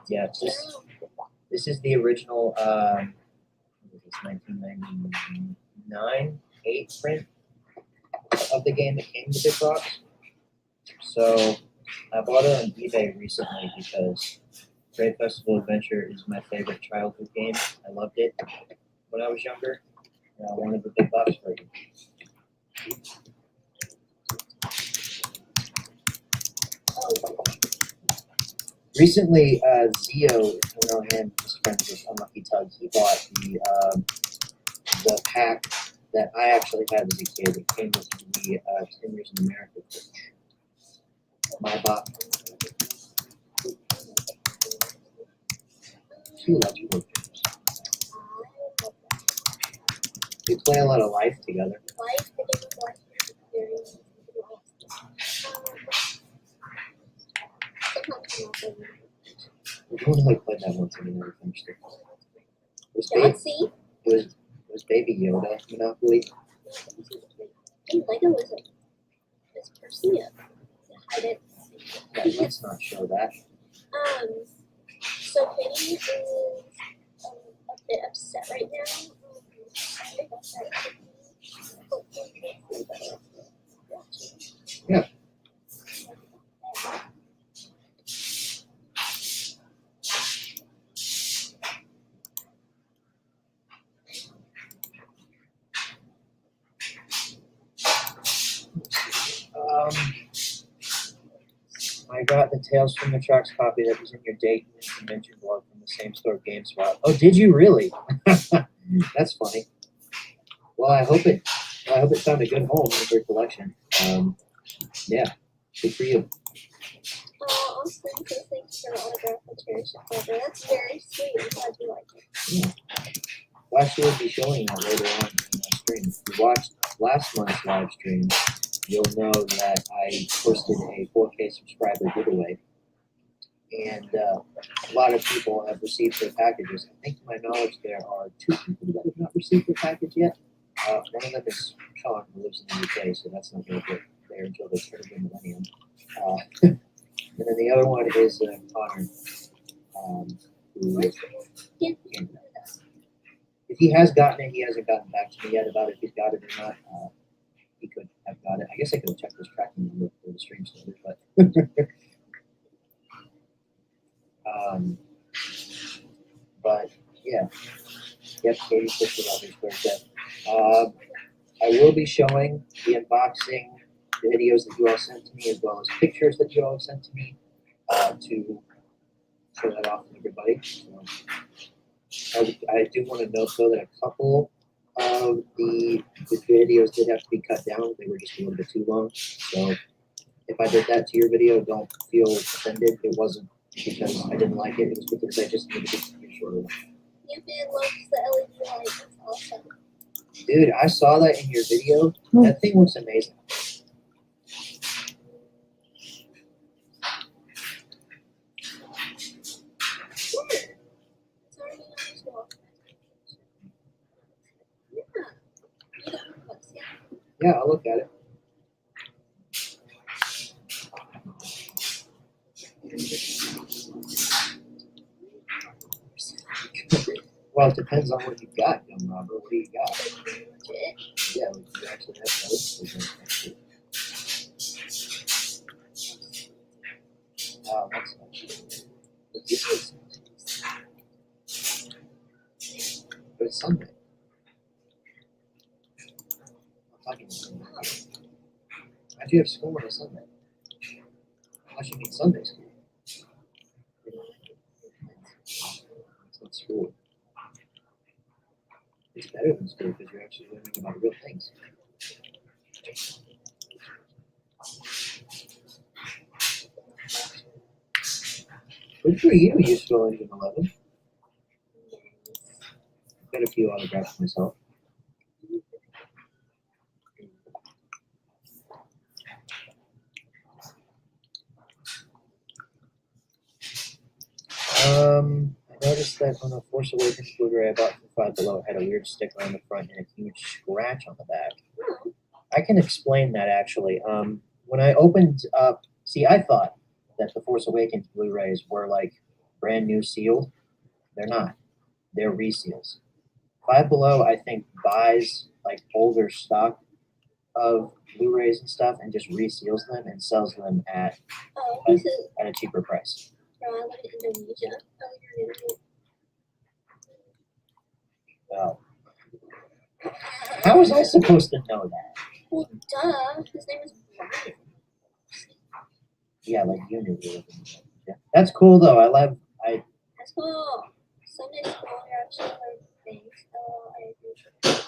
Yeah, it's just, this is the original, what is this, 1999, 8 print of the game that came to big box. So I bought it on eBay recently because Great Festival Adventure is my favorite childhood game. I loved it when I was younger, and I wanted the big box version. Recently, Zio, you know him, his friend with Unlucky Tugs, he bought the pack that I actually had as a kid. It came with the 10 Years in America coach. My box. He loves board games. We play a lot of Life together. Life, the game of life is very We only played that once and we never finished it. Yahtzee? It was Baby Yoda Monopoly. And Lego was this person hide it. Yeah, let's not show that. So Penny is a bit upset right now. Yeah. I got the Tales from the Tracks copy that was in your Dayton convention blog from the same store, GameSpot. Oh, did you really? That's funny. Well, I hope it found a good home in your collection. Yeah, good for you. Oh, Austin says thank you for the autograph. I cherish it forever. That's very sweet. I'm glad you like it. Yeah. Well, actually, we'll be showing that later on in the stream. If you watched last month's live stream, you'll know that I posted a 4K subscriber giveaway. And a lot of people have received their packages. I think, to my knowledge, there are 2 people that have not received their package yet. One of them is Sean, who lives in the UK, so that's not going to get there until the turn of the millennium. And then the other one is Connor, who is in Canada. If he has gotten it, he hasn't gotten back to me yet about if he's got it or not. He could have got it. I guess I could have checked his tracking number for the stream started, but but yeah. Yep, Katie pushed it out his birthday. I will be showing the unboxing videos that you all sent to me, as well as pictures that you all sent to me, to show that off to everybody. So, I do want to note, though, that a couple of the videos did have to be cut down. They were just a little bit too long. So if I did that to your video, don't feel offended. It wasn't because I didn't like it. It was because I just needed it to be shorter. Your man loves the LED light. It's awesome. Dude, I saw that in your video. That thing looks amazing. It's already on his wall. Yeah. You don't know what's yet. Yeah, I'll look at it. Well, it depends on what you got, young Robert. What do you got? Yeah, we do actually have those. Wow, that's nice. But this is. But it's Sunday. I'm talking Sunday. How'd you have school on a Sunday? Unless you mean Sunday school. It's not school. It's better than school because you're actually learning about real things. Good for you, you still Engine 11. Got a few autographs myself. I noticed that on the Force Awakens Blu-ray I bought from Five Below, it had a weird sticker on the front and a huge scratch on the back. I can explain that actually. When I opened up, see, I thought that the Force Awakens Blu-rays were like brand new sealed. They're not. They're reseals. Five Below, I think, buys like older stock of Blu-rays and stuff and just reseals them and sells them at at a cheaper price. I live in Indonesia. Well, how was I supposed to know that? Well, duh. His name is Brian. Yeah, like you knew. Yeah. That's cool though. That's cool. Sunday school, you're actually learning things. Oh, I appreciate it.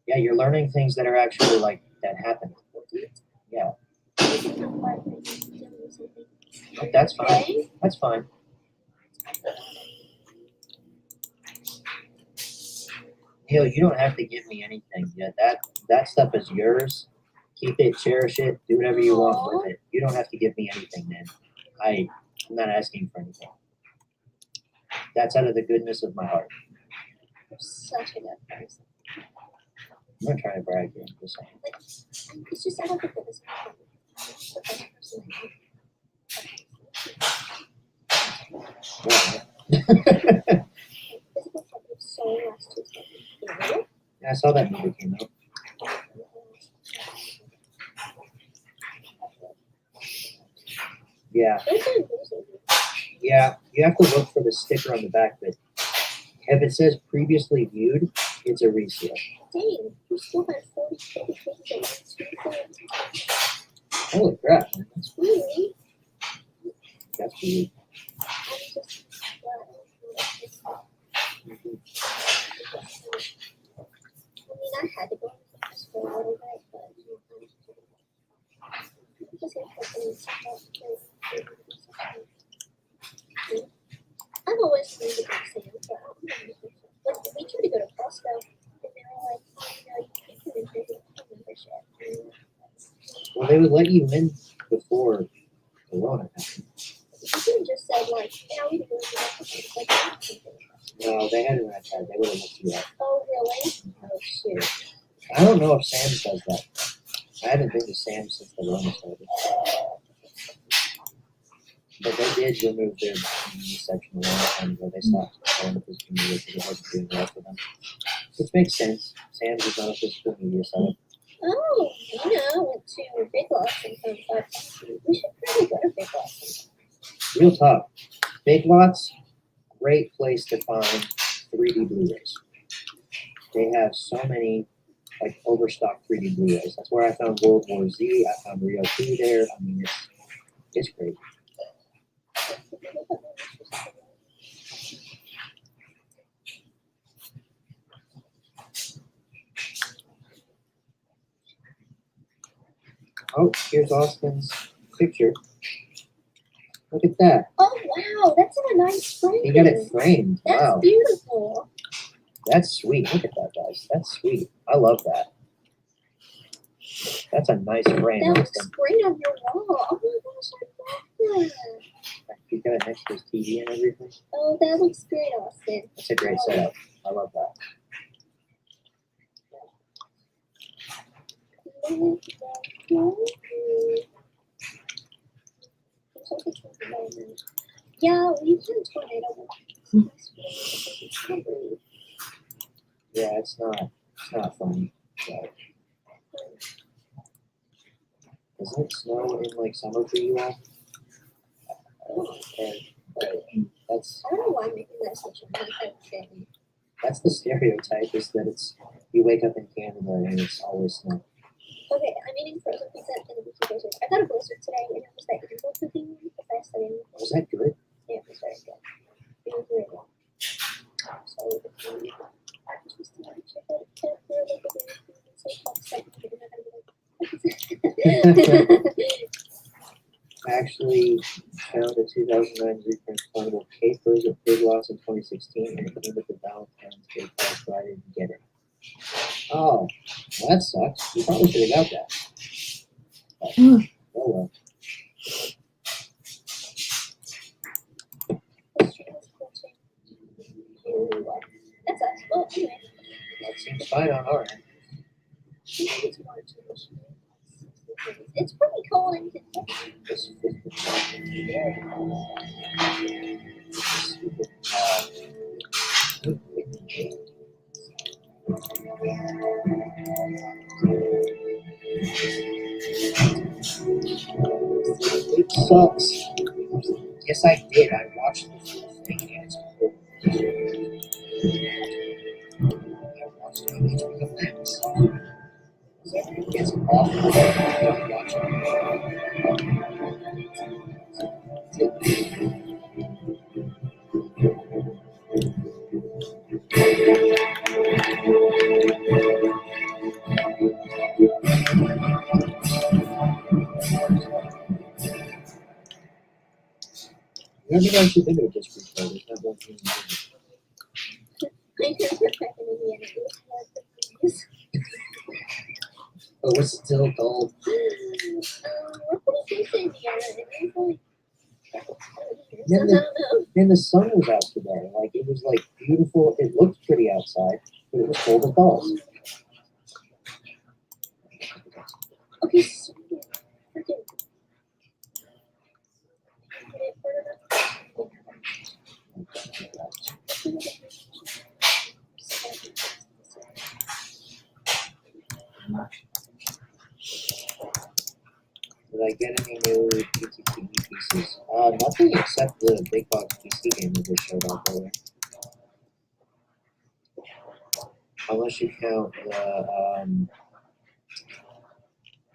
Yeah, you're learning things that are actually like that happen. Yeah. But that's fine. That's fine. Neil, you don't have to give me anything yet. That stuff is yours. Keep it, cherish it, do whatever you want with it. You don't have to give me anything, man. I'm not asking for anything. That's out of the goodness of my heart. You're such a good person. I'm not trying to brag here. I'm just saying. Like, it's just out of the goodness of my heart. The best person I know. Physical therapy was so last Tuesday. Yeah, I saw that movie came out. Yeah. Yeah, you have to look for the sticker on the back, but if it says previously viewed, it's a resale. Dang, you still had 40 cases of Holy crap, man. That's really. That's weird. I had to go to the for a little bit, but I've always wanted to go to Sam, but I don't know. Like, we tried to go to Costco, and they were like, oh, you can visit membership. Well, they would let you in before Corona happened. You could have just said, like, yeah, we can go to the like, No, they had an iPad. They would have looked you up. oh, really? Oh, shoot. I don't know if Sam's does that. I haven't been to Sam's since the Rona started. But they did remove their community section a long time ago. They stopped calling it physical media because it wasn't doing well for them. Which makes sense. Sam's is not a physical media site. Oh, Nina went to Big Lots and found 5 bucks. We should probably go to Big Lots. Real talk. Big Lots, great place to find 3D Blu-rays. They have so many like overstocked 3D Blu-rays. That's where I found World War Z. I found Rio 2 there. I mean, it's great. Oh, here's Austin's picture. Look at that. Oh wow, that's in a nice frame. You got it framed. That's Wow. beautiful. That's sweet. Look at that, guys. That's sweet. I love that. That's a nice frame. That looks great on your wall. Oh my gosh, I love that. You got it next to his TV and everything. Oh, that looks great, Austin. That's a great setup. I love that. Yeah, we had a tornado. Yeah, it's not funny. But doesn't it snow in like summer for you all? That's I don't know why I'm making that such a big thing. that's the stereotype is that it's you wake up in Canada and it's always snow. Okay, I'm eating frozen pizza and a Wiki Blizzard. I got a blizzard today and it was that evil cooking the best I didn't. Was that good? Yeah, it was very good. It was really good. So I actually found a 2009 reprint Carnival Capers of Big Lots in 2016 and it came with the Valentine's Day price, but I didn't get it. Oh, well, that sucks. You probably should have got that. But, oh well. That's us. Well, anyway. That seems fine on our end. It's pretty cold in Kentucky. Just it sucks. Yes, I did. I watched the full thing and it's cool. I watched it on HBO Max. It's awful. Don't watch Let me know if you've been to a district though. There's not one thing in Oh, it's still cold. Then the sun was out today. Like it was like beautiful. It looked pretty outside, but it was cold as balls. Okay, Did I get any new PTPE pieces? Nothing except the big box PC game that just showed up earlier. Unless you count the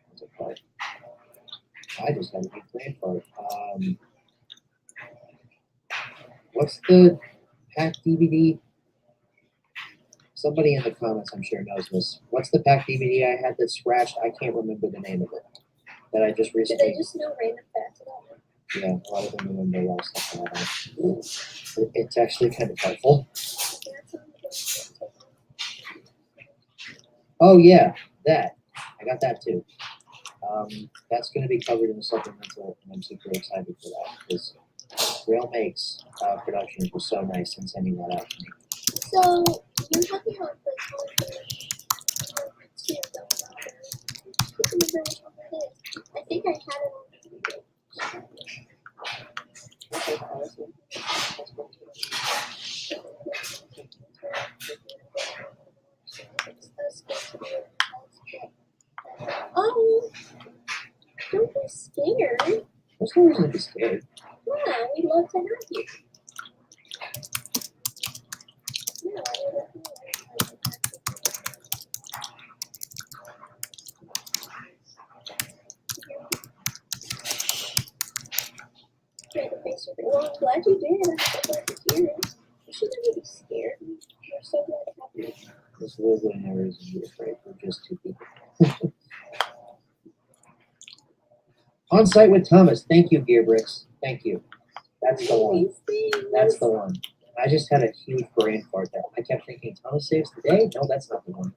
what's it called? I just had a big plan for it. What's the pack DVD? Somebody in the comments, I'm sure, knows this. What's the pack DVD I had that scratched? I can't remember the name of it. That I just do recently. they just know random facts about it? Yeah, a lot of them remember a lot of stuff about it. It's actually kind of helpful. Oh yeah, that. I got that too. That's going to be covered in the supplemental, and I'm super excited for that because Rail Makes Productions was so nice in sending that out to me. So, you're talking about the I think I had it on Oh, don't be scared. There's no reason to be scared. Yeah, we'd love to have you. Yeah, well, I'm glad you did. I'm so glad to hear it. You shouldn't be scared. We're so glad to have you. There's literally no reason to be afraid. We're just two people. On site with Thomas. Thank you, Gearbricks. Thank you. That's the one. That's the one. I just had a huge brain fart there. I kept thinking, Thomas Saves the Day? No, that's not the one.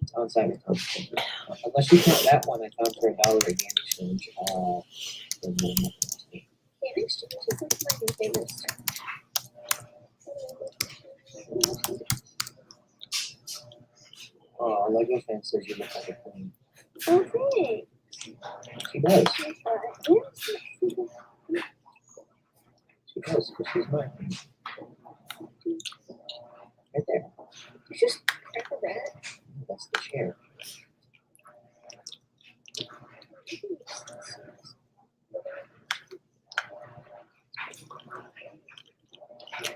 It's on site with Thomas. Unless you count that one I found for $1 at Game Exchange. Game Exchange is one of my new favorites. Oh, Lego fan says you look like a queen. Okay. She does. She does, because she's mine. Right there. You just crack a rat. That's the chair.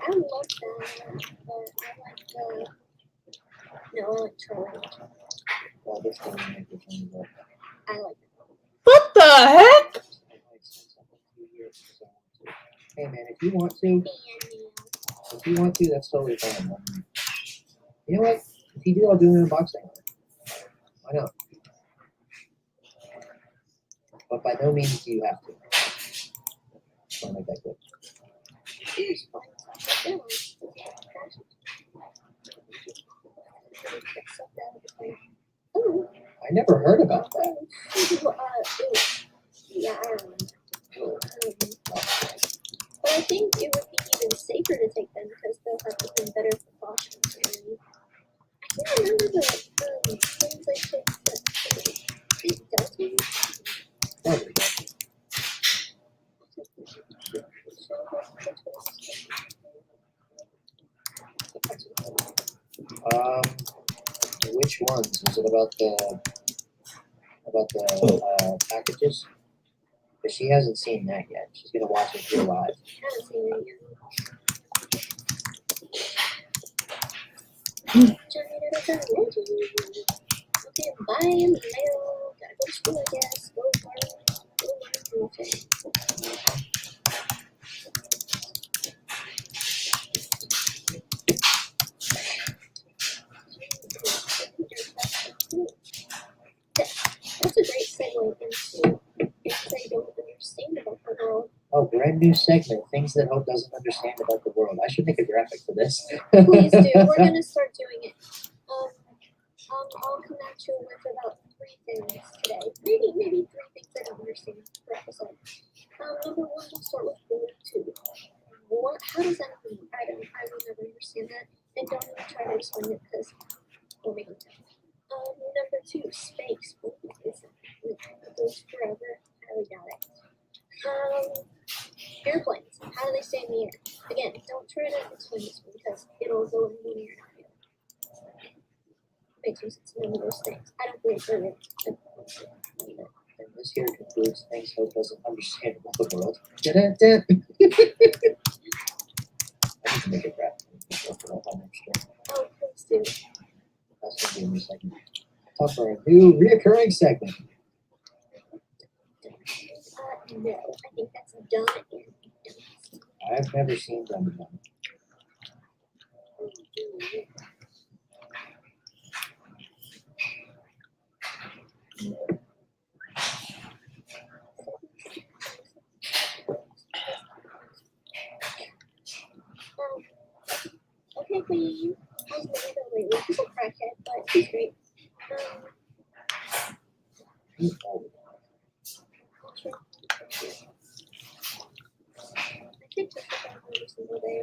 I love that, but I like the. No, I like Charlie. Well, this doesn't make it any better. I like What the heck? Hey man, if you want to, that's totally fine. You know what? If you do, I'll do an unboxing. Why not? But by no means do you have to. Don't make that good. I never heard about that. Yeah, I remember. But I think it would be even safer to take them because they'll have even better precautions. And I can't remember the things I took that it does me. Which ones? Is it about the packages? But she hasn't seen that yet. She's gonna watch it here live. I haven't seen it yet. Okay, bye in the mail. Gotta go to school, I guess. Go learn. Okay. That's a great segue into things I don't understand about the world. Oh, brand new segment. Things that Hope doesn't understand about the world. I should make a graphic for this. Please do. We're gonna start doing it. I'll come at you with about 3 things today. Maybe 3 things I don't understand per episode. Number 1, we'll start with Bluetooth. How does that mean? I will never understand that. And don't even try to explain it because we'll make it tough. Number 2, space. What is it? It goes forever. I highly doubt it. Airplanes. How do they stay in the air? Again, don't try to explain this one because it'll go in the air. Makes sense. It's none of those things. I don't believe they're real. And this here concludes things Hope doesn't understand about the world. Da-da-da. I need to make a graphic. Oh, please do. That's gonna be a new segment. Time for a new reoccurring segment. No, I think that's dumb and dumb. I've never seen Dumb and Dumber. Okay, Queen. How's the weather lately? He's a crackhead, but he's great. He's old. I think that's what I'm every single day.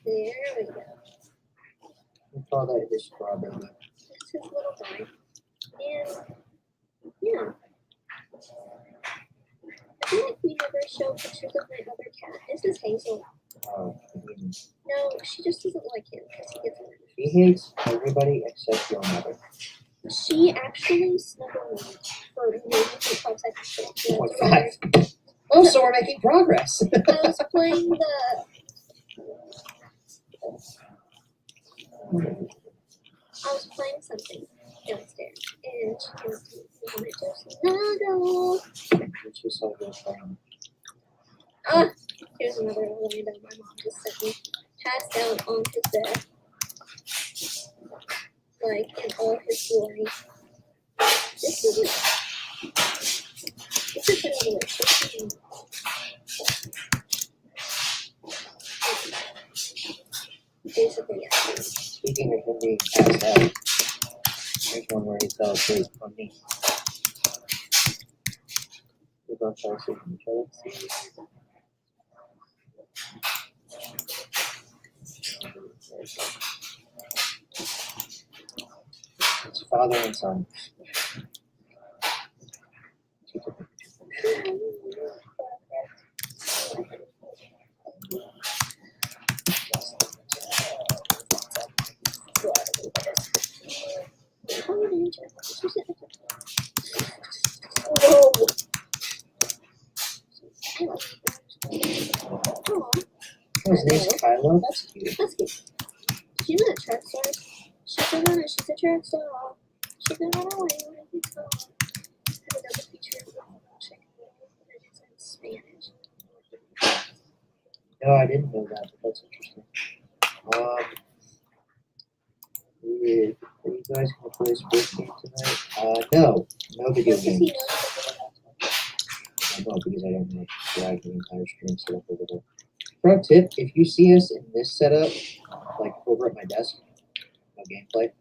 There we go. We call that his strawberry. That's his little guy. And yeah. I feel like we never show pictures of my other cat. This is Hazel. No, she just doesn't like him because he gets mad. She hates everybody except your mother. She actually snuggled me for maybe 5 seconds straight. What, 5? Oh, so we're making progress. I was playing the. I was playing something downstairs, and she came up to me Hello. It's just like a Ah, here's another reminder my mom just sent me. Passed down on his bed. Like in all his glory. This isn't. This is another basically, yeah. Speaking of him being passed out, there's one where he fell asleep on me. We both fell asleep on each other. It's father and son. Whoa. His name's Kylo. That's cute. That's cute. She's a track star. She's a runner. She's a track star. She can run away when he goes. I have another picture of check it out. It's in Spanish. No, I didn't know that, but that's interesting. Are you guys gonna play a sports game tonight? No video games. I know because I don't want to drag the entire stream set up over there. Pro tip: if you see us in this setup, like over at my desk, no gameplay,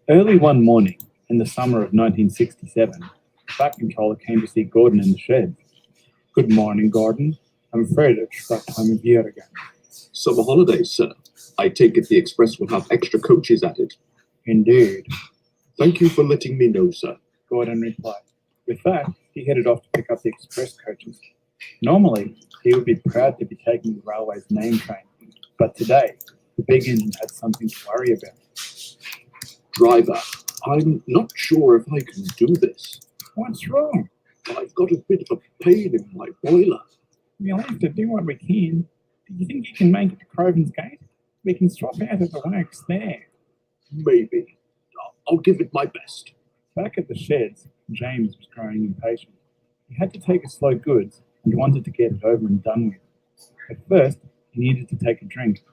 Early one morning, in the summer of 1967, the Fat Controller came to see Gordon in the shed. Good morning, Gordon. I'm afraid it's that time of year again. Summer holidays, sir. I take it the Express will have extra coaches at it. Indeed. Thank you for letting me know, sir. Gordon replied. With that, he headed off to pick up the express coaches. Normally, he would be proud to be taking the railway's name train, but today, the big engine had something to worry about. Driver, I'm not sure if I can do this. What's wrong? I've got a bit of a pain in my boiler. We'll have to do what we can. Do you think you can make it to Croven's Gate? We can swap out of the works there. Maybe. I'll give it my best. Back at the sheds, James was growing impatient. He had to take his slow goods and wanted to get it over and done with. At first, he needed to take a drink.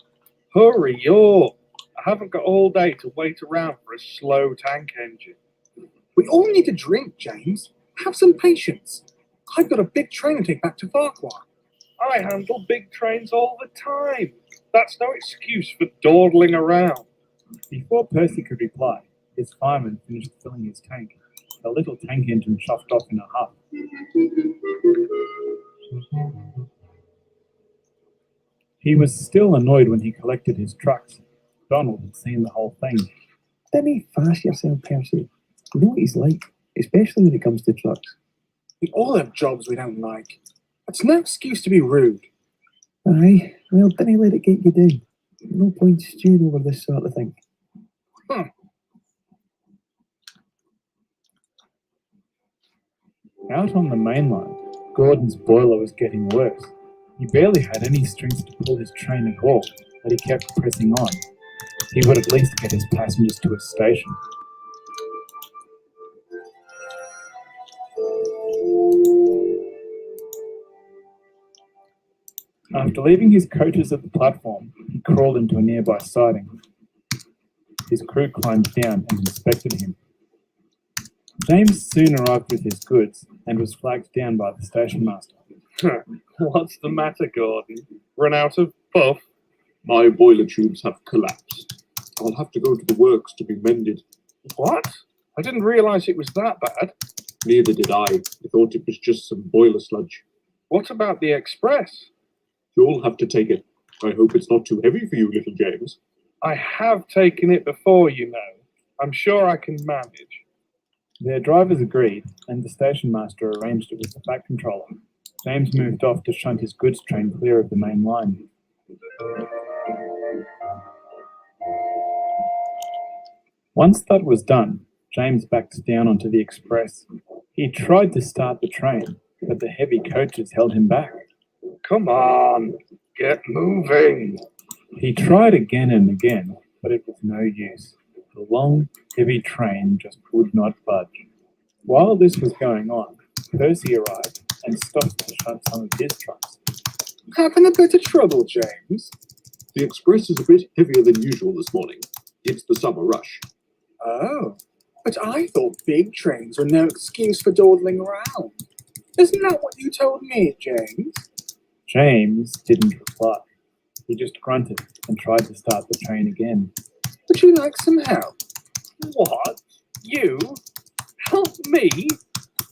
Hurry up! I haven't got all day to wait around for a slow tank engine. We all need a drink, James. Have some patience. I've got a big train to take back to Farquhar. I handle big trains all the time. That's no excuse for dawdling around. Before Percy could reply, his fireman finished filling his tank. The little tank engine shuffled off in a huff. He was still annoyed when he collected his trucks. Donald had seen the whole thing. Don't be fast yourself, Percy. You know what he's like, especially when it comes to trucks. We all have jobs we don't like. That's no excuse to be rude. Aye, well, don't let it get you down. No point stewing over this sort of thing. Out on the main line, Gordon's boiler was getting worse. He barely had any strength to pull his train at all, but he kept pressing on. He would at least get his passengers to a station. After leaving his coaches at the platform, he crawled into a nearby siding. His crew climbed down and inspected him. James soon arrived with his goods and was flagged down by the station master. What's the matter, Gordon? Run out of puff? My boiler tubes have collapsed. I'll have to go to the works to be mended. What? I didn't realise it was that bad. Neither did I. I thought it was just some boiler sludge. What about the express? You'll have to take it. I hope it's not too heavy for you, little James. I have taken it before, you know. I'm sure I can manage. Their drivers agreed, and the station master arranged it with the Fat Controller. James moved off to shunt his goods train clear of the main line. Once that was done, James backed down onto the express. He tried to start the train, but the heavy coaches held him back. Come on, get moving. He tried again and again, but it was no use. The long, heavy train just would not budge. While this was going on, Percy arrived and stopped to shunt some of his trucks. Having a bit of trouble, James? The express is a bit heavier than usual this morning. It's the summer rush. Oh, but I thought big trains were no excuse for dawdling around. Isn't that what you told me, James? James didn't reply. He just grunted and tried to start the train again. Would you like some help? What? You? Help me?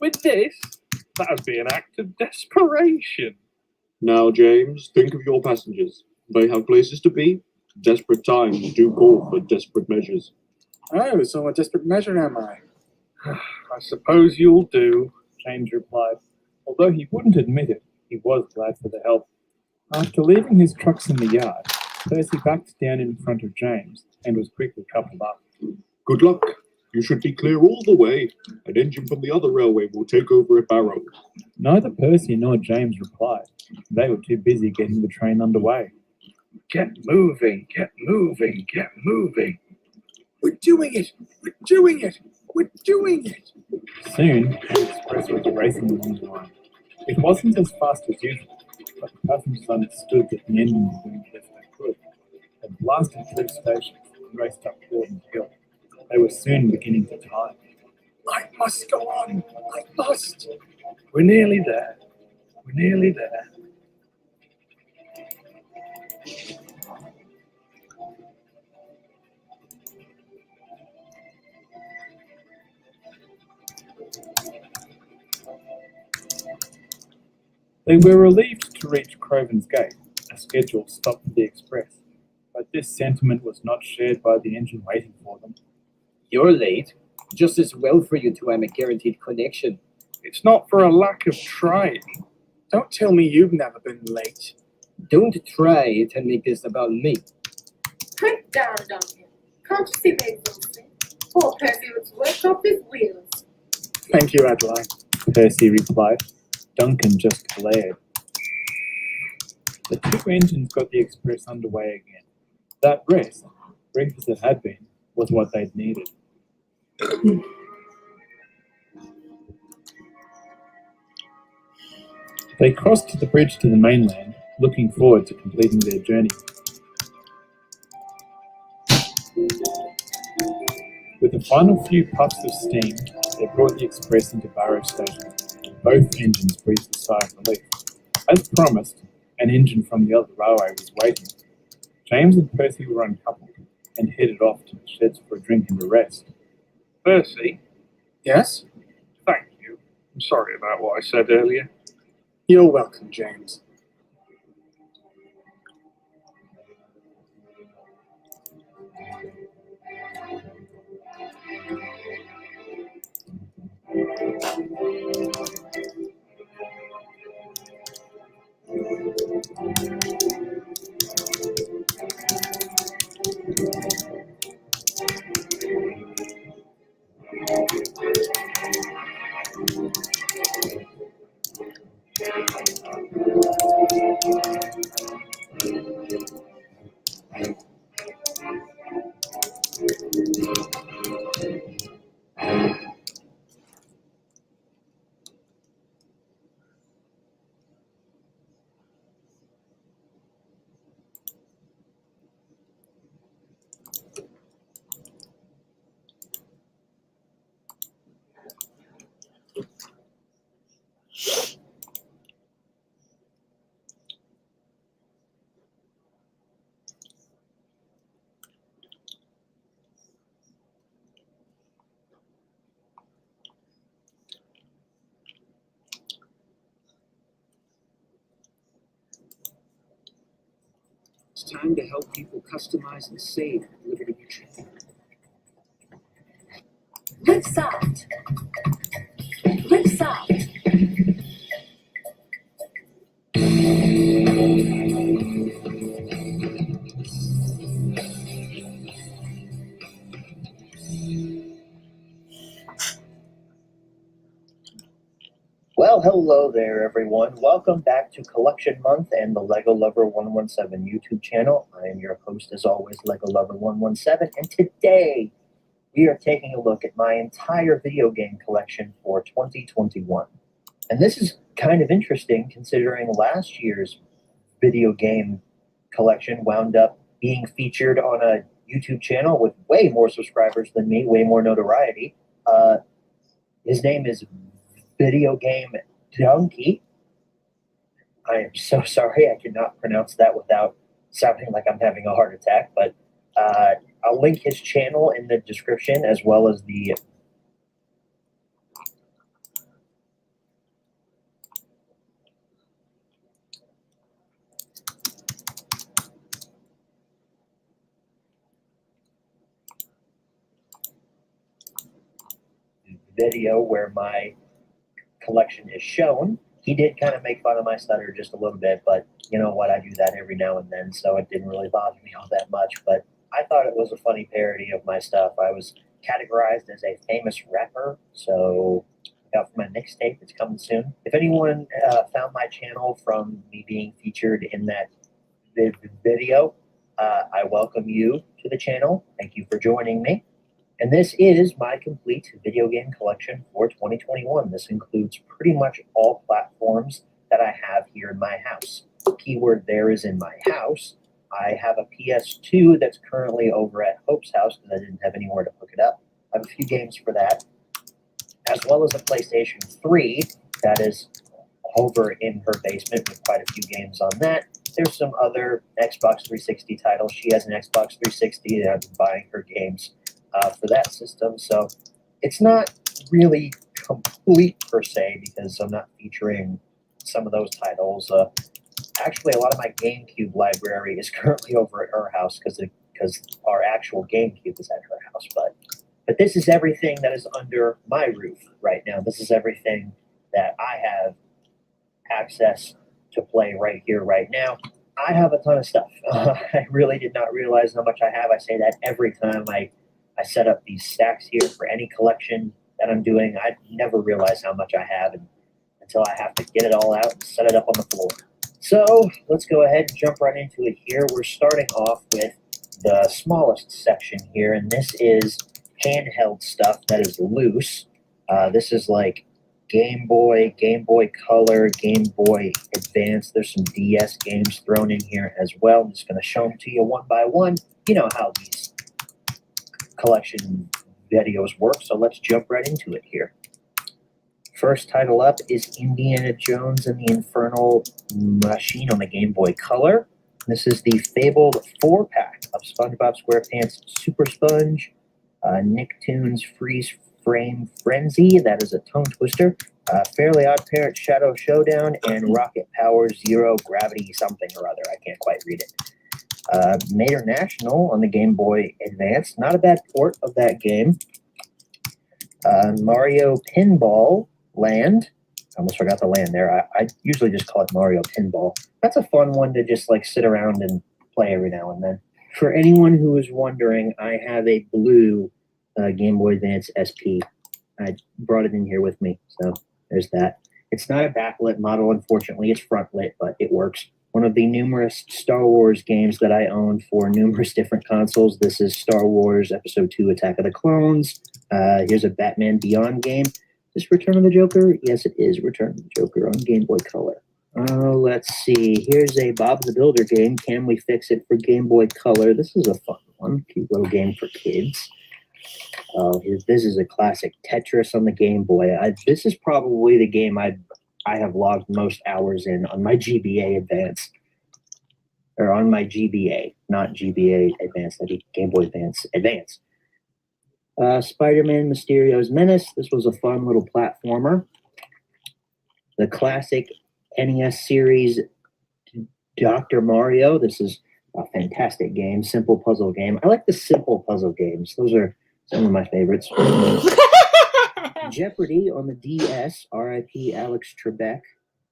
With this? That would be an act of desperation. Now, James, think of your passengers. They have places to be. Desperate times do call for desperate measures. Oh, so a desperate measure am I? I suppose you'll do, James replied. Although he wouldn't admit it, he was glad for the help. After leaving his trucks in the yard, Percy backed down in front of James and was quickly coupled up. Good luck. You should be clear all the way. An engine from the other railway will take over at Barrow. Neither Percy nor James replied. They were too busy getting the train underway. Get moving, get moving, get moving. We're doing it! We're doing it! We're doing it! Soon, the express was racing along the line. It wasn't as fast as usual, but the passengers understood that the engine was doing the best they could. They blasted through stations and raced up Gordon Hill. They were soon beginning to tire. I must go on! I must! We're nearly there. We're nearly there. They were relieved to reach Croven's Gate, a scheduled stop for the express, but this sentiment was not shared by the engine waiting for them. You're late. Just as well for you to have a guaranteed connection. It's not for a lack of trying. Don't tell me you've never been late. Don't try to make this about me. Pipe down, Duncan. Can't you see they're exhausting? Poor Percy was worked off his wheels. Thank you, Adeline. Percy replied. Duncan just glared. The two engines got the express underway again. That rest, brief as it had been, was what they'd needed. They crossed to the bridge to the mainland, looking forward to completing their journey. With the final few puffs of steam, they brought the express into Barrow Station. Both engines breathed a sigh of relief. As promised, an engine from the other railway was waiting. James and Percy were uncoupled and headed off to the sheds for a drink and a rest. Percy, Yes? thank you. I'm sorry about what I said earlier. You're welcome, James. It's time to help people customize and save Liberty Mutual. Good soft. Good soft. Well, hello there, everyone. Welcome back to Collection Month and the Lego Lover 117 YouTube channel. I am your host, as always, Lego Lover 117, and today we are taking a look at my entire video game collection for 2021. And this is kind of interesting considering last year's video game collection wound up being featured on a YouTube channel with way more subscribers than me, way more notoriety. His name is Video Game Donkey. I am so sorry, I cannot pronounce that without sounding like I'm having a heart attack, but I'll link his channel in the description as well as the video where my collection is shown. He did kind of make fun of my stutter just a little bit, but you know what, I do that every now and then, so it didn't really bother me all that much. But I thought it was a funny parody of my stuff. I was categorized as a famous rapper, so look out for my next tape. It's coming soon. If anyone found my channel from me being featured in that video, I welcome you to the channel. Thank you for joining me. And this is my complete video game collection for 2021. This includes pretty much all platforms that I have here in my house. Keyword there is in my house. I have a PS2 that's currently over at Hope's house because I didn't have anywhere to hook it up. I have a few games for that, as well as a PlayStation 3 that is over in her basement with quite a few games on that. There's some other Xbox 360 titles. She has an Xbox 360 and I've been buying her games for that system. So it's not really complete per se because I'm not featuring some of those titles. Actually, a lot of my GameCube library is currently over at her house because our actual GameCube is at her house. But this is everything that is under my roof right now. This is everything that I have access to play right here, right now. I have a ton of stuff. I really did not realize how much I have. I say that every time I set up these stacks here for any collection that I'm doing. I never realize how much I have until I have to get it all out and set it up on the floor. So let's go ahead and jump right into it here. We're starting off with the smallest section here, and this is handheld stuff that is loose. This is like Game Boy, Game Boy Color, Game Boy Advance. There's some DS games thrown in here as well. I'm just going to show them to you one by one. You know how these collection videos work, so let's jump right into it here. First title up is Indiana Jones and the Infernal Machine on the Game Boy Color. This is the fabled 4-pack of SpongeBob SquarePants Super Sponge, Nicktoons Freeze Frame Frenzy, that is a tongue twister, Fairly Odd Parents Shadow Showdown, and Rocket Power Zero Gravity something or other. I can't quite read it. Mater National on the Game Boy Advance. Not a bad port of that game. Mario Pinball Land. I almost forgot the land there. I usually just call it Mario Pinball. That's a fun one to just like sit around and play every now and then. For anyone who is wondering, I have a blue Game Boy Advance SP. I brought it in here with me, so there's that. It's not a backlit model, unfortunately. It's front lit, but it works. One of the numerous Star Wars games that I own for numerous different consoles. This is Star Wars Episode 2 Attack of the Clones. Here's a Batman Beyond game. Is this Return of the Joker? Yes, it is Return of the Joker on Game Boy Color. Let's see. Here's a Bob the Builder game. Can we fix it for Game Boy Color? This is a fun one. Cute little game for kids. This is a classic Tetris on the Game Boy. This is probably the game I have logged most hours in on my GBA Advance. Or on my GBA, not GBA Advance, I did Game Boy Advance. Spider-Man Mysterio's Menace. This was a fun little platformer. The classic NES series Dr. Mario. This is a fantastic game, simple puzzle game. I like the simple puzzle games. Those are some of my favorites. Jeopardy on the DS, RIP Alex Trebek.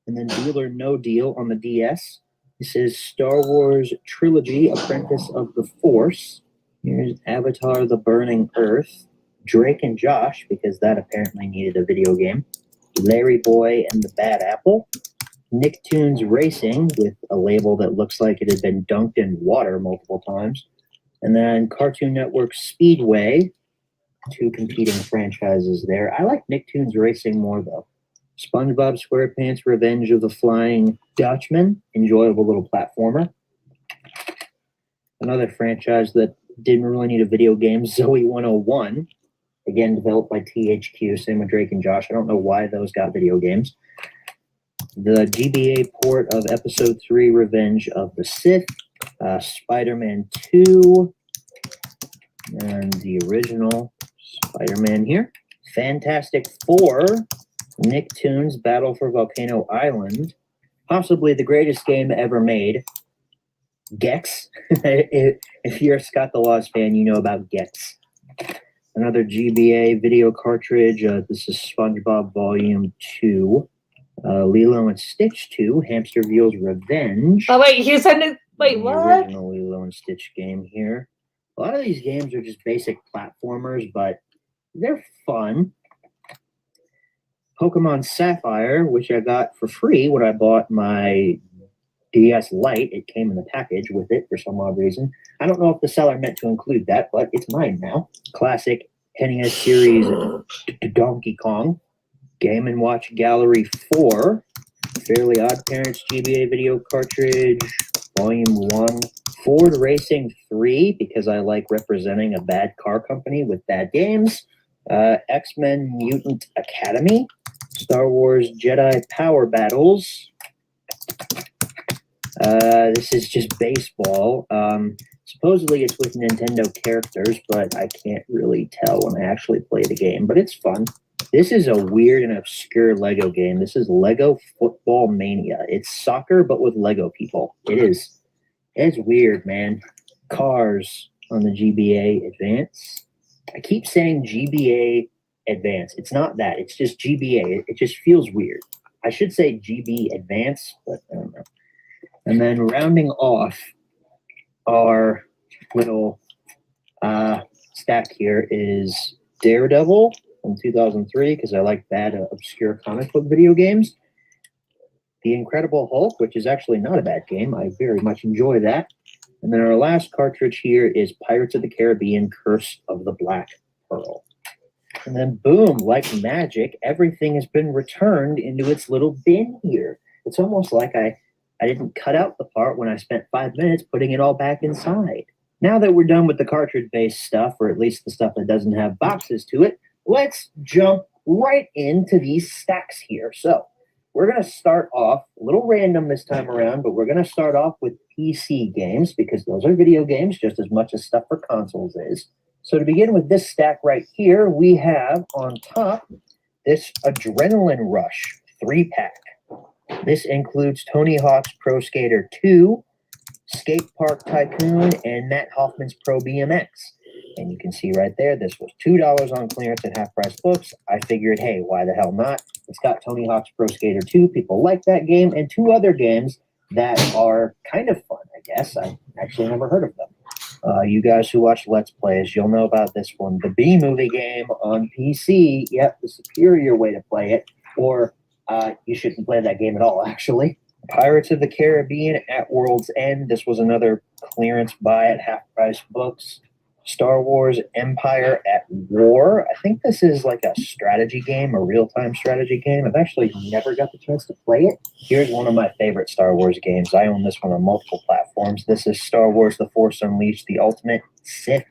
And then Deal or No Deal on the DS. This is Star Wars Trilogy, Apprentice of the Force. Here's Avatar The Burning Earth. Drake and Josh, because that apparently needed a video game. Larry Boy and the Bad Apple. Nicktoons Racing, with a label that looks like it had been dunked in water multiple times. And then Cartoon Network Speedway. Two competing franchises there. I like Nicktoons Racing more, though. SpongeBob SquarePants Revenge of the Flying Dutchman. Enjoyable little platformer. Another franchise that didn't really need a video game, Zoe 101. Again, developed by THQ, same with Drake and Josh. I don't know why those got video games. The GBA port of Episode 3, Revenge of the Sith. Spider-Man 2. And the original Spider-Man here. Fantastic Four. Nicktoons Battle for Volcano Island. Possibly the greatest game ever made. Gex. If you're a Scott the Lost fan, you know about Gex. Another GBA video cartridge. This is SpongeBob Volume 2. Lilo and Stitch 2. Hamsterville's Revenge. Oh, wait, you said it. Wait, the what? Original Lilo and Stitch game here. A lot of these games are just basic platformers, but they're fun. Pokemon Sapphire, which I got for free when I bought my DS Lite. It came in the package with it for some odd reason. I don't know if the seller meant to include that, but it's mine now. Classic NES series Donkey Kong, Game & Watch Gallery 4, Fairly Odd Parents GBA video cartridge, Volume 1, Ford Racing 3, because I like representing a bad car company with bad games, X-Men Mutant Academy, Star Wars Jedi Power Battles. This is just baseball. Supposedly it's with Nintendo characters, but I can't really tell when I actually play the game, but it's fun. This is a weird and obscure Lego game. This is Lego Football Mania. It's soccer, but with Lego people. It's weird, man. Cars on the GBA Advance. I keep saying GBA Advance. It's not that. It's just GBA. It just feels weird. I should say GB Advance, but I don't know. And then rounding off our little stack here is Daredevil from 2003, because I like bad, obscure comic book video games. The Incredible Hulk, which is actually not a bad game. I very much enjoy that. And then our last cartridge here is Pirates of the Caribbean, Curse of the Black Pearl. And then boom, like magic, everything has been returned into its little bin here. It's almost like I didn't cut out the part when I spent 5 minutes putting it all back inside. Now that we're done with the cartridge-based stuff, or at least the stuff that doesn't have boxes to it, let's jump right into these stacks here. So we're going to start off a little random this time around, but we're going to start off with PC games because those are video games just as much as stuff for consoles is. So to begin with this stack right here, we have on top this Adrenaline Rush 3-pack. This includes Tony Hawk's Pro Skater 2, Skate Park Tycoon, and Matt Hoffman's Pro BMX. And you can see right there, this was $2 on clearance at Half Price Books. I figured, hey, why the hell not? It's got Tony Hawk's Pro Skater 2. People like that game, and 2 other games that are kind of fun, I guess. I actually never heard of them. You guys who watch Let's Plays, you'll know about this one. The B-Movie game on PC. Yep, the superior way to play it. Or you shouldn't play that game at all, actually. Pirates of the Caribbean at World's End. This was another clearance buy at Half Price Books. Star Wars Empire at War. I think this is like a strategy game, a real-time strategy game. I've actually never got the chance to play it. Here's one of my favorite Star Wars games. I own this one on multiple platforms. This is Star Wars The Force Unleashed, the Ultimate Sith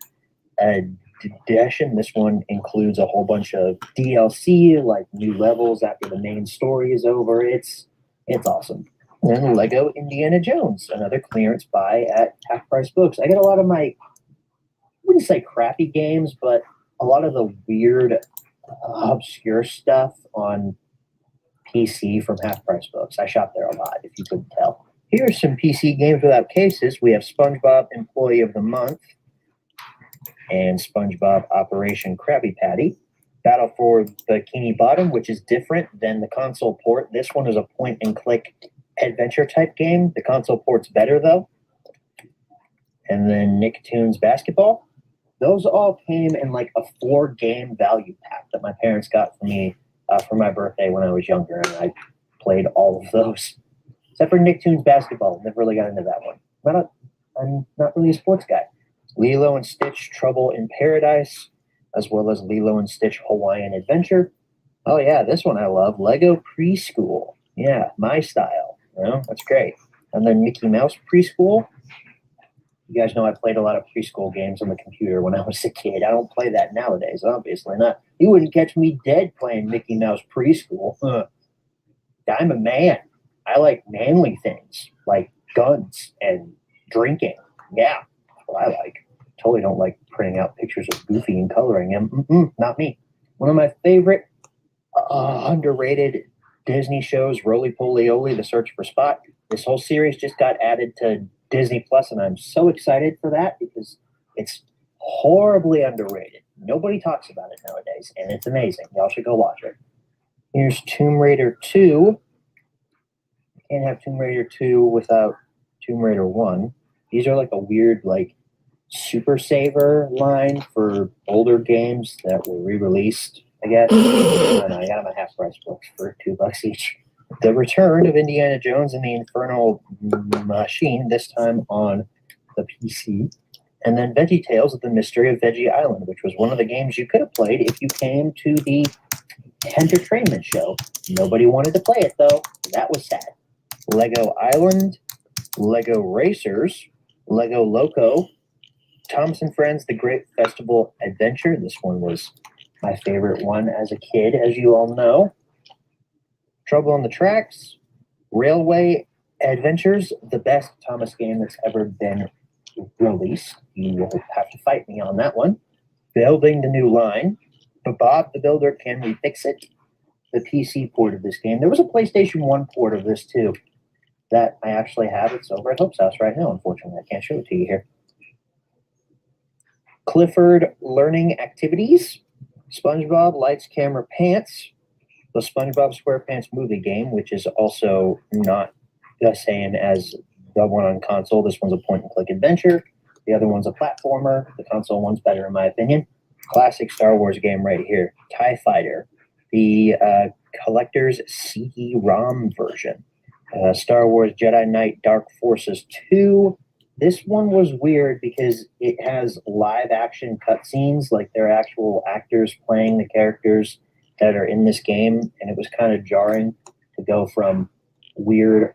Edition. This one includes a whole bunch of DLC, like new levels after the main story is over. It's awesome. And then Lego Indiana Jones, another clearance buy at Half Price Books. I get a lot of my, I wouldn't say crappy games, but a lot of the weird, obscure stuff on PC from Half Price Books. I shop there a lot, if you couldn't tell. Here's some PC games without cases. We have SpongeBob Employee of the Month and SpongeBob Operation Krabby Patty. Battle for Bikini Bottom, which is different than the console port. This one is a point-and-click adventure type game. The console port's better, though. And then Nicktoons Basketball. Those all came in like a 4-game value pack that my parents got for me for my birthday when I was younger, and I played all of those. Except for Nicktoons Basketball. Never really got into that one. I'm not really a sports guy. Lilo and Stitch Trouble in Paradise, as well as Lilo and Stitch Hawaiian Adventure. Oh yeah, this one I love. Lego Preschool. Yeah, my style. You know, that's great. And then Mickey Mouse Preschool. You guys know I played a lot of preschool games on the computer when I was a kid. I don't play that nowadays, obviously not. You wouldn't catch me dead playing Mickey Mouse Preschool. I'm a man. I like manly things, like guns and drinking. Yeah, that's what I like. Totally don't like printing out pictures of Goofy and coloring him. Not me. One of my favorite underrated Disney shows, Roly Poly Oly, The Search for Spot. This whole series just got added to Disney Plus, and I'm so excited for that because it's horribly underrated. Nobody talks about it nowadays, and it's amazing. Y'all should go watch it. Here's Tomb Raider 2. You can't have Tomb Raider 2 without Tomb Raider 1. These are like a weird, like, super saver line for older games that were re-released, I guess. And I got them at Half Price Books for $2 each. The Return of Indiana Jones and the Infernal Machine, this time on the PC. And then VeggieTales: The Mystery of Veggie Island, which was one of the games you could have played if you came to the entertainment show. Nobody wanted to play it, though. That was sad. Lego Island, Lego Racers, Lego Loco, Thomas and Friends: The Great Festival Adventure. This one was my favorite one as a kid, as you all know. Trouble on the Tracks, Railway Adventures, the best Thomas game that's ever been released. You will have to fight me on that one. Building the New Line, Bob the Builder, Can We Fix It? The PC port of this game. There was a PlayStation 1 port of this too that I actually have. It's over at Hope's house right now, unfortunately. I can't show it to you here. Clifford Learning Activities, SpongeBob Lights, Camera, Pants, the SpongeBob SquarePants movie game, which is also not the same as the one on console. This one's a point-and-click adventure. The other one's a platformer. The console one's better, in my opinion. Classic Star Wars game right here. TIE Fighter, the collector's CD-ROM version. Star Wars Jedi Knight Dark Forces 2. This one was weird because it has live-action cutscenes, like they're actual actors playing the characters that are in this game, and it was kind of jarring to go from weird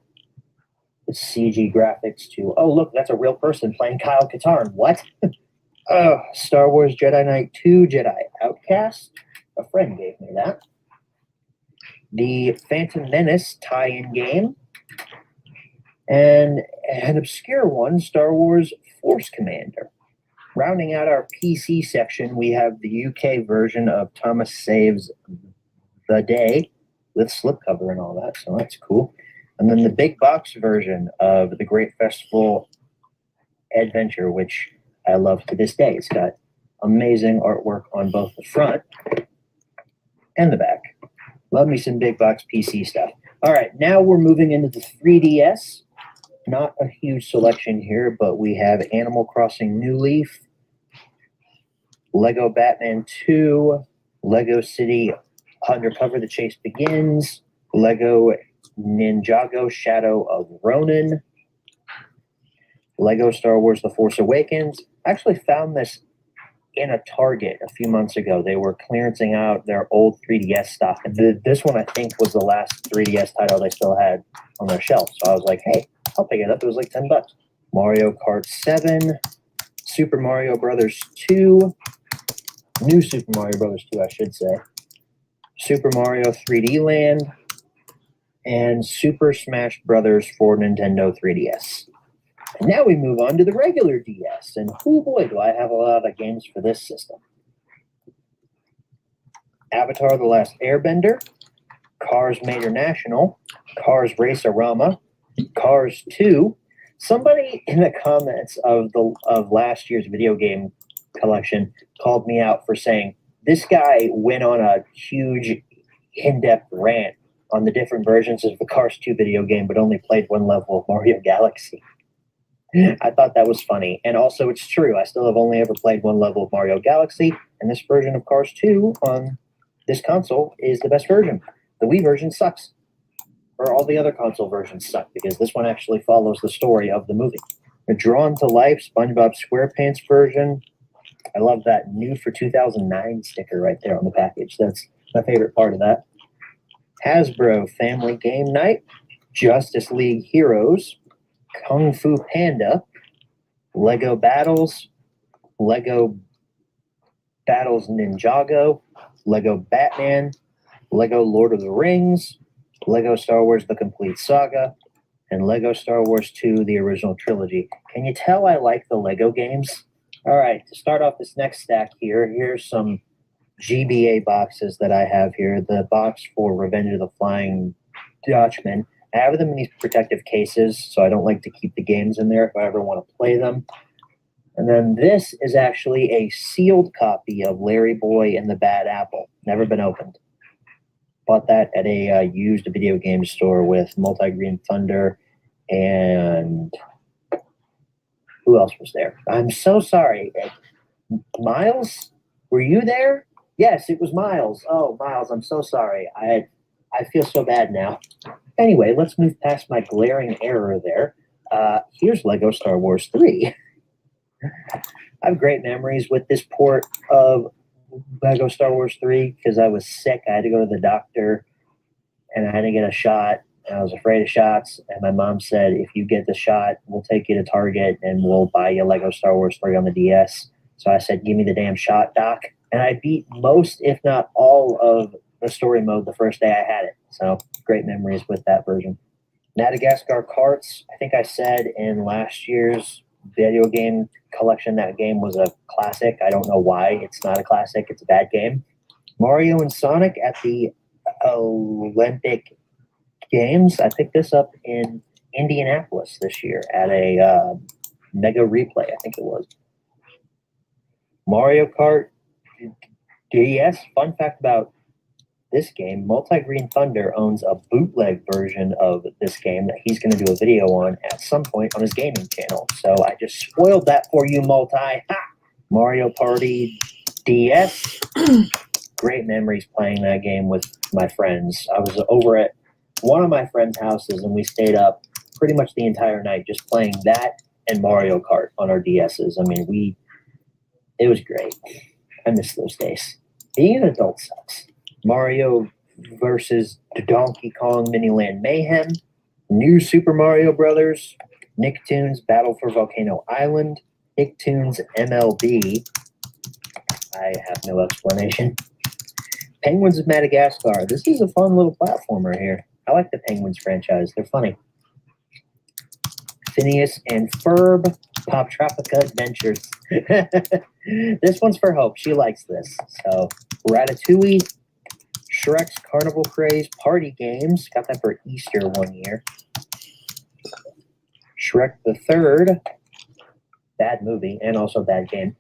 CG graphics to, oh, look, that's a real person playing Kyle Katarn. What? Star Wars Jedi Knight 2 Jedi Outcast. A friend gave me that. The Phantom Menace tie-in game. And an obscure one, Star Wars Force Commander. Rounding out our PC section, we have the UK version of Thomas Saves the Day with slipcover and all that, so that's cool. And then the big box version of the Great Festival Adventure, which I love to this day. It's got amazing artwork on both the front and the back. Love me some big box PC stuff. All right, now we're moving into the 3DS. Not a huge selection here, but we have Animal Crossing New Leaf, Lego Batman 2, Lego City Undercover: The Chase Begins, Lego Ninjago Shadow of Ronin, Lego Star Wars The Force Awakens. I actually found this in a Target a few months ago. They were clearancing out their old 3DS stuff. And this one, I think, was the last 3DS title they still had on their shelf. So I was like, hey, I'll pick it up. It was like $10. Mario Kart 7, Super Mario Brothers 2, New Super Mario Brothers 2, I should say, Super Mario 3D Land, and Super Smash Brothers for Nintendo 3DS. And now we move on to the regular DS, and oh boy, do I have a lot of games for this system. Avatar: The Last Airbender, Cars Major National, Cars Race-A-Rama, Cars 2. Somebody in the comments of last year's video game collection called me out for saying, this guy went on a huge in-depth rant on the different versions of the Cars 2 video game, but only played one level of Mario Galaxy. I thought that was funny. And also, it's true. I still have only ever played one level of Mario Galaxy, and this version of Cars 2 on this console is the best version. The Wii version sucks. Or all the other console versions suck, because this one actually follows the story of the movie. The Drawn to Life SpongeBob SquarePants version. I love that new for 2009 sticker right there on the package. That's my favorite part of that. Hasbro Family Game Night, Justice League Heroes, Kung Fu Panda, Lego Battles, Lego Battles Ninjago, Lego Batman, Lego Lord of the Rings, Lego Star Wars The Complete Saga, and Lego Star Wars 2 The Original Trilogy. Can you tell I like the Lego games? All right, to start off this next stack here, here's some GBA boxes that I have here. The box for Revenge of the Flying Dutchman. I have them in these protective cases, so I don't like to keep the games in there if I ever want to play them. And then this is actually a sealed copy of Larry Boy and the Bad Apple. Never been opened. Bought that at a used video game store with Multi-Green Thunder and who else was there? I'm so sorry. Miles? Were you there? Yes, it was Miles. Oh, Miles, I'm so sorry. I feel so bad now. Anyway, let's move past my glaring error there. Here's Lego Star Wars 3. I have great memories with this port of Lego Star Wars 3 because I was sick. I had to go to the doctor and I had to get a shot. And I was afraid of shots. And my mom said, if you get the shot, we'll take you to Target and we'll buy you Lego Star Wars 3 on the DS. So I said, give me the damn shot, Doc. And I beat most, if not all, of the story mode the first day I had it. So great memories with that version. Madagascar Carts, I think I said in last year's video game collection that game was a classic. I don't know why it's not a classic. It's a bad game. Mario and Sonic at the Olympic Games. I picked this up in Indianapolis this year at a Mega Replay, I think it was. Mario Kart DS. Fun fact about this game, Multi Green Thunder owns a bootleg version of this game that he's going to do a video on at some point on his gaming channel. So I just spoiled that for you, Multi. Ha! Mario Party DS. Great memories playing that game with my friends. I was over at one of my friends' houses and we stayed up pretty much the entire night just playing that and Mario Kart on our DSs. I mean, it was great. I miss those days. Being an adult sucks. Mario versus Donkey Kong Miniland Mayhem, New Super Mario Brothers, Nicktoons Battle for Volcano Island, Nicktoons MLB. I have no explanation. Penguins of Madagascar. This is a fun little platformer here. I like the Penguins franchise. They're funny. Phineas and Ferb, Pop Tropica Adventures. This one's for Hope. She likes this. So, Ratatouille, Shrek's Carnival Craze Party Games. Got that for Easter one year. Shrek the Third. Bad movie and also bad game.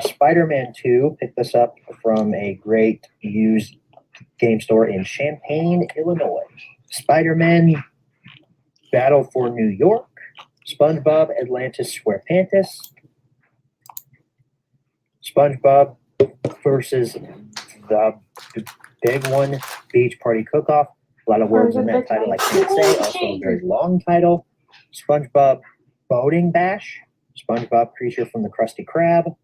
Spider-Man 2. Picked this up from a great used game store in Champaign, Illinois. Spider-Man Battle for New York. SpongeBob Atlantis SquarePantis. SpongeBob versus the Big One Beach Party Cook-Off. A lot of words in that title I can't say. Also a very long title. SpongeBob Boating Bash. SpongeBob Creature from the Krusty Krab.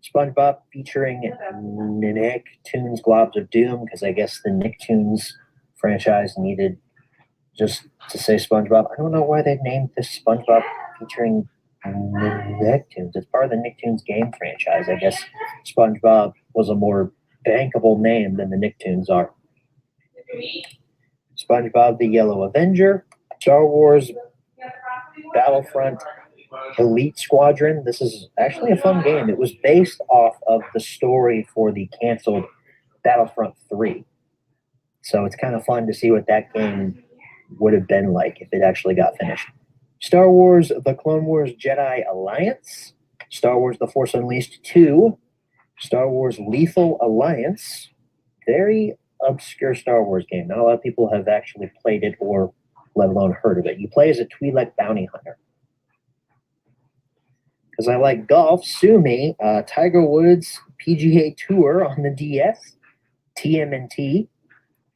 SpongeBob featuring Nicktoons Globs of Doom, because I guess the Nicktoons franchise needed just to say SpongeBob. I don't know why they named this SpongeBob featuring Nicktoons. It's part of the Nicktoons game franchise. I guess SpongeBob was a more bankable name than the Nicktoons are. SpongeBob the Yellow Avenger. Star Wars Battlefront Elite Squadron. This is actually a fun game. It was based off of the story for the canceled Battlefront 3. So it's kind of fun to see what that game would have been like if it actually got finished. Star Wars The Clone Wars Jedi Alliance. Star Wars The Force Unleashed 2. Star Wars Lethal Alliance. Very obscure Star Wars game. Not a lot of people have actually played it or let alone heard of it. You play as a Twi'lek bounty hunter. Because I like golf, sue me. Tiger Woods PGA Tour on the DS, TMNT,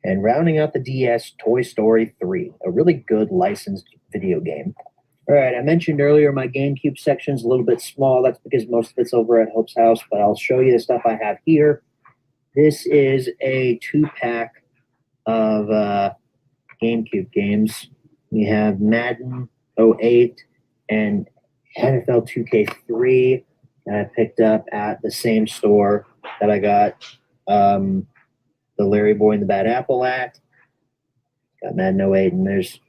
and rounding out the DS, Toy Story 3, a really good licensed video game. All right, I mentioned earlier my GameCube section's a little bit small. That's because most of it's over at Hope's house, but I'll show you the stuff I have here. This is a 2-pack of GameCube games. We have Madden 08 and NFL 2K3 that I picked up at the same store that I got the Larry Boy and the Bad Apple at. Got Madden 08 and there's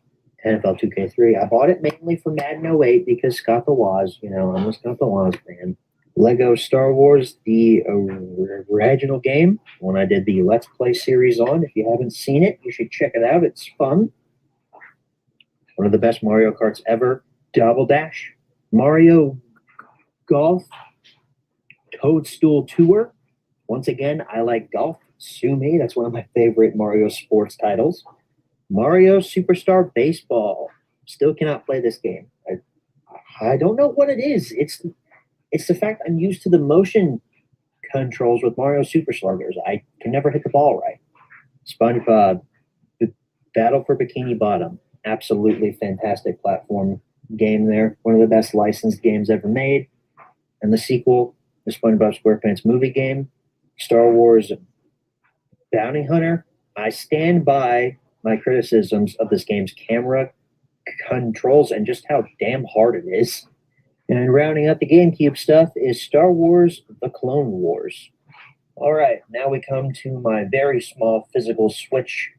NFL 2K3. I bought it mainly for Madden 08 because Scott the Woz, I'm a Scott the Woz fan. Lego Star Wars, the original game, when I did the Let's Play series on. If you haven't seen it, you should check it out. It's fun. One of the best Mario Karts ever. Double Dash. Mario Golf Toadstool Tour. Once again, I like golf. Sue me. That's one of my favorite Mario sports titles. Mario Superstar Baseball. Still cannot play this game. I don't know what it is. It's the fact I'm used to the motion controls with Mario Super Sluggers. I can never hit the ball right. SpongeBob Battle for Bikini Bottom. Absolutely fantastic platform game there. One of the best licensed games ever made. and the sequel, the SpongeBob SquarePants movie game, Star Wars Bounty Hunter. I stand by my criticisms of this game's camera controls and just how damn hard it is. And rounding out the GameCube stuff is Star Wars The Clone Wars. All right, now we come to my very small physical Switch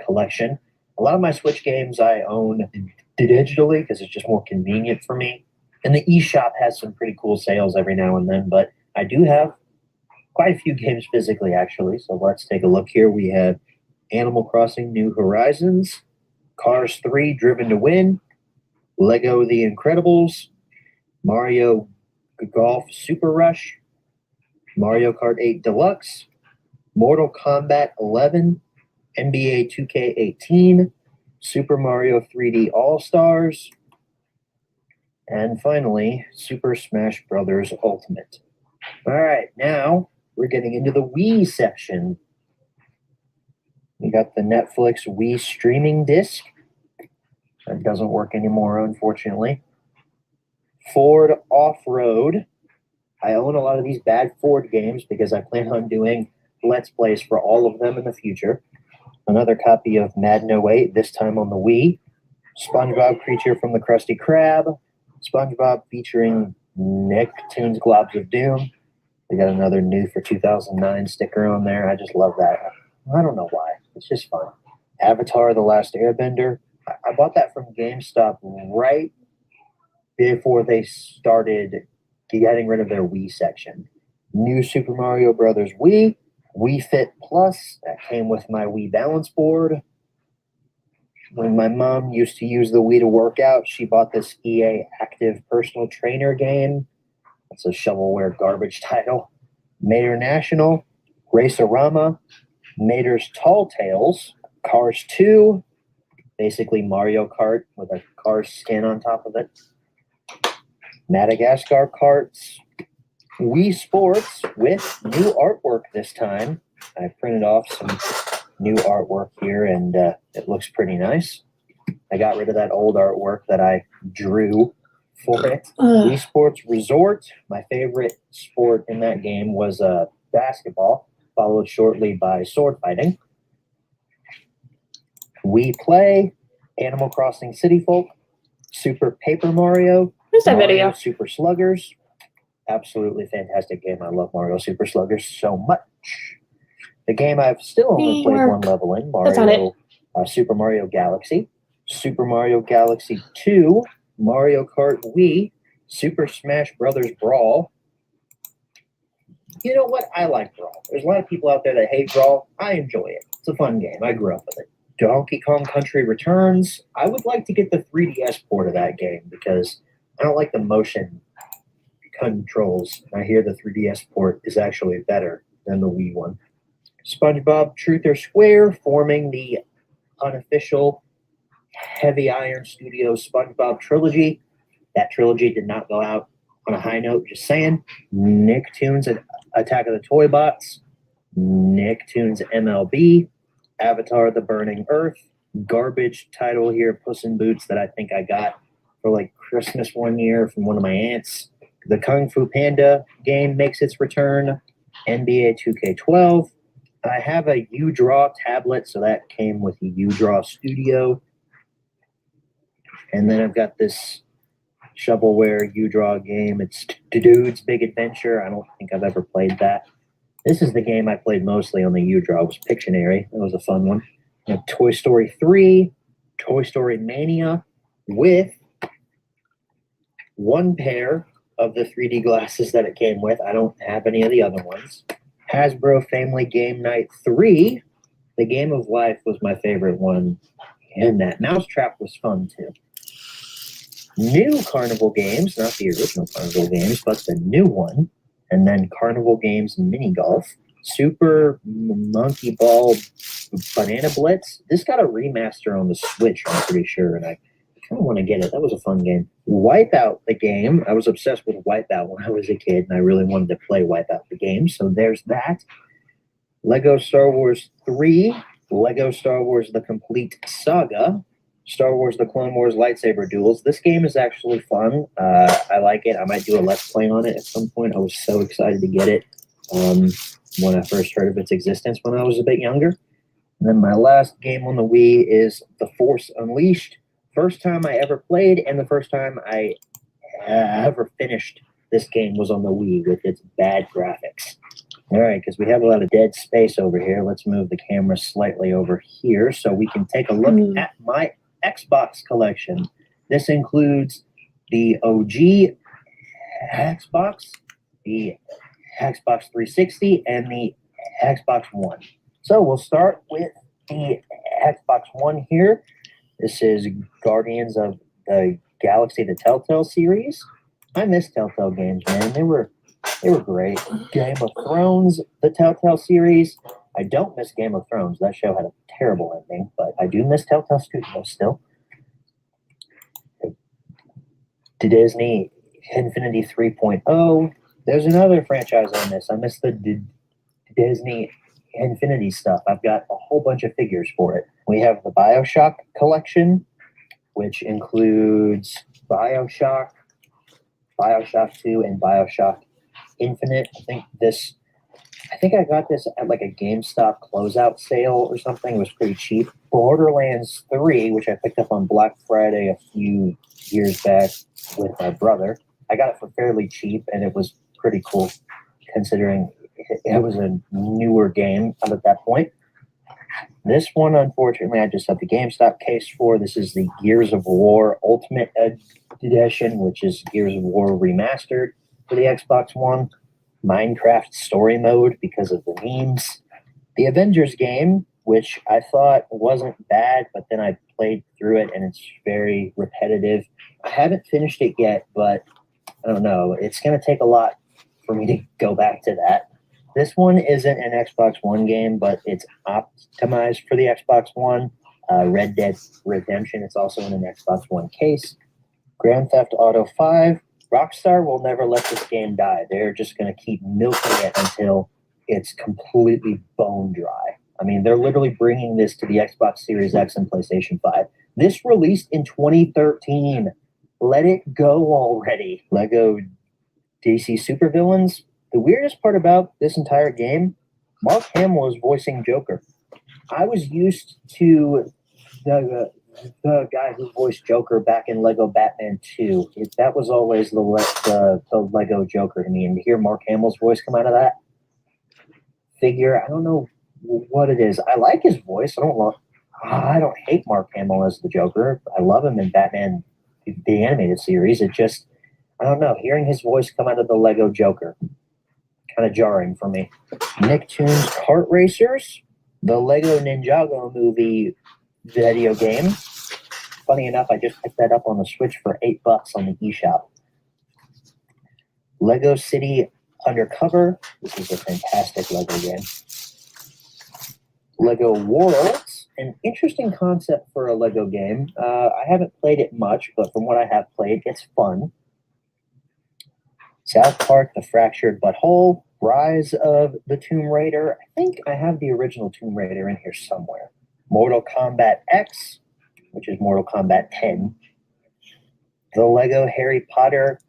collection. A lot of my Switch games I own digitally because it's just more convenient for me. And the eShop has some pretty cool sales every now and then, but I do have quite a few games physically, actually. So let's take a look here. We have Animal Crossing New Horizons, Cars 3 Driven to Win, Lego The Incredibles, Mario Golf Super Rush, Mario Kart 8 Deluxe, Mortal Kombat 11, NBA 2K18, Super Mario 3D All-Stars, and finally, Super Smash Bros. Ultimate. All right, now we're getting into the Wii section. We got the Netflix Wii streaming disc. That doesn't work anymore, unfortunately. Ford Off-Road. I own a lot of these bad Ford games because I plan on doing Let's Plays for all of them in the future. Another copy of Madden 08, this time on the Wii. SpongeBob Creature from the Krusty Krab. SpongeBob featuring Nicktoons Globs of Doom. We got another new for 2009 sticker on there. I just love that. I don't know why. It's just fun. Avatar The Last Airbender. I bought that from GameStop right before they started getting rid of their Wii section. New Super Mario Brothers Wii. Wii Fit Plus. That came with my Wii balance board. When my mom used to use the Wii to work out, she bought this EA Active Personal Trainer game. It's a shovelware garbage title. Mater National, Racerama, Mater's Tall Tales, Cars 2, basically Mario Kart with a Cars skin on top of it. Madagascar Karts, Wii Sports with new artwork this time. I printed off some new artwork here and it looks pretty nice. I got rid of that old artwork that I drew for it. Wii Sports Resort. My favorite sport in that game was basketball, followed shortly by sword fighting. Wii Play, Animal Crossing City Folk, Super Paper Mario, Where's that Mario video? Super Sluggers. Absolutely fantastic game. I love Mario Super Sluggers so much. The game I've still only played one level in, That's on Mario, Super Mario Galaxy, Super Mario Galaxy 2, Mario Kart Wii, Super Smash Bros. Brawl. You know what? I like Brawl. There's a lot of people out there that hate Brawl. I enjoy it. It's a fun game. I grew up with it. Donkey Kong Country Returns. I would like to get the 3DS port of that game because I don't like the motion controls. I hear the 3DS port is actually better than the Wii one. SpongeBob Truth or Square forming the unofficial Heavy Iron Studios SpongeBob trilogy. That trilogy did not go out on a high note, just saying. Nicktoons Attack of the Toy Bots, Nicktoons MLB, Avatar The Burning Earth, garbage title here, Puss in Boots, that I think I got for like Christmas one year from one of my aunts. The Kung Fu Panda game makes its return, NBA 2K12. I have a U-Draw tablet, so that came with the U-Draw Studio. And then I've got this shovelware U-Draw game. It's Dude's Big Adventure. I don't think I've ever played that. This is the game I played mostly on the U-Draw. It was Pictionary. That was a fun one. You have Toy Story 3, Toy Story Mania, with one pair of the 3D glasses that it came with. I don't have any of the other ones. Hasbro Family Game Night 3. The Game of Life was my favorite one. And that Mousetrap was fun too. New Carnival Games, not the original Carnival Games, but the new one. And then Carnival Games Mini Golf. Super Monkey Ball Banana Blitz. This got a remaster on the Switch, I'm pretty sure, and I kind of want to get it. That was a fun game. Wipeout the game. I was obsessed with Wipeout when I was a kid, and I really wanted to play Wipeout the game, so there's that. Lego Star Wars 3, Lego Star Wars The Complete Saga, Star Wars The Clone Wars Lightsaber Duels. This game is actually fun. I like it. I might do a Let's Play on it at some point. I was so excited to get it when I first heard of its existence when I was a bit younger. And then my last game on the Wii is The Force Unleashed. First time I ever played, and the first time I ever finished this game was on the Wii with its bad graphics. All right, because we have a lot of dead space over here, let's move the camera slightly over here so we can take a look at my Xbox collection. This includes the OG Xbox, the Xbox 360, and the Xbox One. So we'll start with the Xbox One here. This is Guardians of the Galaxy, the Telltale series. I miss Telltale games, man. They were great. Game of Thrones, the Telltale series. I don't miss Game of Thrones. That show had a terrible ending, but I do miss Telltale Studios still. The Disney Infinity 3.0. There's another franchise I miss. I miss the Disney Infinity stuff. I've got a whole bunch of figures for it. We have the BioShock collection, which includes BioShock, BioShock 2, and BioShock Infinite. I think I got this at like a GameStop closeout sale or something. It was pretty cheap. Borderlands 3, which I picked up on Black Friday a few years back with my brother. I got it for fairly cheap, and it was pretty cool considering it was a newer game up at that point. This one, unfortunately, I just have the GameStop case for. This is the Gears of War Ultimate Edition, which is Gears of War Remastered for the Xbox One. Minecraft Story Mode because of the memes. The Avengers game, which I thought wasn't bad, but then I played through it and it's very repetitive. I haven't finished it yet, but I don't know. It's going to take a lot for me to go back to that. This one isn't an Xbox One game, but it's optimized for the Xbox One. Red Dead Redemption, it's also in an Xbox One case. Grand Theft Auto 5. Rockstar will never let this game die. They're just going to keep milking it until it's completely bone dry. I mean, they're literally bringing this to the Xbox Series X and PlayStation 5. This released in 2013. Let it go already. Lego DC Supervillains. The weirdest part about this entire game, Mark Hamill is voicing Joker. I was used to the guy who voiced Joker back in Lego Batman 2. That was always the Lego Joker to me. And to hear Mark Hamill's voice come out of that figure, I don't know what it is. I like his voice. I don't hate Mark Hamill as the Joker. I love him in Batman, the animated series. It just, I don't know, hearing his voice come out of the Lego Joker, kind of jarring for me. Nicktoons Kart Racers, the Lego Ninjago movie video game. Funny enough, I just picked that up on the Switch for $8 on the eShop. Lego City Undercover. This is a fantastic Lego game. Lego Worlds, an interesting concept for a Lego game. I haven't played it much, but from what I have played, it's fun. South Park, The Fractured But Whole, Rise of the Tomb Raider. I think I have the original Tomb Raider in here somewhere. Mortal Kombat X, which is Mortal Kombat 10. The Lego Harry Potter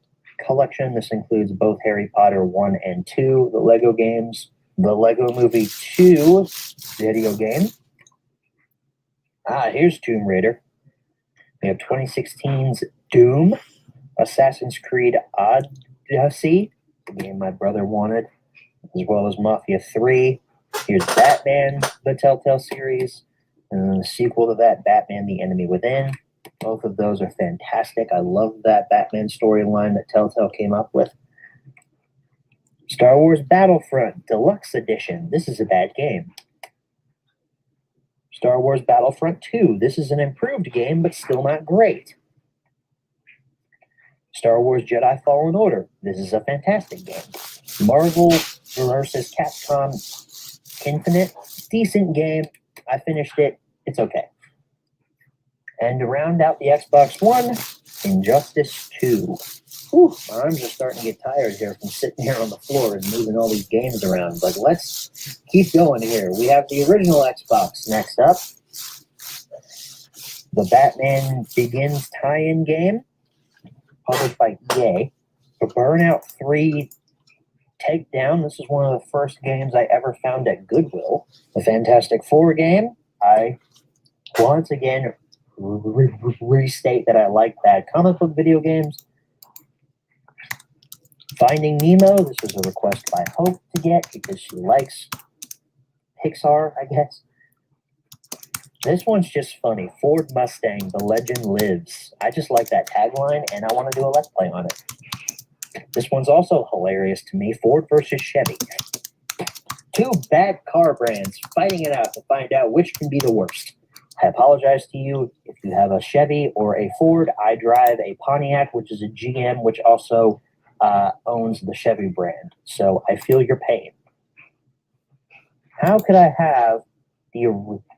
collection. This includes both Harry Potter 1 and 2, the Lego games. The Lego Movie 2 video game. Here's Tomb Raider. We have 2016's Doom, Assassin's Creed Odyssey, the game my brother wanted, as well as Mafia 3. Here's Batman, the Telltale series, and then the sequel to that, Batman: The Enemy Within. Both of those are fantastic. I love that Batman storyline that Telltale came up with. Star Wars Battlefront Deluxe Edition. This is a bad game. Star Wars Battlefront 2. This is an improved game, but still not great. Star Wars Jedi Fallen Order. This is a fantastic game. Marvel vs. Capcom Infinite. Decent game. I finished it. It's okay. And to round out the Xbox One, Injustice 2. Whew, my arms are starting to get tired here from sitting here on the floor and moving all these games around. But let's keep going here. We have the original Xbox next up. the Batman Begins tie-in game, published by EA. The Burnout 3 Takedown. This is one of the first games I ever found at Goodwill. The Fantastic Four game. I once again restate that I like bad comic book video games. Finding Nemo. This was a request by Hope to get because she likes Pixar, I guess. This one's just funny. Ford Mustang, The Legend Lives. I just like that tagline, and I want to do a Let's Play on it. This one's also hilarious to me. Ford versus Chevy. Two bad car brands fighting it out to find out which can be the worst. I apologize to you if you have a Chevy or a Ford. I drive a Pontiac, which is a GM, which also owns the Chevy brand. So I feel your pain. How could I have the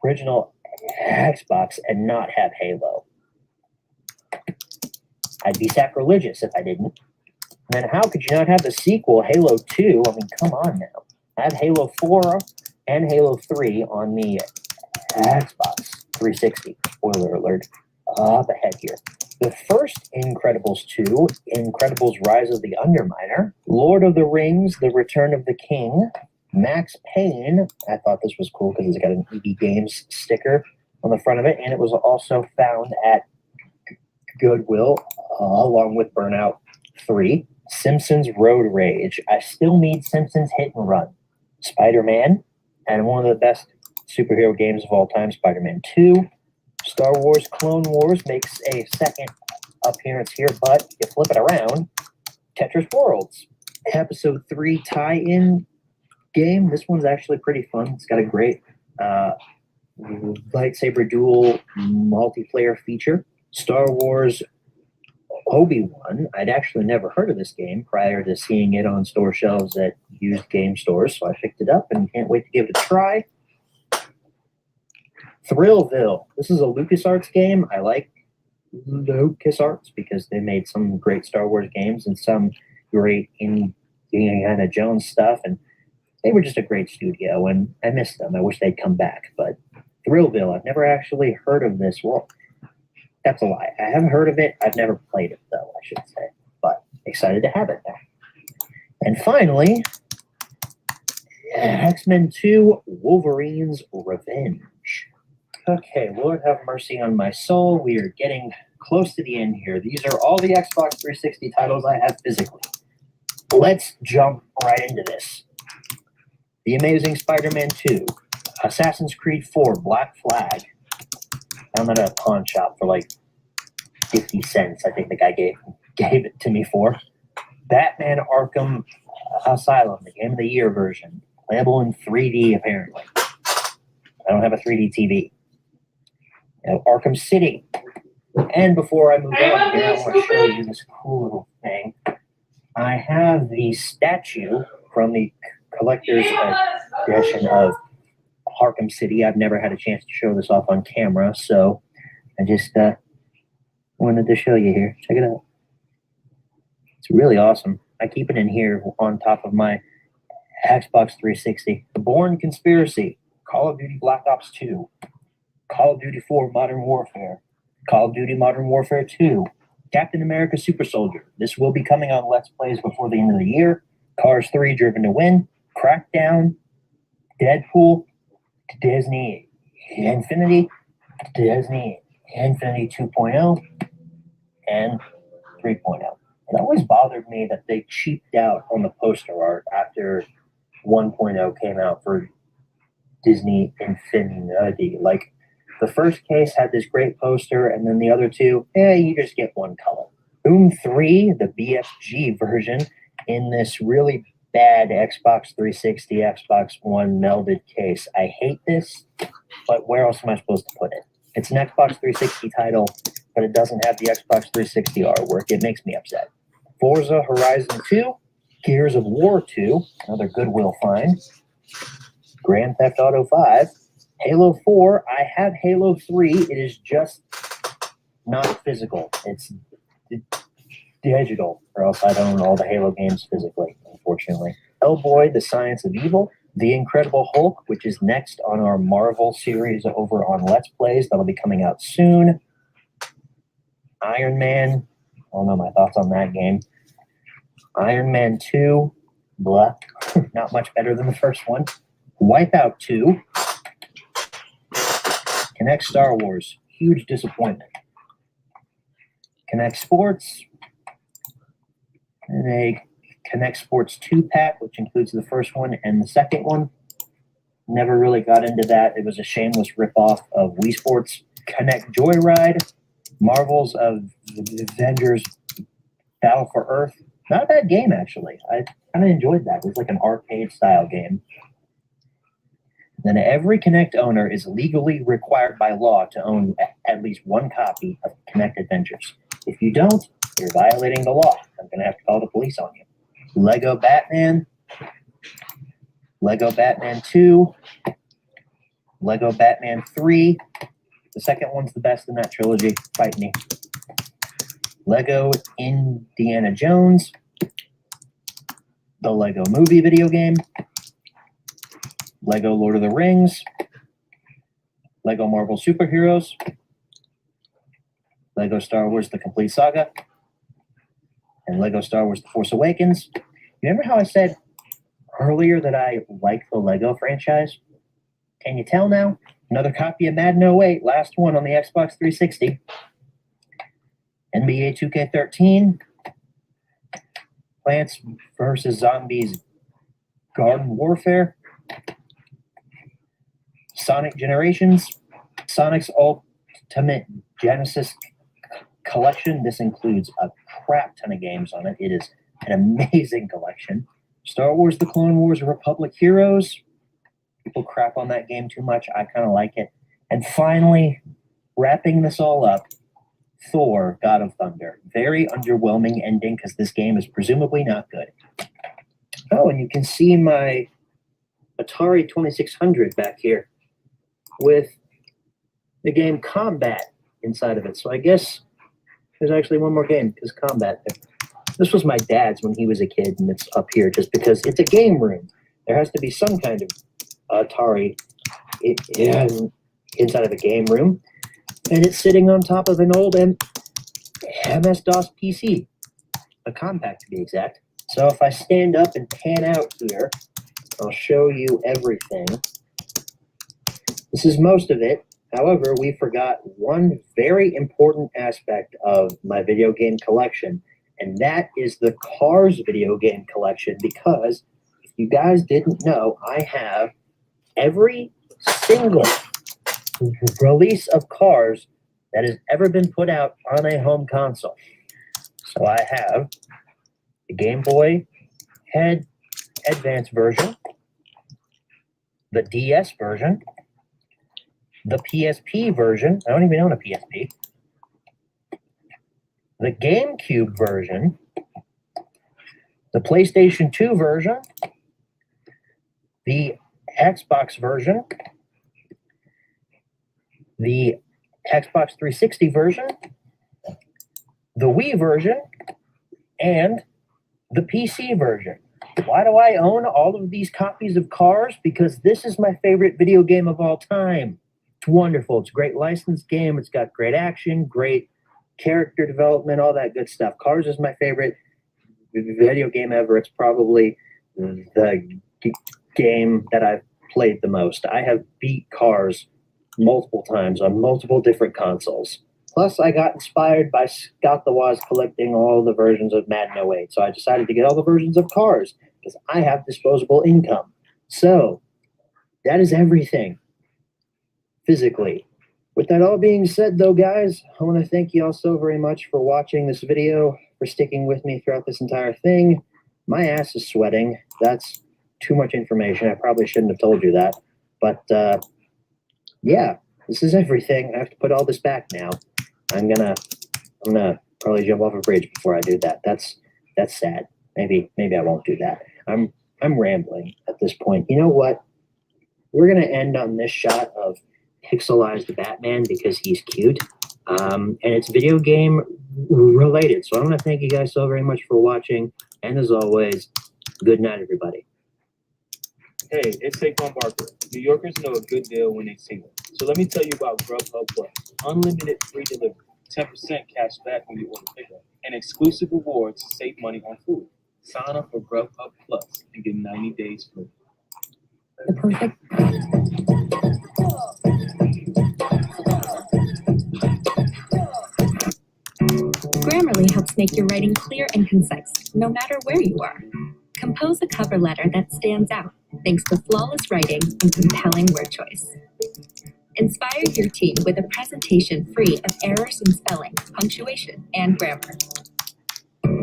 original Xbox and not have Halo? I'd be sacrilegious if I didn't. And then how could you not have the sequel, Halo 2? I mean, come on now. I have Halo 4 and Halo 3 on the Xbox 360. Spoiler alert. Up ahead here. The first Incredibles 2, Incredibles Rise of the Underminer, Lord of the Rings, The Return of the King, Max Payne. I thought this was cool because it's got an EB Games sticker on the front of it, and it was also found at Goodwill along with Burnout 3. Simpsons Road Rage. I still need Simpsons Hit and Run. Spider-Man, and one of the best superhero games of all time, Spider-Man 2. Star Wars Clone Wars makes a second appearance here, but you flip it around, Tetris Worlds. Episode 3 tie-in game. This one's actually pretty fun. It's got a great lightsaber duel multiplayer feature. Star Wars Obi-Wan. I'd actually never heard of this game prior to seeing it on store shelves at used game stores, so I picked it up and can't wait to give it a try. Thrillville. This is a LucasArts game. I like LucasArts because they made some great Star Wars games and some great Indiana Jones stuff, and they were just a great studio, and I miss them. I wish they'd come back, but Thrillville, I've never actually heard of this. Well, that's a lie. I haven't heard of it. I've never played it, though, I should say. But excited to have it now. And finally, X-Men 2 Wolverine's Revenge. Okay, Lord have mercy on my soul. We are getting close to the end here. These are all the Xbox 360 titles I have physically. Let's jump right into this. The Amazing Spider-Man 2. Assassin's Creed 4 Black Flag. I'm at a pawn shop for like 50 cents. I think the guy gave it to me for. Batman Arkham Asylum, the Game of the Year version. Playable in 3D, apparently. I don't have a 3D TV. Arkham City. And before I move on here, I want to show you this cool little thing. I have the statue from the collector's edition of Arkham City. I've never had a chance to show this off on camera, so I just wanted to show you here. Check it out. It's really awesome. I keep it in here on top of my Xbox 360. The Bourne Conspiracy, Call of Duty Black Ops 2, Call of Duty 4 Modern Warfare, Call of Duty Modern Warfare 2, Captain America Super Soldier. This will be coming on Let's Plays before the end of the year. Cars 3 Driven to Win, Crackdown, Deadpool, Disney Infinity 2.0, and 3.0. It always bothered me that they cheaped out on the poster art after 1.0 came out for Disney Infinity. Like, the first case had this great poster, and then the other two, you just get one color. Doom 3, the BFG version, in this really bad Xbox 360, Xbox One melded case. I hate this, but where else am I supposed to put it? It's an Xbox 360 title, but it doesn't have the Xbox 360 artwork. It makes me upset. Forza Horizon 2, Gears of War 2, another Goodwill find, Grand Theft Auto 5, Halo 4. I have Halo 3. It is just not physical. It's digital, or else I'd own all the Halo games physically, unfortunately. Hellboy, The Science of Evil, The Incredible Hulk, which is next on our Marvel series over on Let's Plays. That'll be coming out soon. Iron Man, I don't know my thoughts on that game. Iron Man 2, blah, not much better than the first one. Wipeout 2. Kinect Star Wars, huge disappointment. Kinect Sports, and a Kinect Sports 2-pack, which includes the first one and the second one. Never really got into that. It was a shameless ripoff of Wii Sports. Kinect Joyride, Marvel's Avengers Battle for Earth. Not a bad game, actually. I kind of enjoyed that. It was like an arcade-style game. Then every Kinect owner is legally required by law to own at least one copy of Kinect Adventures. If you don't, you're violating the law. I'm going to have to call the police on you. Lego Batman, Lego Batman 2, Lego Batman 3. The second one's the best in that trilogy. Fight me. Lego Indiana Jones, the Lego Movie video game, Lego Lord of the Rings, Lego Marvel Superheroes, Lego Star Wars The Complete Saga, and Lego Star Wars The Force Awakens. You remember how I said earlier that I like the Lego franchise? Can you tell now? Another copy of Madden 08, last one on the Xbox 360. NBA 2K13, Plants vs. Zombies Garden Warfare, Sonic Generations, Sonic's Ultimate Genesis Collection. This includes a crap ton of games on it. It is an amazing collection. Star Wars The Clone Wars Republic Heroes. People crap on that game too much. I kind of like it. And finally, wrapping this all up, Thor, God of Thunder. Very underwhelming ending because this game is presumably not good. Oh, and you can see my Atari 2600 back here with the game Combat inside of it. So I guess there's actually one more game because Combat there. This was my dad's when he was a kid, and it's up here just because it's a game room. There has to be some kind of Atari inside of a game room. And it's sitting on top of an old MS-DOS PC, a compact to be exact. So if I stand up and pan out here, I'll show you everything. This is most of it. However, we forgot one very important aspect of my video game collection, and that is the Cars video game collection, because if you guys didn't know, I have every single release of Cars that has ever been put out on a home console. So I have the Game Boy Advance version, the DS version, the PSP version. I don't even own a PSP. The GameCube version, the PlayStation 2 version, the Xbox version, the Xbox 360 version, the Wii version, and the PC version. Why do I own all of these copies of Cars? Because this is my favorite video game of all time. It's wonderful. It's a great licensed game. It's got great action, great character development, all that good stuff. Cars is my favorite video game ever. It's probably the game that I've played the most. I have beat Cars multiple times on multiple different consoles. Plus, I got inspired by Scott the Woz collecting all the versions of Madden 08, so I decided to get all the versions of Cars because I have disposable income. So, that is everything physically. With that all being said, though, guys, I want to thank you all so very much for watching this video, for sticking with me throughout this entire thing. My ass is sweating. That's too much information. I probably shouldn't have told you that. But, yeah, this is everything. I have to put all this back now. I'm gonna probably jump off a bridge before I do that. That's sad. Maybe I won't do that. I'm rambling at this point. You know what? We're gonna end on this shot of pixelized Batman because he's cute. And it's video game related. So I want to thank you guys so very much for watching. And as always, good night, everybody. Hey, it's Saquon Barker. New Yorkers know a good deal when they see one. So let me tell you about Grubhub Plus. Unlimited free delivery. 10% cash back when you order pickup, and exclusive rewards to save money on food. Sign up for Grubhub Plus and get 90 days free. The perfect. Grammarly helps make your writing clear and concise, no matter where you are. Compose a cover letter that stands out, thanks to flawless writing and compelling word choice. Inspire your team with a presentation free of errors in spelling, punctuation, and grammar.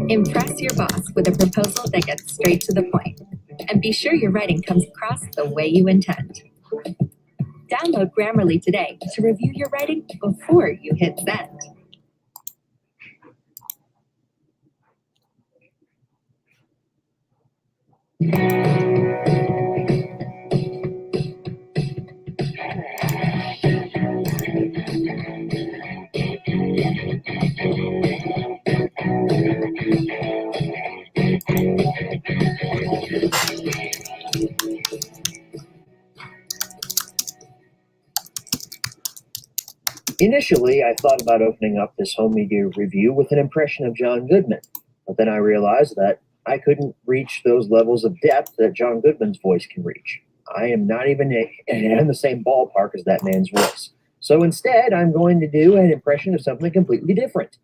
Impress your boss with a proposal that gets straight to the point. And be sure your writing comes across the way you intend. Download Grammarly today to review your writing before you hit send. Initially, I thought about opening up this home media review with an impression of John Goodman, but then I realized that I couldn't reach those levels of depth that John Goodman's voice can reach. I am not even in the same ballpark as that man's voice. So instead, I'm going to do an impression of something completely different.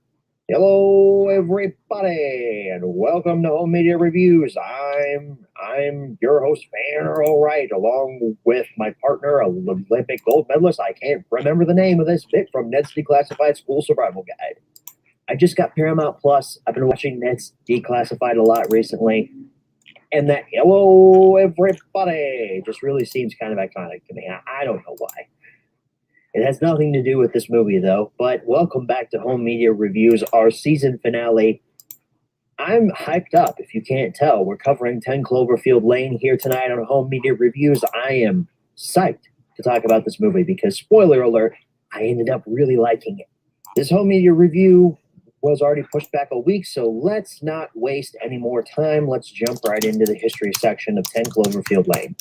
Hello, everybody, and welcome to Home Media Reviews. I'm your host, Banner Allright, along with my partner, Olympic gold medalist. I can't remember the name of this bit from Ned's Declassified School Survival Guide. I just got Paramount Plus. I've been watching Ned's Declassified a lot recently. And that hello, everybody just really seems kind of iconic to me. I don't know why. It has nothing to do with this movie, though. But welcome back to Home Media Reviews, our season finale. I'm hyped up, if you can't tell. We're covering 10 Cloverfield Lane here tonight on Home Media Reviews. I am psyched to talk about this movie because, spoiler alert, I ended up really liking it. This Home Media Review was already pushed back a week, so let's not waste any more time. Let's jump right into the history section of 10 Cloverfield Lane.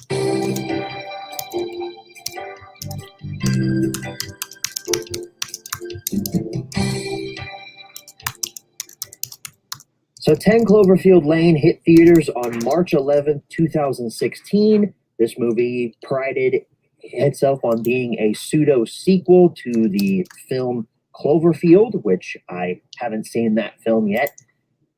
So 10 Cloverfield Lane hit theaters on March 11th, 2016. This movie prided itself on being a pseudo-sequel to the film Cloverfield, which I haven't seen that film yet.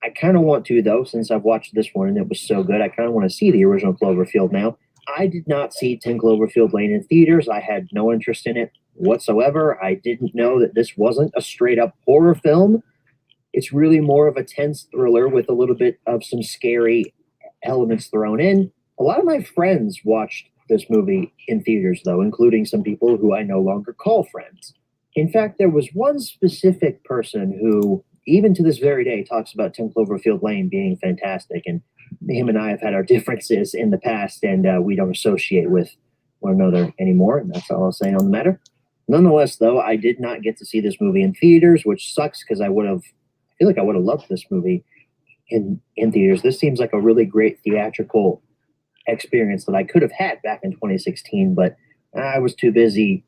I kind of want to, though, since I've watched this one and it was so good. I kind of want to see the original Cloverfield now. I did not see 10 Cloverfield Lane in theaters. I had no interest in it whatsoever. I didn't know that this wasn't a straight-up horror film. It's really more of a tense thriller with a little bit of some scary elements thrown in. A lot of my friends watched this movie in theaters, though, including some people who I no longer call friends. In fact, there was one specific person who, even to this very day, talks about 10 Cloverfield Lane being fantastic, and him and I have had our differences in the past, and we don't associate with one another anymore, and that's all I'll say on the matter. Nonetheless, though, I did not get to see this movie in theaters, which sucks because I feel like I would have loved this movie in theaters. This seems like a really great theatrical experience that I could have had back in 2016, but I was too busy,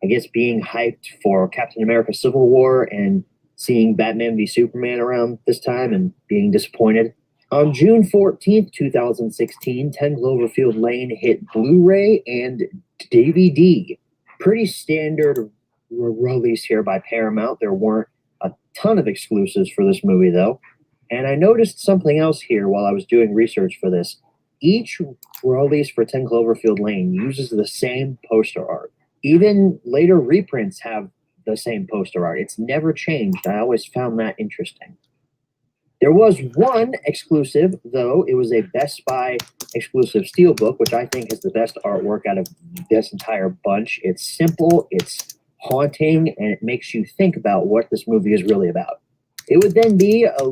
I guess, being hyped for Captain America Civil War and seeing Batman v Superman around this time and being disappointed. On June 14th, 2016, 10 Cloverfield Lane hit Blu-ray and DVD. Pretty standard release here by Paramount. There weren't a ton of exclusives for this movie, though. And I noticed something else here while I was doing research for this. Each release for 10 Cloverfield Lane uses the same poster art. Even later reprints have the same poster art. It's never changed. I always found that interesting. There was one exclusive, though. It was a Best Buy exclusive steelbook, which I think is the best artwork out of this entire bunch. It's simple, it's haunting, and it makes you think about what this movie is really about. It would then be a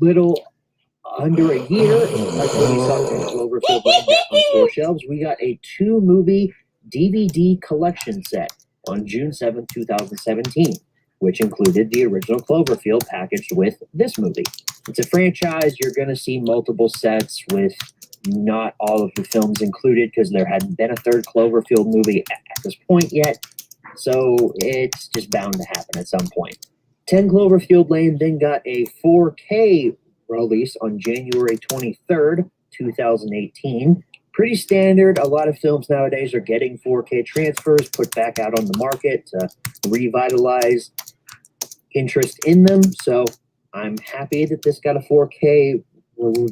little under a year until we saw 10 Cloverfield Lane back on store shelves. We got a 2-movie DVD collection set on June 7, 2017, which included the original Cloverfield packaged with this movie. It's a franchise. You're going to see multiple sets with not all of the films included because there hadn't been a third Cloverfield movie at this point yet. so it's just bound to happen at some point. 10 Cloverfield Lane then got a 4K release on January 23rd, 2018. Pretty standard. A lot of films nowadays are getting 4K transfers put back out on the market to revitalize interest in them. So I'm happy that this got a 4K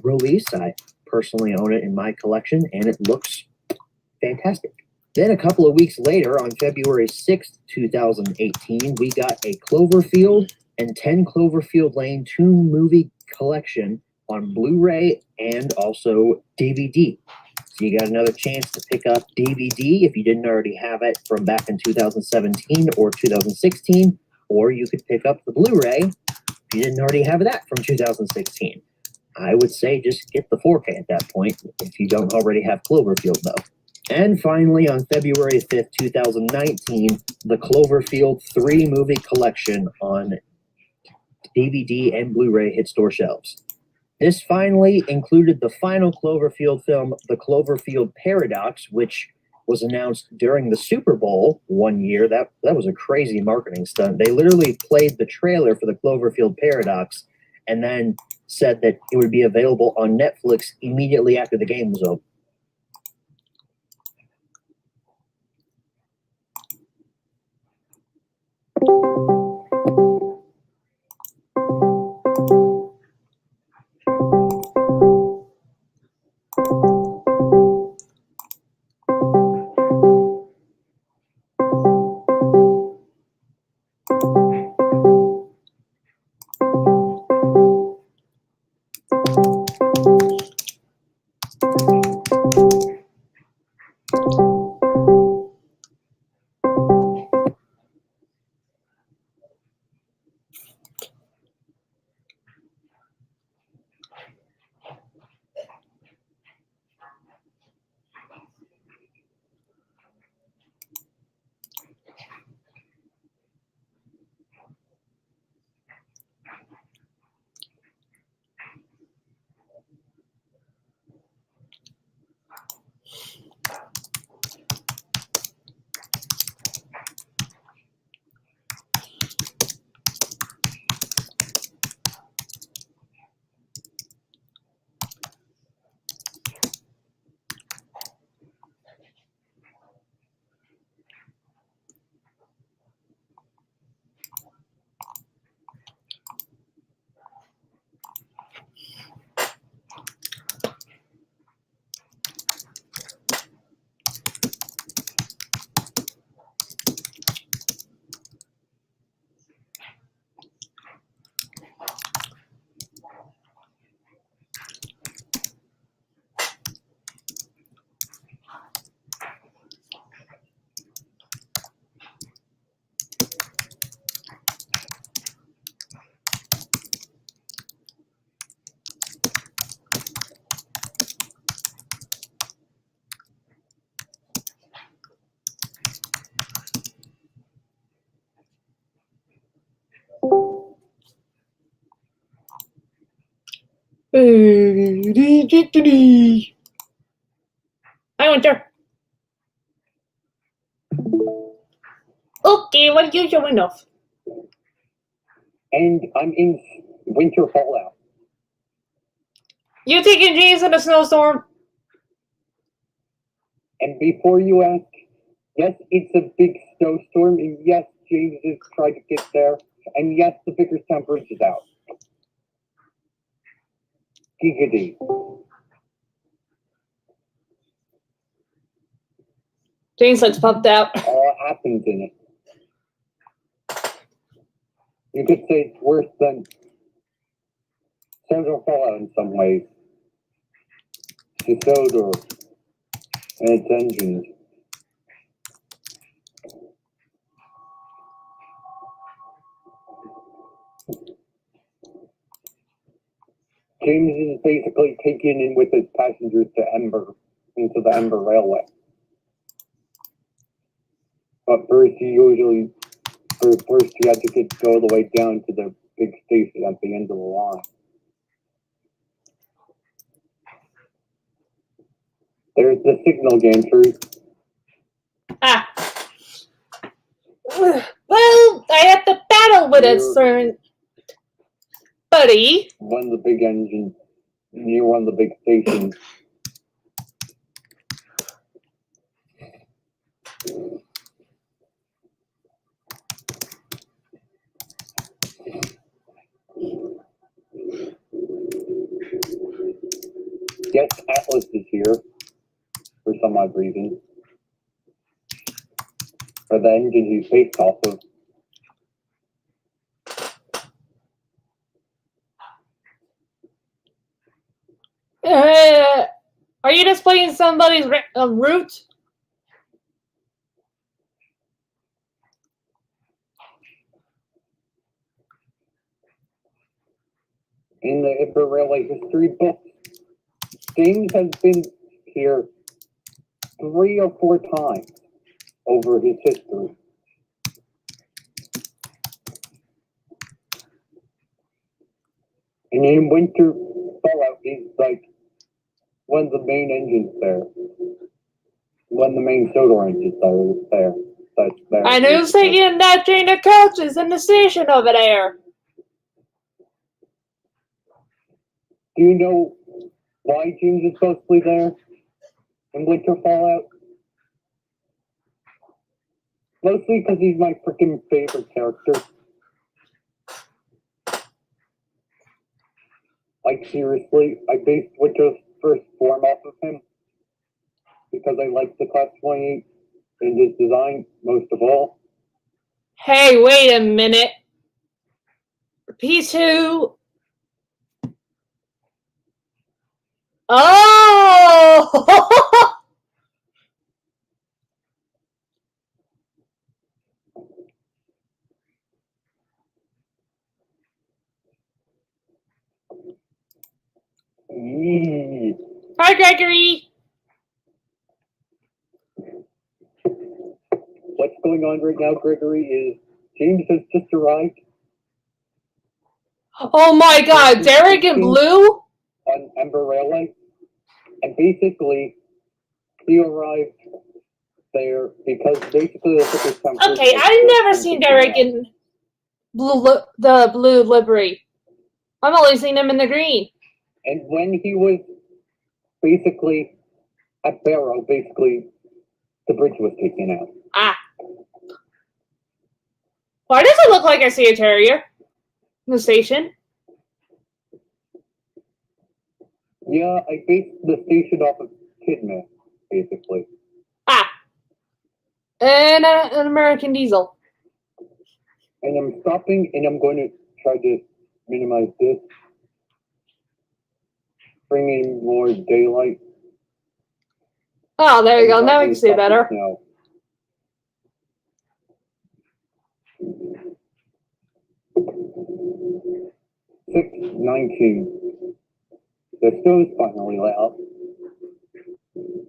release. I personally own it in my collection, and it looks fantastic. Then a couple of weeks later, on February 6th, 2018, we got a Cloverfield and 10 Cloverfield Lane 2 movie collection on Blu-ray and also DVD. So you got another chance to pick up DVD if you didn't already have it from back in 2017 or 2016, or you could pick up the Blu-ray if you didn't already have that from 2016. I would say just get the 4K at that point if you don't already have Cloverfield, though. And finally, on February 5th, 2019, the Cloverfield 3 movie collection on DVD and Blu-ray hit store shelves. This finally included the final Cloverfield film, The Cloverfield Paradox, which was announced during the Super Bowl one year. That was a crazy marketing stunt. They literally played the trailer for The Cloverfield Paradox and then said that it would be available on Netflix immediately after the game was over. Hi, Winter. Okay, what are you showing off? And I'm in winter fallout. You taking James in a snowstorm? And before you ask, yes, it's a big snowstorm, and yes, James is trying to get there, and yes, the Vickerstown Bridge is out. Giggity. James looks pumped out. All happens in it. You could say it's worse than Central Fallout in some ways. Disorder and its engines. James is basically taken in with his passengers to Ember, into the Ember Railway. But first he had to go all the way down to the big station at the end of the line. There's the signal gantry. Ah. Well, I have to battle with it, sir. Buddy. One of the big engines near one of the big stations. Yes, Atlas is here for some odd reason. Or the engine he's based off of. Are you displaying somebody's route? In the Ibra Railway history book, James has been here 3 or 4 times over his history. And in Winter Fallout, he's like one of the main engines there. One of the main Sodor engines there. That's there. I know who's taking that train of coaches in the station over there. Do you know why James is supposedly there in Winter Fallout? Mostly because he's my freaking favorite character. Like, seriously, I based Winter's first form off of him because I like the Class 28 and his design most of all. Hey, wait a minute. P2. Oh! Hi, Gregory. What's going on right now, Gregory, is James has just arrived. Oh my God, Derek and Blue? On Ember Railway. And basically, he arrived there because basically that's what this time. Okay, I've never seen Derek in the blue livery. I've only seen him in the green. And when he was basically at Barrow, basically the bridge was taken out. Ah. Why does it look like I see a terrier in the station? Yeah, I based the station off of Kidman, basically. Ah. And an American Diesel. And I'm stopping and I'm going to try to minimize this. Bring in more daylight. Oh, there you go. Now we can see better. Now. 6:19. The stone's finally lit up.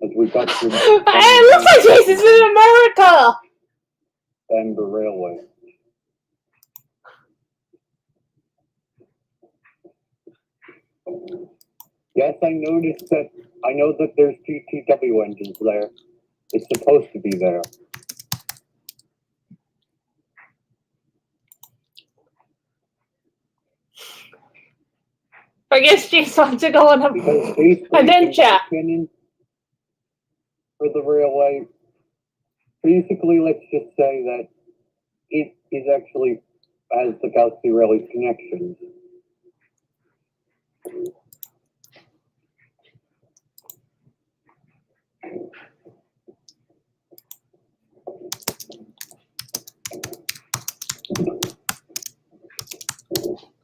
As we got through. It looks like Jason's in America! Ember Railway. Yes, I noticed that. I know that there's GTW engines there. It's supposed to be there. I guess Jason wants to go on a then chat. For the railway, basically, let's just say that it is actually has the Galaxy Railway connections.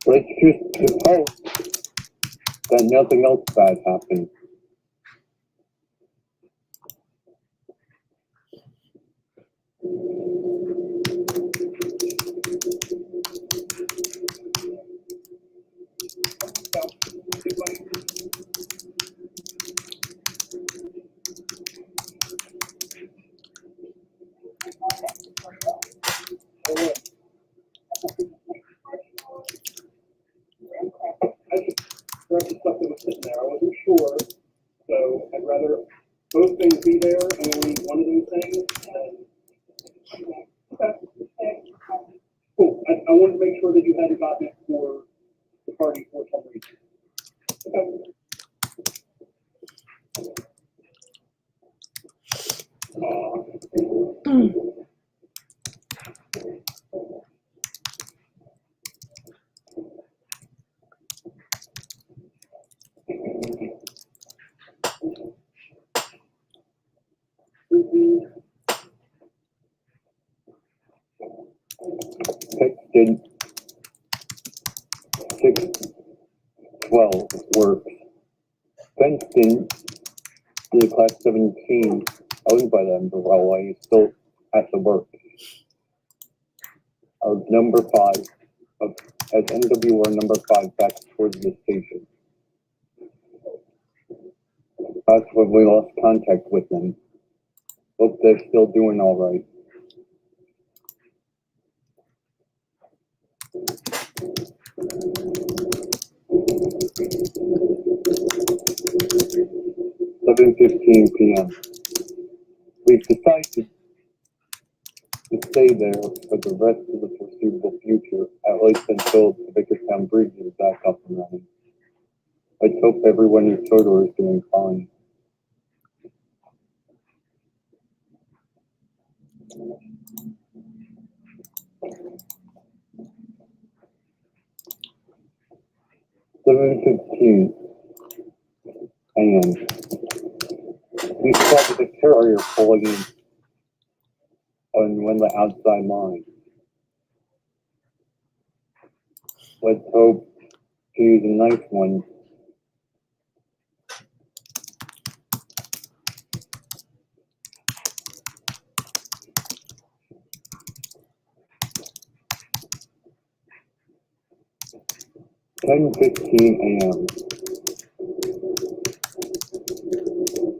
Let's just hope that nothing else bad happens. I just stuff that was sitting there. I wasn't sure wanted to make sure that you hadn't gotten it for the party for some reason. Texted 612 works. Fenced in the Class 17 owned by the Ember Railway is still at the work. Our number 5 as NWR number 5 back towards the station. That's when we lost contact with them. Hope they're still doing all right. $7:15 p.m. We've decided to stay there for the rest of the foreseeable future, at least until the Vickertown Bridge is back up and running. Let's hope everyone in Sodor is doing fine. $7:15 a.m. We spotted the carrier pulling in on one of the outside lines. Let's hope she's a nice one. $10:15 a.m.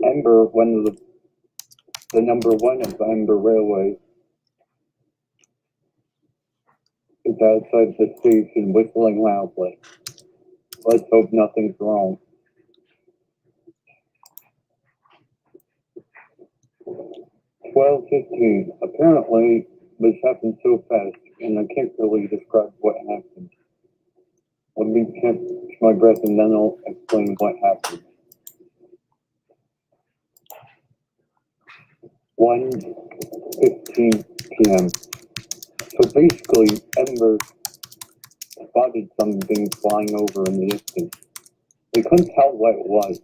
Ember, one of the number 1 of the Ember Railway, is outside the station whistling loudly. Let's hope nothing's wrong. $12:15. Apparently, this happened so fast, and I can't really describe what happened. Let me catch my breath and then I'll explain what happened. 1:15 p.m. So basically, Ember spotted something flying over in the distance. They couldn't tell what it was.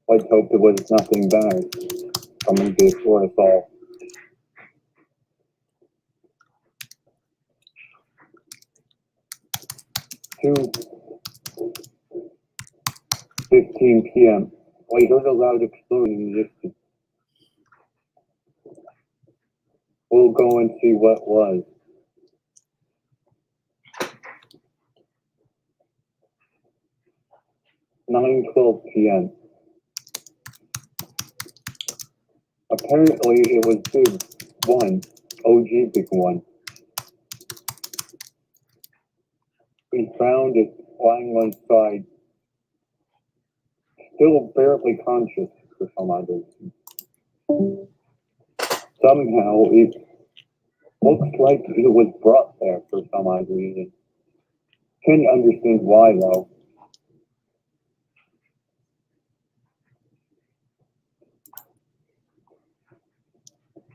Let's hope it was nothing bad. Coming to destroy us all. $2:15 p.m. I heard a loud explosion in the distance. We'll go and see what it was. $9:12 p.m. Apparently it was Big One, OG Big One. We found it lying on its side, still barely conscious for some odd reason. Somehow it looks like it was brought there for some odd reason. Can't understand why though.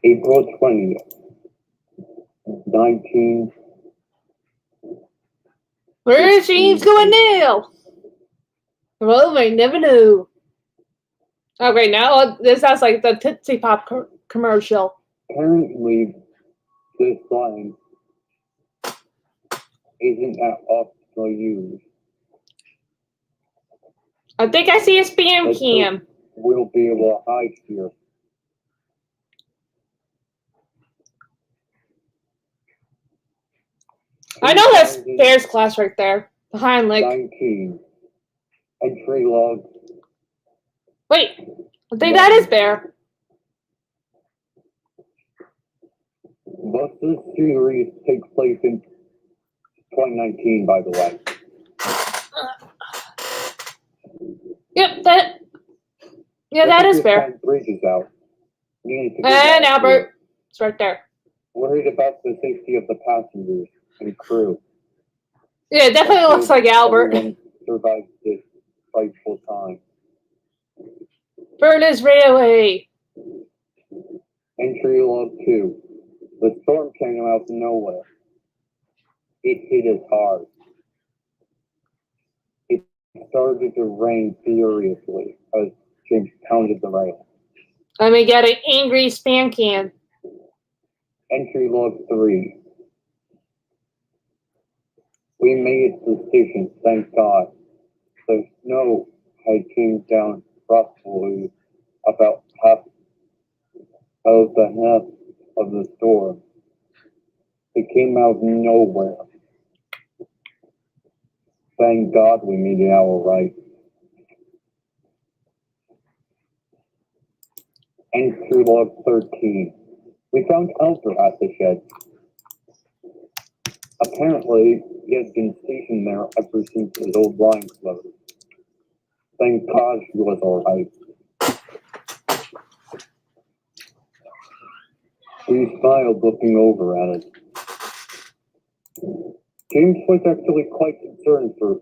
April 20th, 19. Where is James going now? Well, we never knew. Okay, now this sounds like the Tootsie Pop commercial. Apparently, this line isn't that often used. I think I see a spam cam. We'll be able to hide here. I know that's Bear's class right there. Behind like 19. Entry log. Wait, I think that is Bear. Most of the series takes place in 2019, by the way. Yep, that is Bear. Bridge is out. And Albert. It's right there. Worried about the safety of the passengers and crew. Yeah, it definitely looks like Albert. Everyone survived this frightful time. Furnace Railway. Entry log 2. The storm came out of nowhere. It hit us hard. It started to rain furiously as James pounded the rail. Let me get an angry spam can. Entry log 3. We made it to the station, thank God. The snow had came down roughly about half of the storm. It came out of nowhere. Thank God we made it out all right. Entry log 13. We found Elder at the shed. Apparently, he had been stationed there ever since his old line closed. Thank God he was all right. We smiled looking over at it. James was actually quite concerned for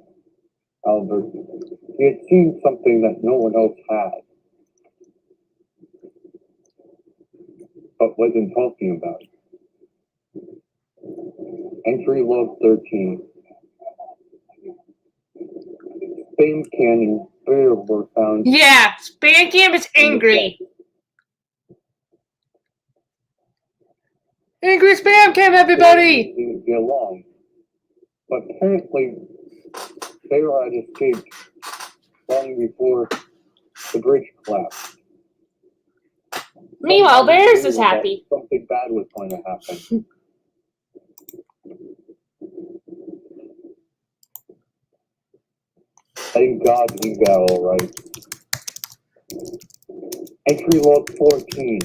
Albert. He had seen something that no one else had, but wasn't talking about it. Entry log 13. Spam can and beer were found. Yeah, spam cam is angry. Angry spam cam, everybody! Didn't get along, but apparently Bear had escaped long before the bridge collapsed. Meanwhile, Bears is happy. Something bad was going to happen. Thank God he got all right. Entry log 14.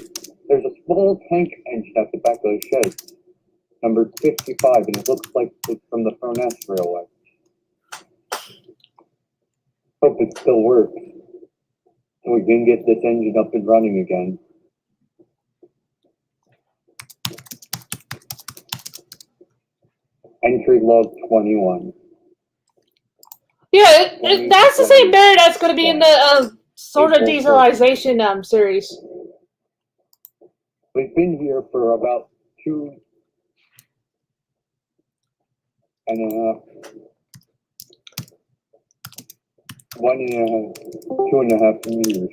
There's a small tank engine at the back of the shed, number 55, and it looks like it's from the Furness Railway. Hope it still works, so we can get this engine up and running again. Entry log 21. Yeah, that's the same bear that's going to be in the sort of dieselization series. We've been here for about 2.5 years.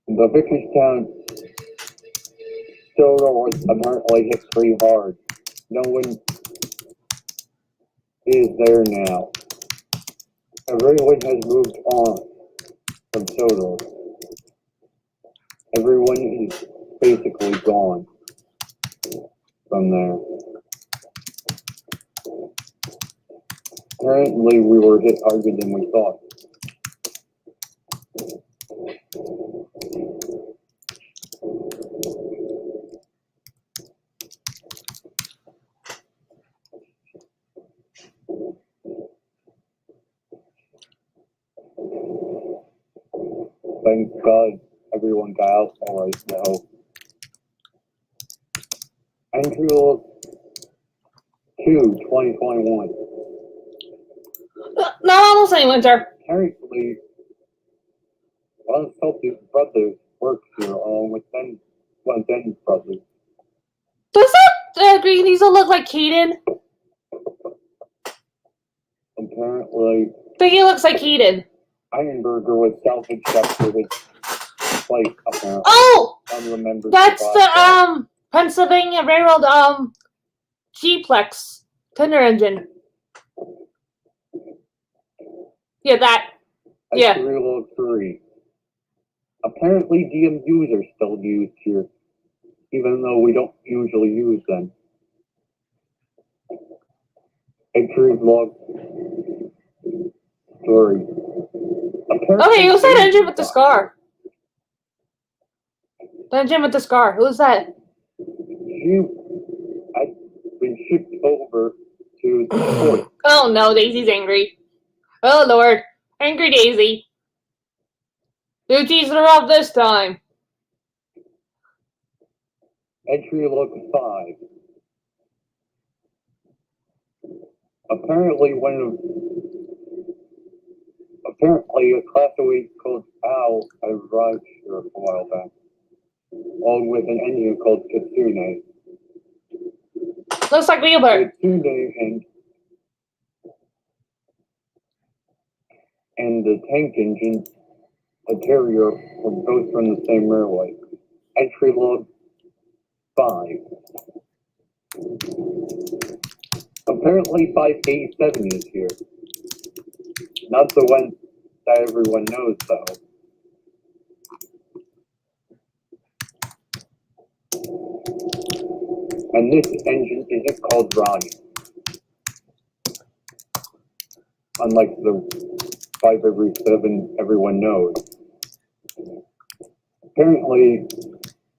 The Vickerstown soda was apparently hit pretty hard. No one is there now. Everyone has moved on from Sodor. Everyone is basically gone from there. Apparently we were hit harder than we thought. Thank God everyone got out all right now. Entry log 2, 2021. No, I don't say winter. Apparently, one of Sophie's brothers works here along with one of Den's brothers. Does that green diesel look like Keaton? Apparently, I think he looks like Keaton. Ironberger was salvaged after his flight, apparently. Oh! None of the members That's survived. the Pennsylvania Railroad G-Plex tender engine. Yeah, that. Yeah. Entry log 3. Apparently DMUs are still used here, even though we don't usually use them. Entry log 3. Okay, who's that engine with the scar? The engine with the scar. Who's that? I've been shipped over to the port. Oh no, Daisy's angry. Oh Lord, angry Daisy. You teased her off this time. Entry log 5. Apparently a classmate called Al arrived here a while back, along with an engine called Kitsune. Looks like Weaver. Kitsune and the tank engine, a Terrier, were both from the same railway. Entry log 5. Apparently 587 is here. Not the one that everyone knows, though. And this engine isn't called Ronnie. Unlike the 587 everyone knows. Apparently,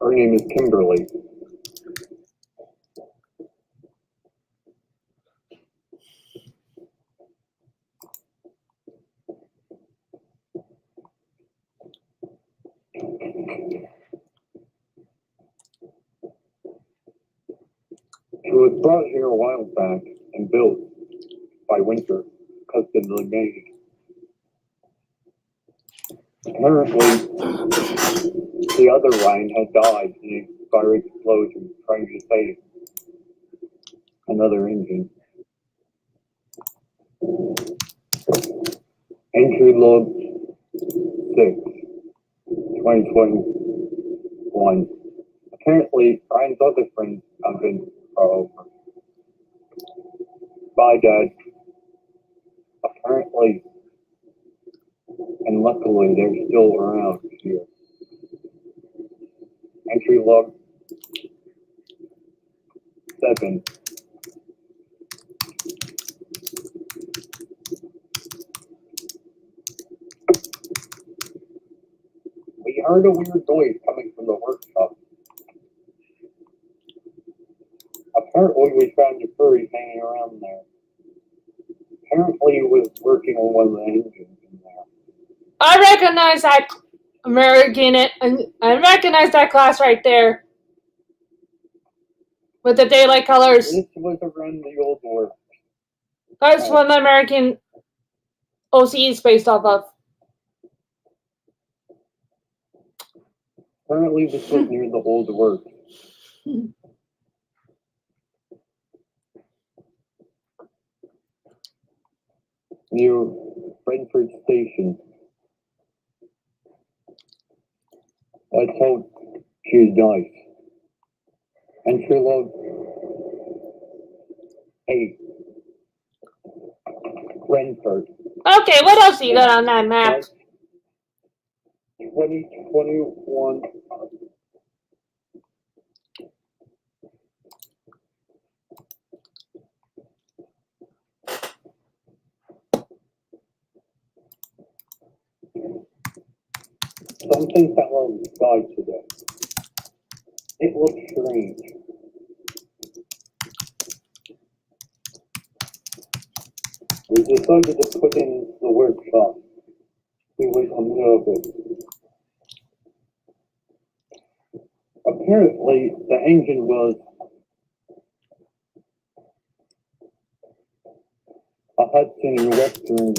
her name is Kimberly. She was brought here a while back and built by Winter, customly made. Apparently, the other Ryan had died in a fire explosion trying to save another engine. Entry log 6, 2021. Apparently, Ryan's other friends have been over. Bye, Dad. Apparently, and luckily, they're still around here. Entry log 7. We heard a weird noise coming from the workshop. Apparently, we found a furry hanging around there. Apparently, he was working on one of the engines in there. I recognize that American, and I recognize that class right there. With the daylight colors. This was around the old work. That's what the American OC is based off of. Apparently, this was near the old work. Near Brentford Station. I told she died. Entry log 8. Brentford. Okay, what else you got on that map? 2021. Something fell on the sky today. It looks strange. We decided to put in the workshop. See what comes of it. Apparently, the engine was a Hudson and Western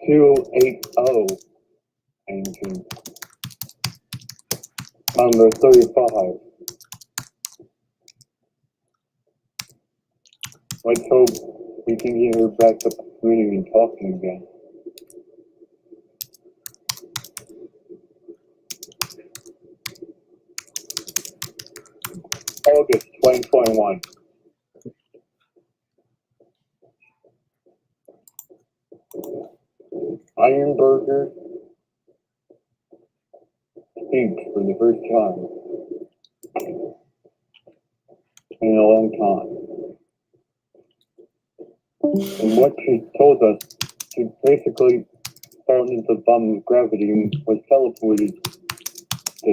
280 engine. Number 35. Let's hope we can get her back up moving and talking again. August 2021. Ironburger speaks for the first time in a long time. And what she told us, she basically fell into the bomb of gravity and was teleported to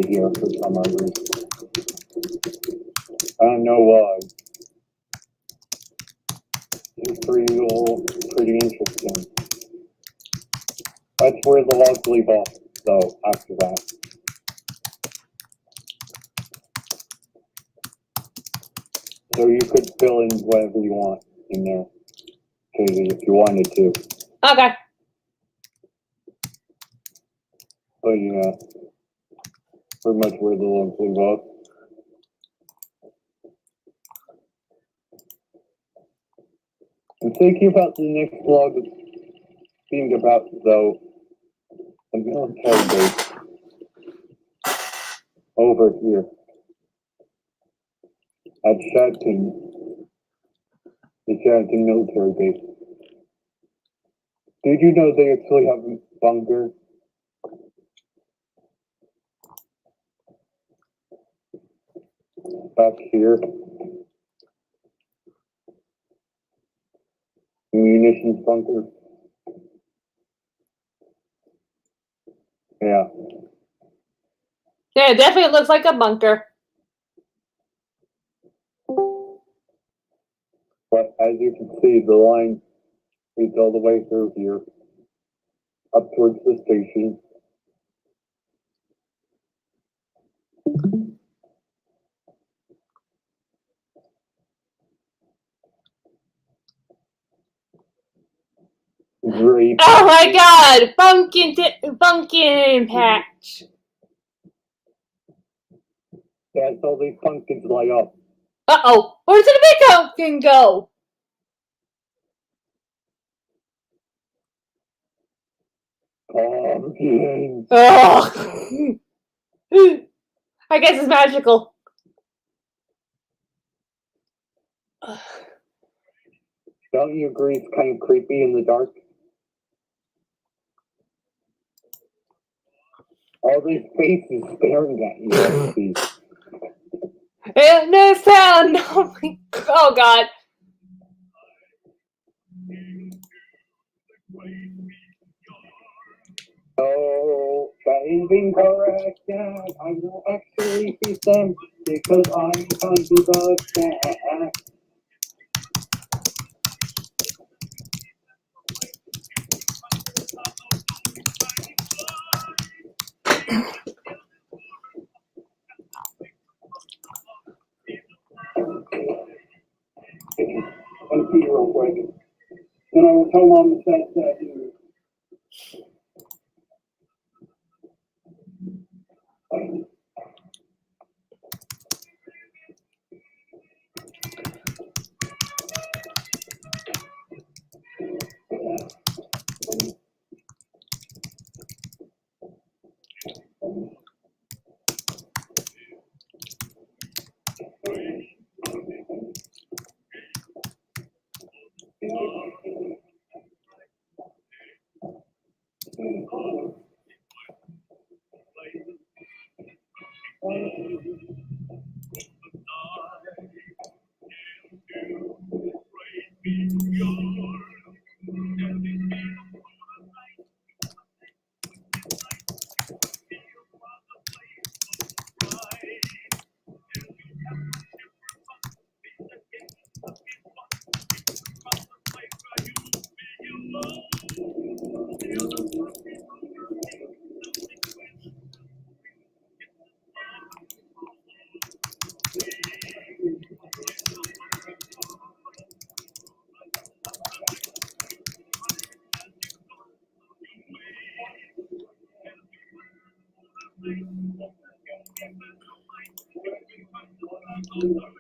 here for some reason. I don't know why. It's pretty interesting. That's where the logs leave off, though, after that. So you could fill in whatever you want in there, Katie, if you wanted to. Okay. But yeah, pretty much where the lunch leave off. I'm thinking about the next vlog being about, though, a military base over here at Shatton, the Shatton military base. Did you know they actually have a bunker? Back here. Munitions bunker. Yeah. Yeah, it definitely looks like a bunker. But as you can see, the line leads all the way through here, up towards the station. Great. Oh my god! Pumpkin patch. That's all these pumpkins light up. Uh-oh. Where did the big pumpkin go? Pumpkins. Oh. I guess it's magical. Don't you agree it's kind of creepy in the dark? All these faces staring at you. And no sound. Oh god. Oh, that is incorrect, Dad. I will actually be them because I'm going to the cat. I'll see you real quick. Then I will tell Mom that you.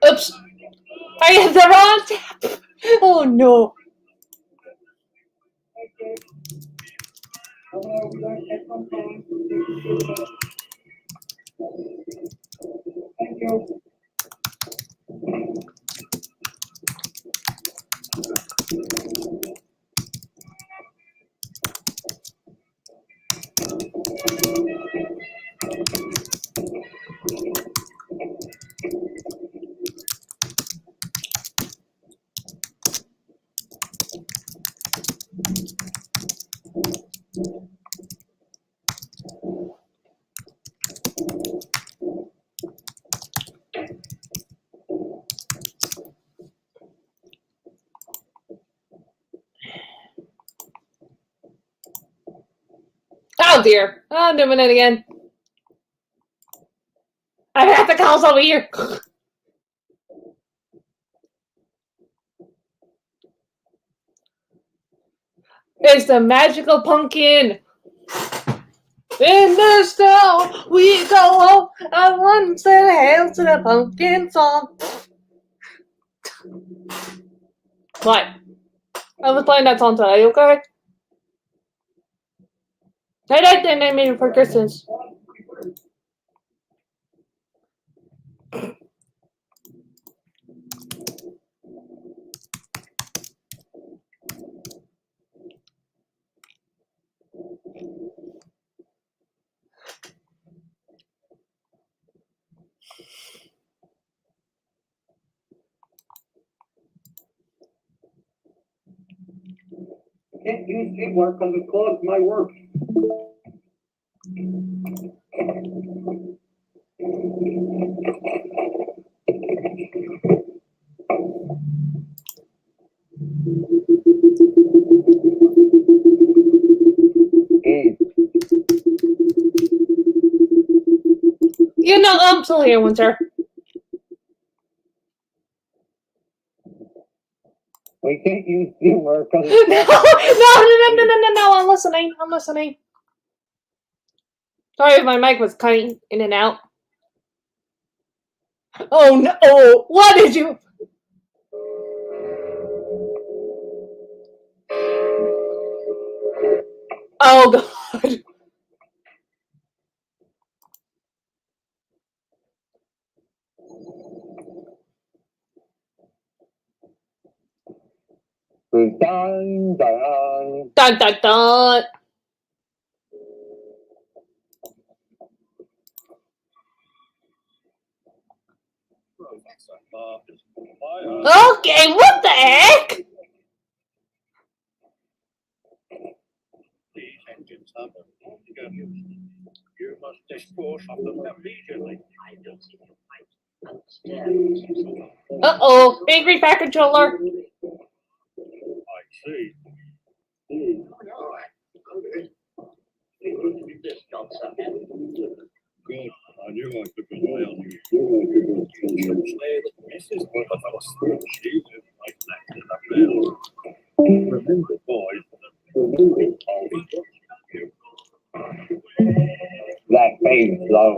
Oops. I hit the wrong tap. Oh no. Thank you. Oh dear. Oh, I'm doing it again. I have to call over here. It's the magical pumpkin. In the snow, we go home. I want to say hail to the pumpkin song. What? I was playing that song today, okay? I like that they made it for Christmas. Can't use teamwork because it clogs my work. You know, I'm still here, Winter. We can't use teamwork because No, I'm listening. I'm listening. Sorry if my mic was cutting in and out. Oh no! Oh, what did you? Oh god! Dun, dun. Dun dun dun! Okay, what the heck? These engines have a gun. You must dispose of them immediately. I don't see Uh-oh, angry fat controller. I see. Good. I knew I could rely on you. You should say that Mrs. Butterfuss, she was my neck in the middle. Remember, boys, I'll be you. That face, though.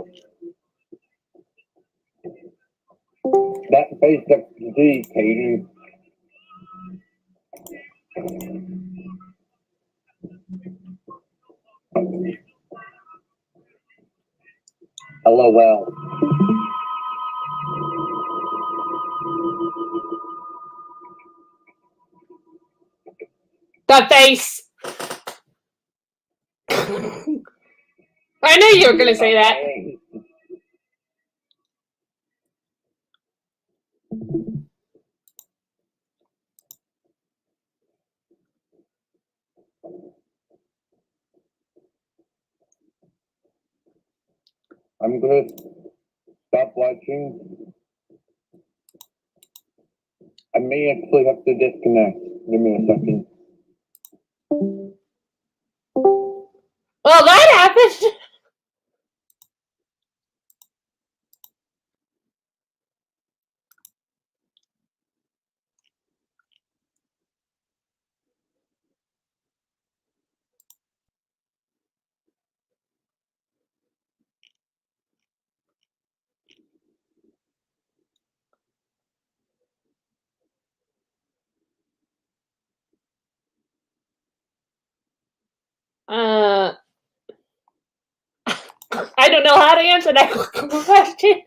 That face looks deep, Katie. LOL. The face. I knew you were gonna say that. I'm gonna stop watching. I may actually have to disconnect. Give me a second. Well, that happened. I don't know how to answer that question.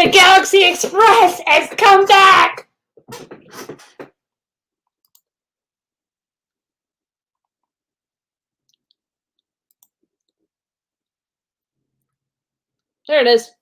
The Galaxy Express has come back! There it is.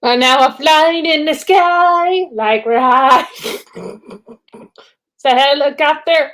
And now we're flying in the sky like we're high. It's a helicopter.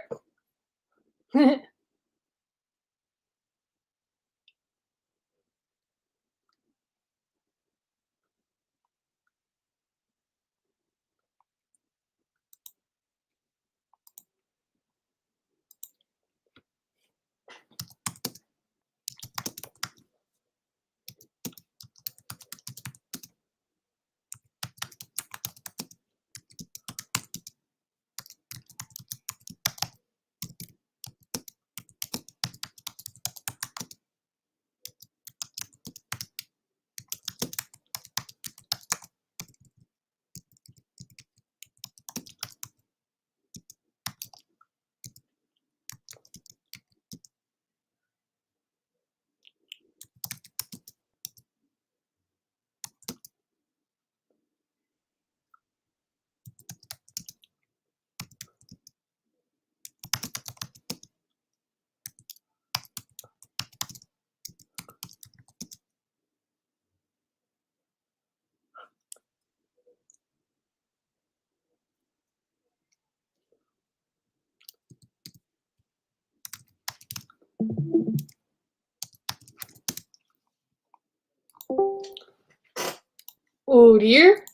Oh dear.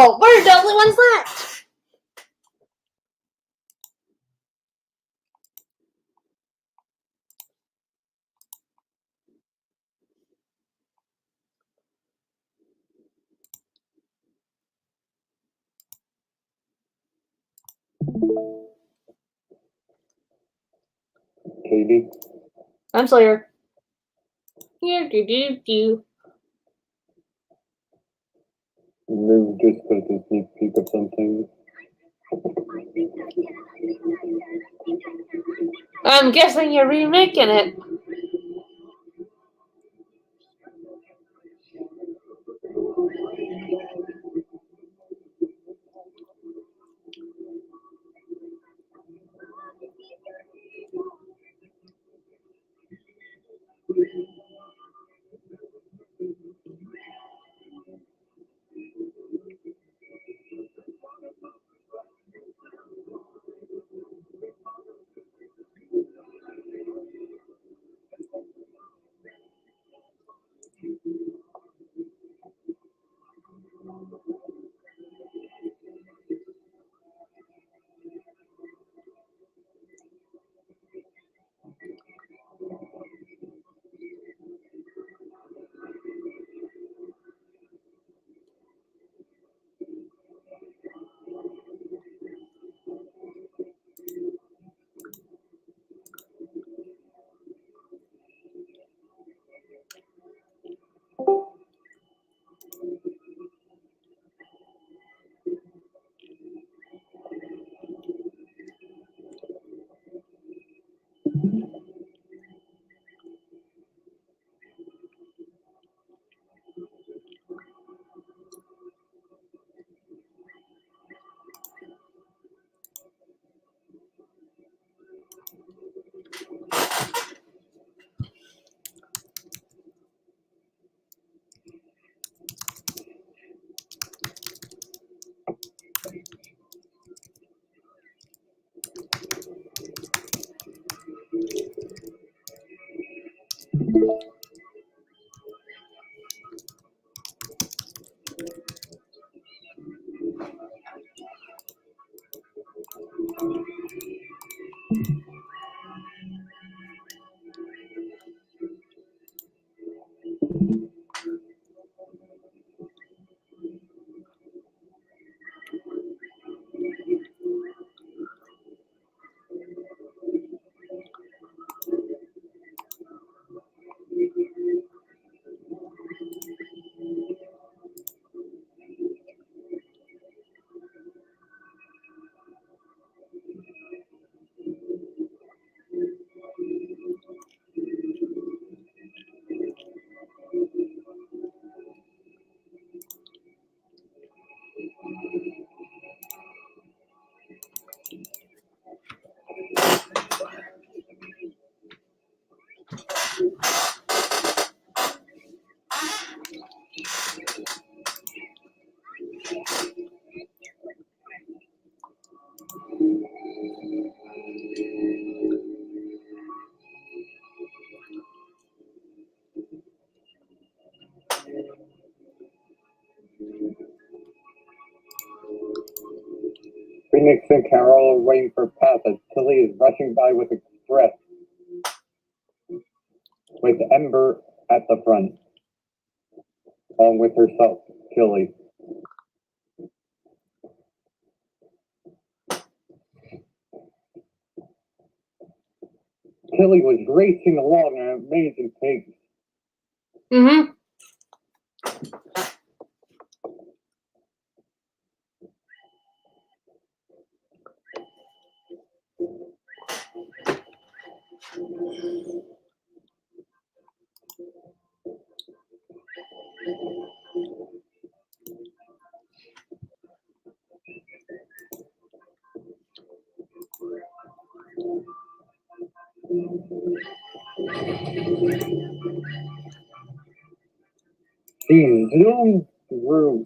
Oh, we're the only ones left. Katie, I'm still here. Here, do. move just because a sneak peek of something. I'm guessing you're remaking it. Phoenix and Carol are waiting for Path as Tilly is rushing by with Express, with Ember at the front, along with herself, Tilly. Tilly was racing along at an amazing pace. Mm-hmm. She zoomed through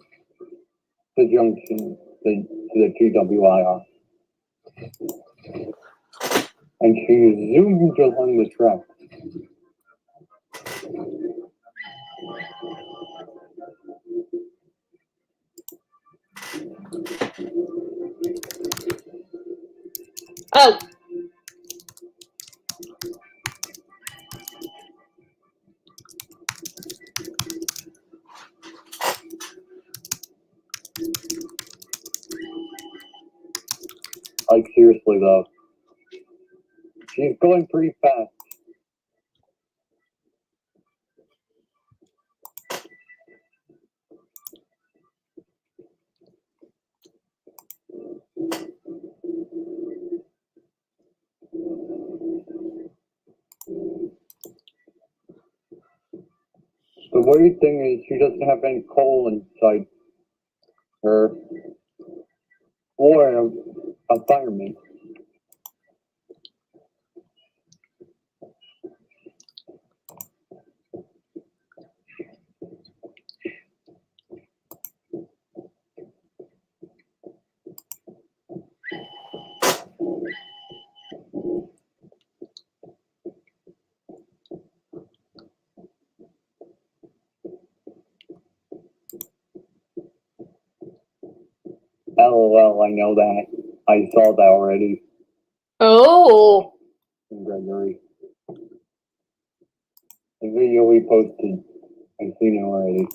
the junction to the TWIR. And she zoomed along the track. Oh. Like, seriously, though. She's going pretty fast. The weird thing is, she doesn't have any coal inside her, or a fireman. LOL, I know that. I saw that already. Oh. From Gregory. The video we posted, I've seen it already.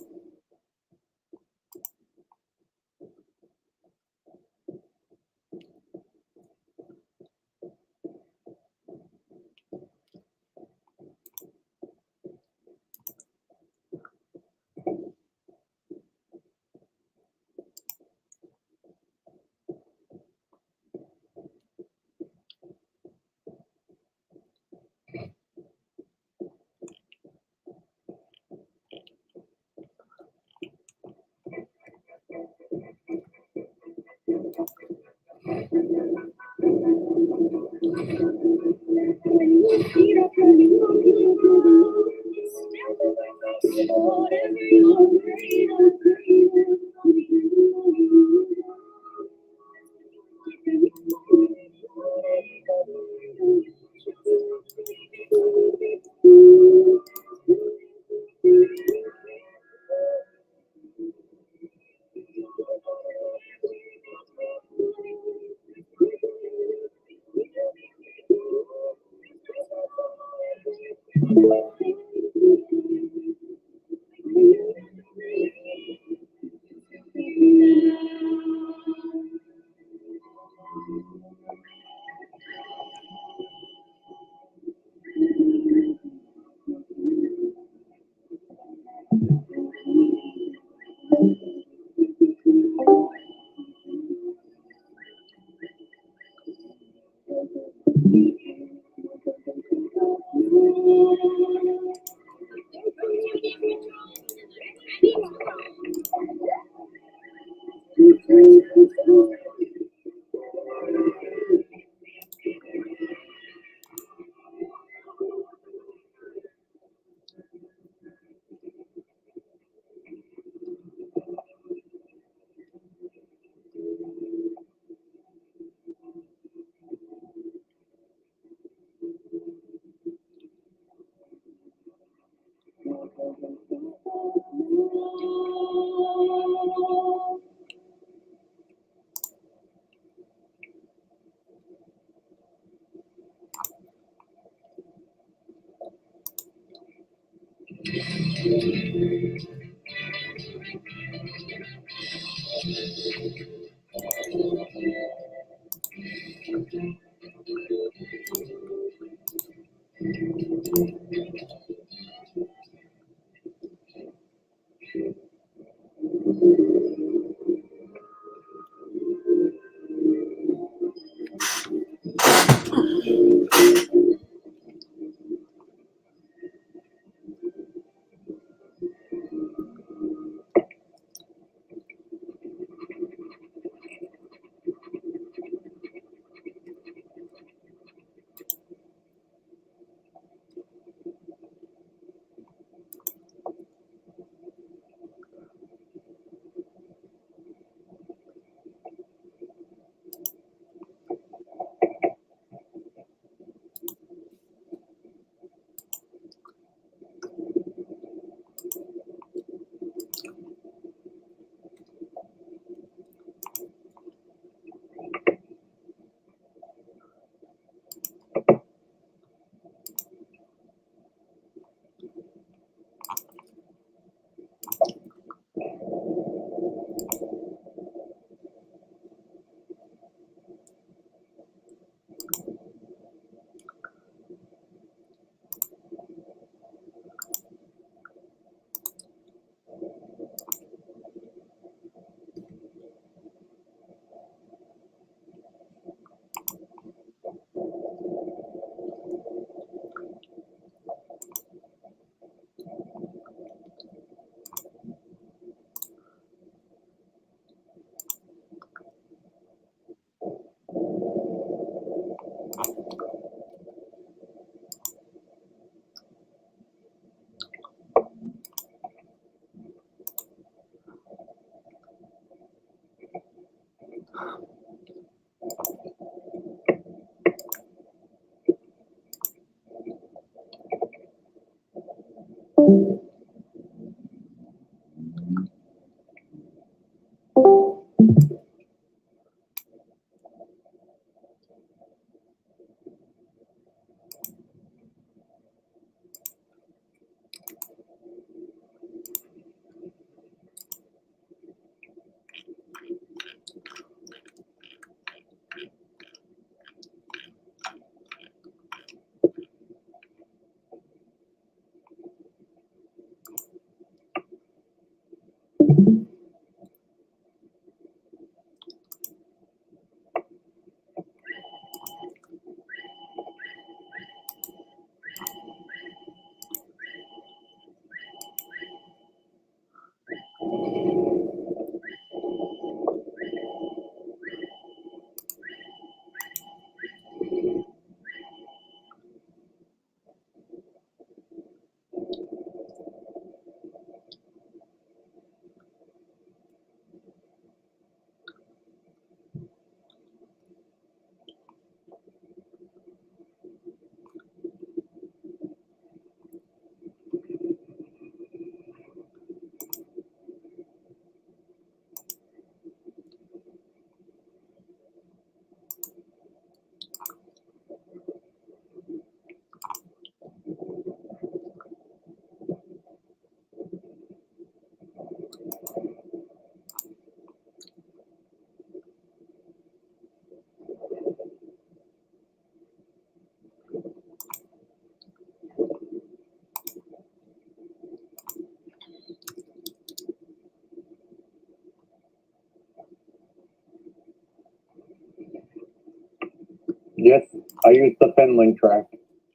Yes, I used the Finland track.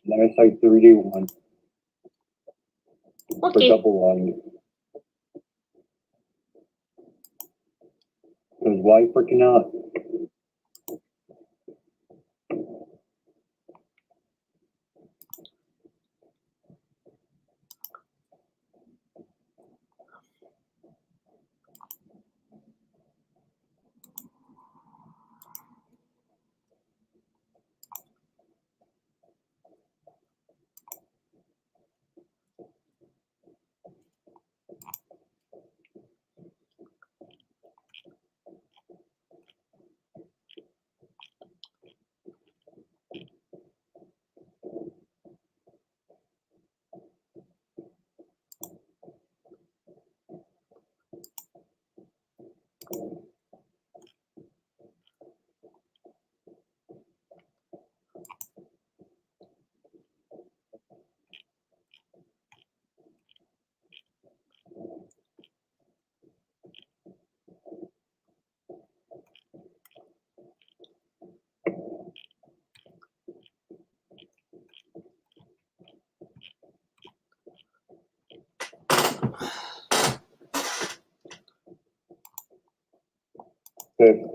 There's a 3D one. For double line. Because why freaking not? Fifth.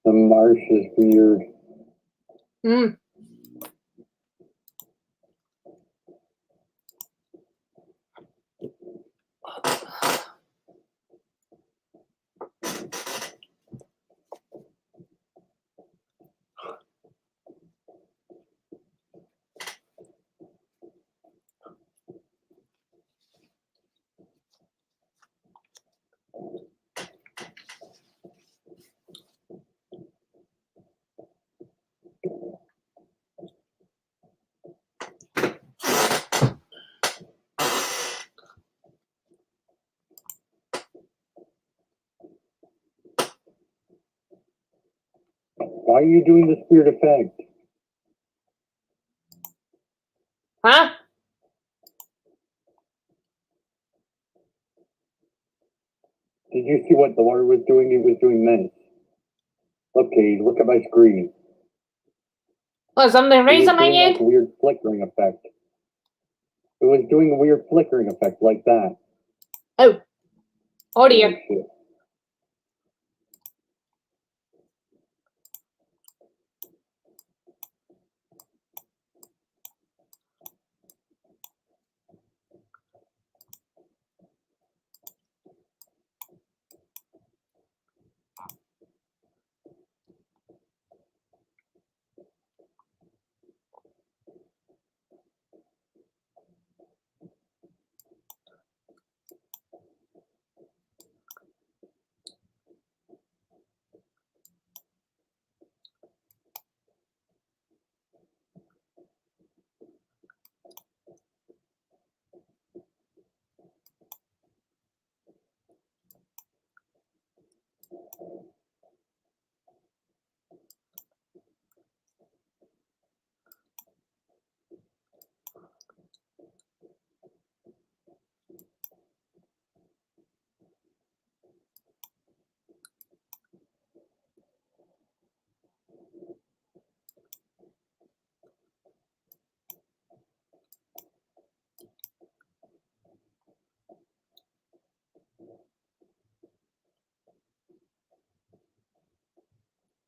The marsh is weird. Mm. Why are you doing this weird effect? Huh? Did you see what the water was doing? It was doing this. Okay, look at my screen. Was something It was raising my doing like head? a weird flickering effect. It was doing a weird flickering effect like that. Oh. Oh dear. Holy shit.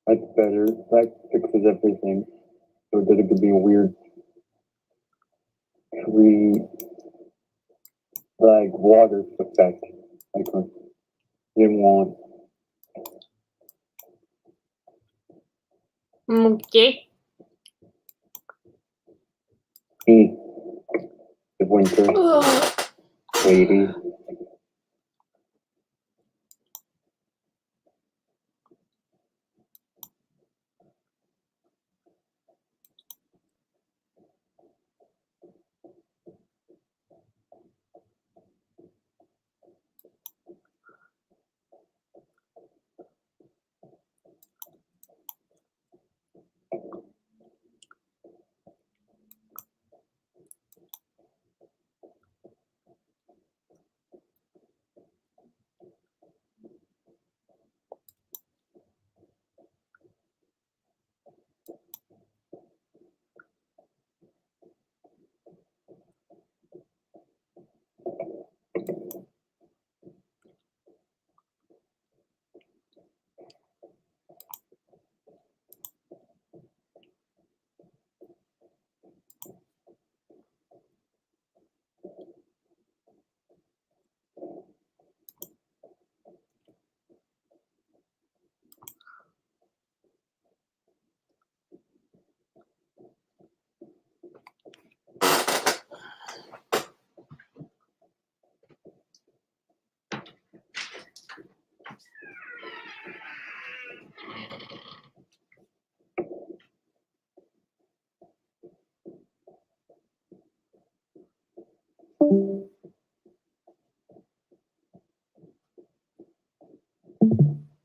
That's better. That fixes everything. So that it could be a weird tree, like water effect. Like I didn't want. Okay. The winter, lady.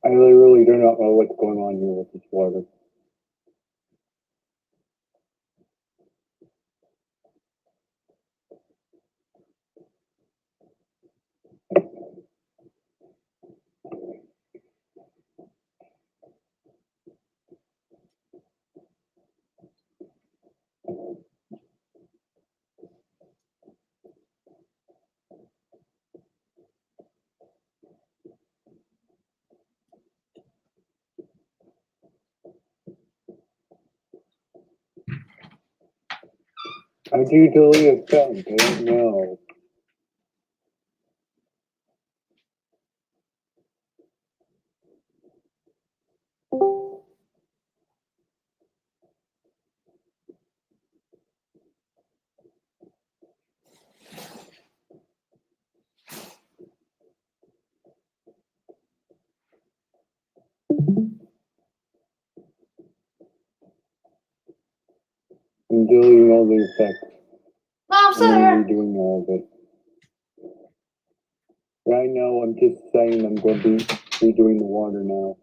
I really do not know what's going on here with this water. How do you delete a phone? I don't know. I'm deleting all the effects. Mom, And then redoing all of it. Right now, I'm just saying I'm going to be redoing the water now.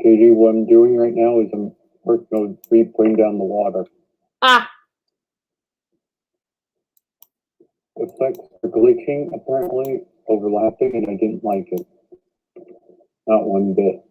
Katie, what I'm doing right now is I'm working on putting down the water. Ah. The effects are glitching, apparently, overlapping, and I didn't like it. Not one bit.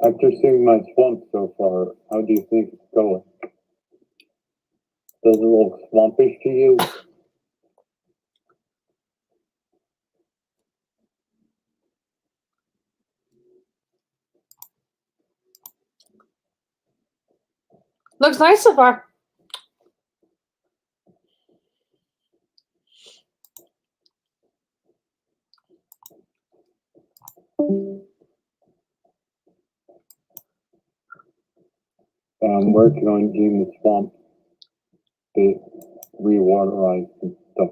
After seeing my swamp so far, how do you think it's going? Does it look swampish to you? Looks nice so far. I'm working on getting the swamp to re-waterize and stuff.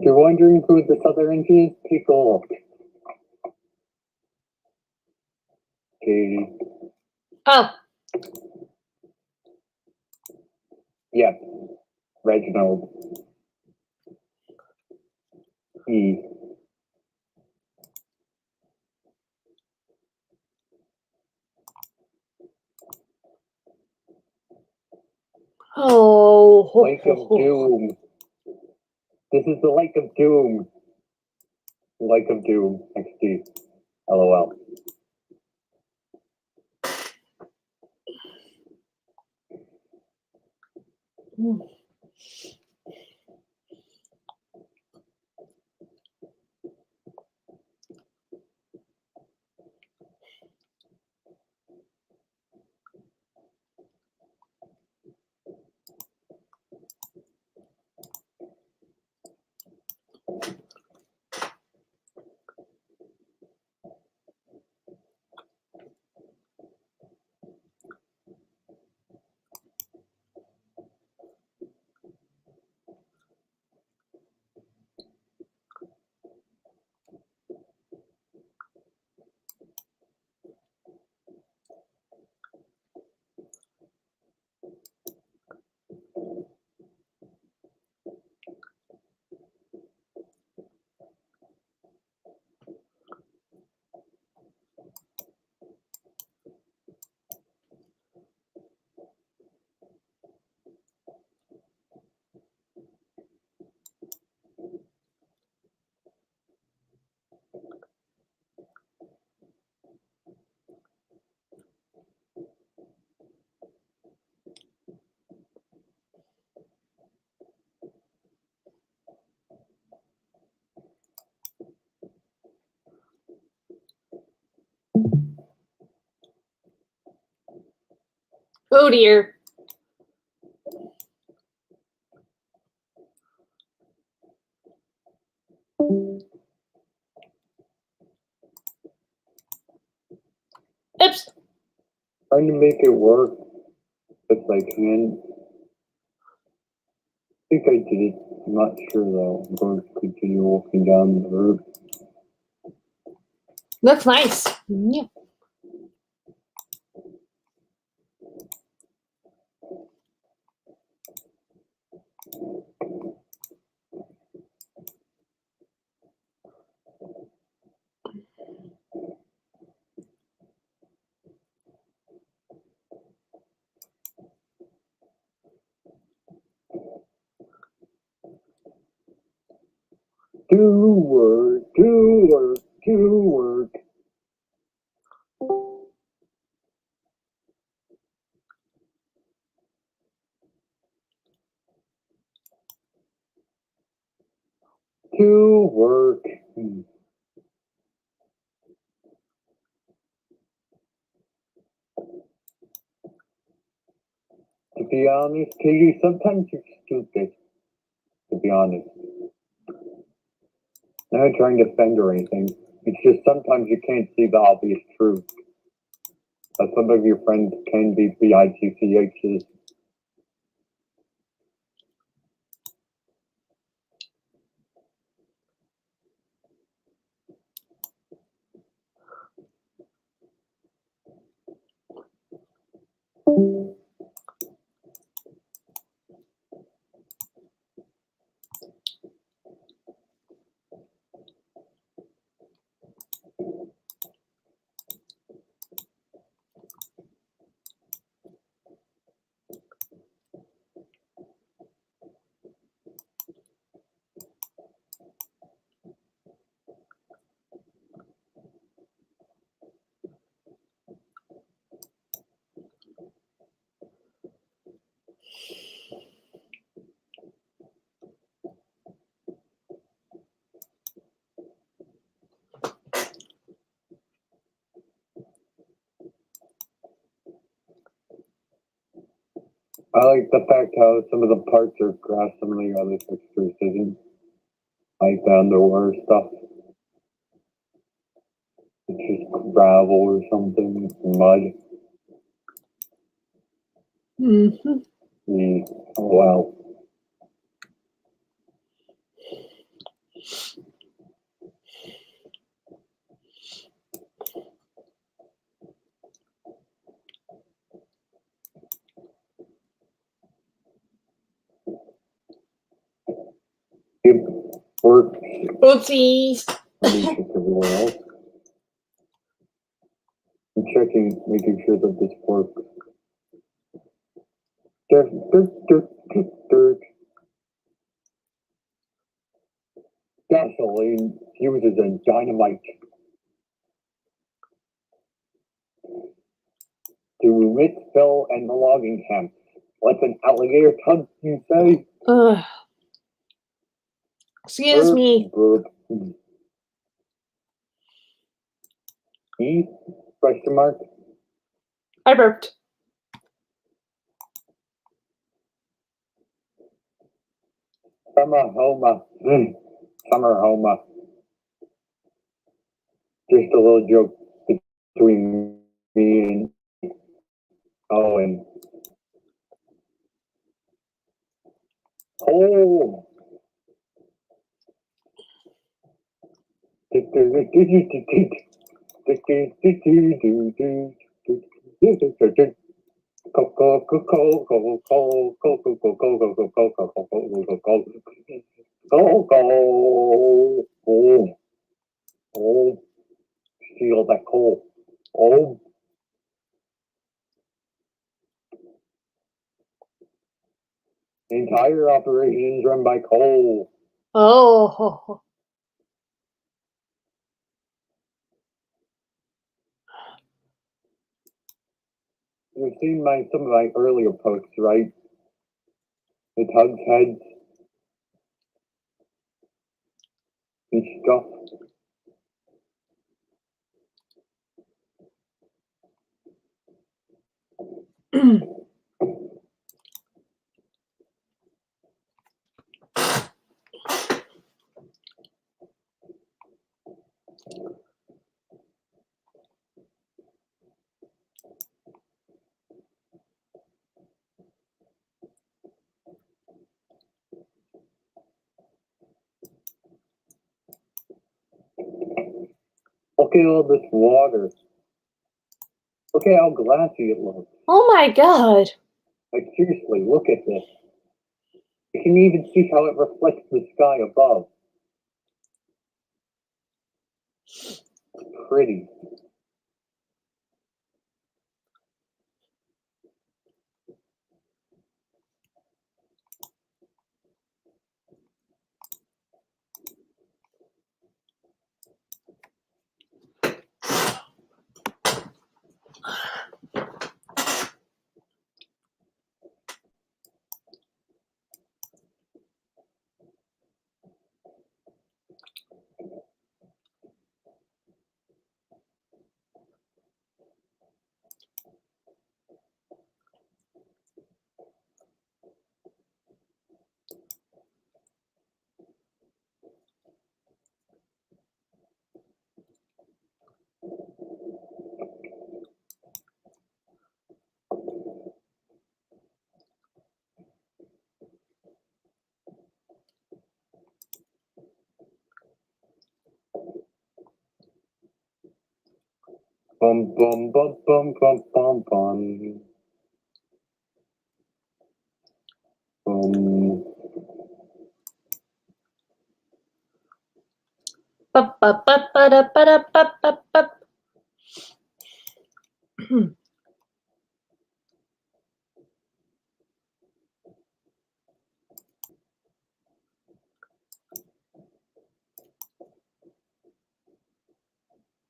you're wondering who this other engine is, take a look. Katie. Oh, Yep. Reginald. E. oh, Lake of Doom. This is the Lake of Doom. Lake of Doom. XD. LOL. oh dear. Oops. Trying to make it work best I can. I think I did it. I'm not sure though. I'm going to continue walking down the road. Looks nice. Yeah. Do work, do work, do work. Do work. To be honest, Katie, sometimes you're stupid. To be honest. I'm not trying to offend or anything. It's just sometimes you can't see the obvious truth. But some of your friends can be bitchs. I like the fact how some of the parts are grass, some of the other textures isn't. Like the underwear stuff. It's just gravel or something, mud. Mm-hmm. Oh wow. Yep. Works. Oopsies. Let me check everywhere else. I'm checking, making sure that this works. Dirt, dirt, dirt, dirt, dirt. Gasoline, fuses, and dynamite. To Ritzville and the logging camp. What's an alligator tongue, you say? Ugh. Excuse me. E? Question mark? I burped. Summer Homa. Summer Homa. Just a little joke between me and Owen. Oh! Oh, feel that coal. Oh, the entire operation is run by coal. Oh. You've seen some of my earlier posts, right? The tugs heads and stuff. Look at all this water. Look at how glassy it looks. Oh my god. Like, seriously, look at this. You can even see how it reflects the sky above. It's pretty. Bum bum bum bum bum bum bum. Ba-ba-ba-ba-da-ba-da-ba-ba-ba.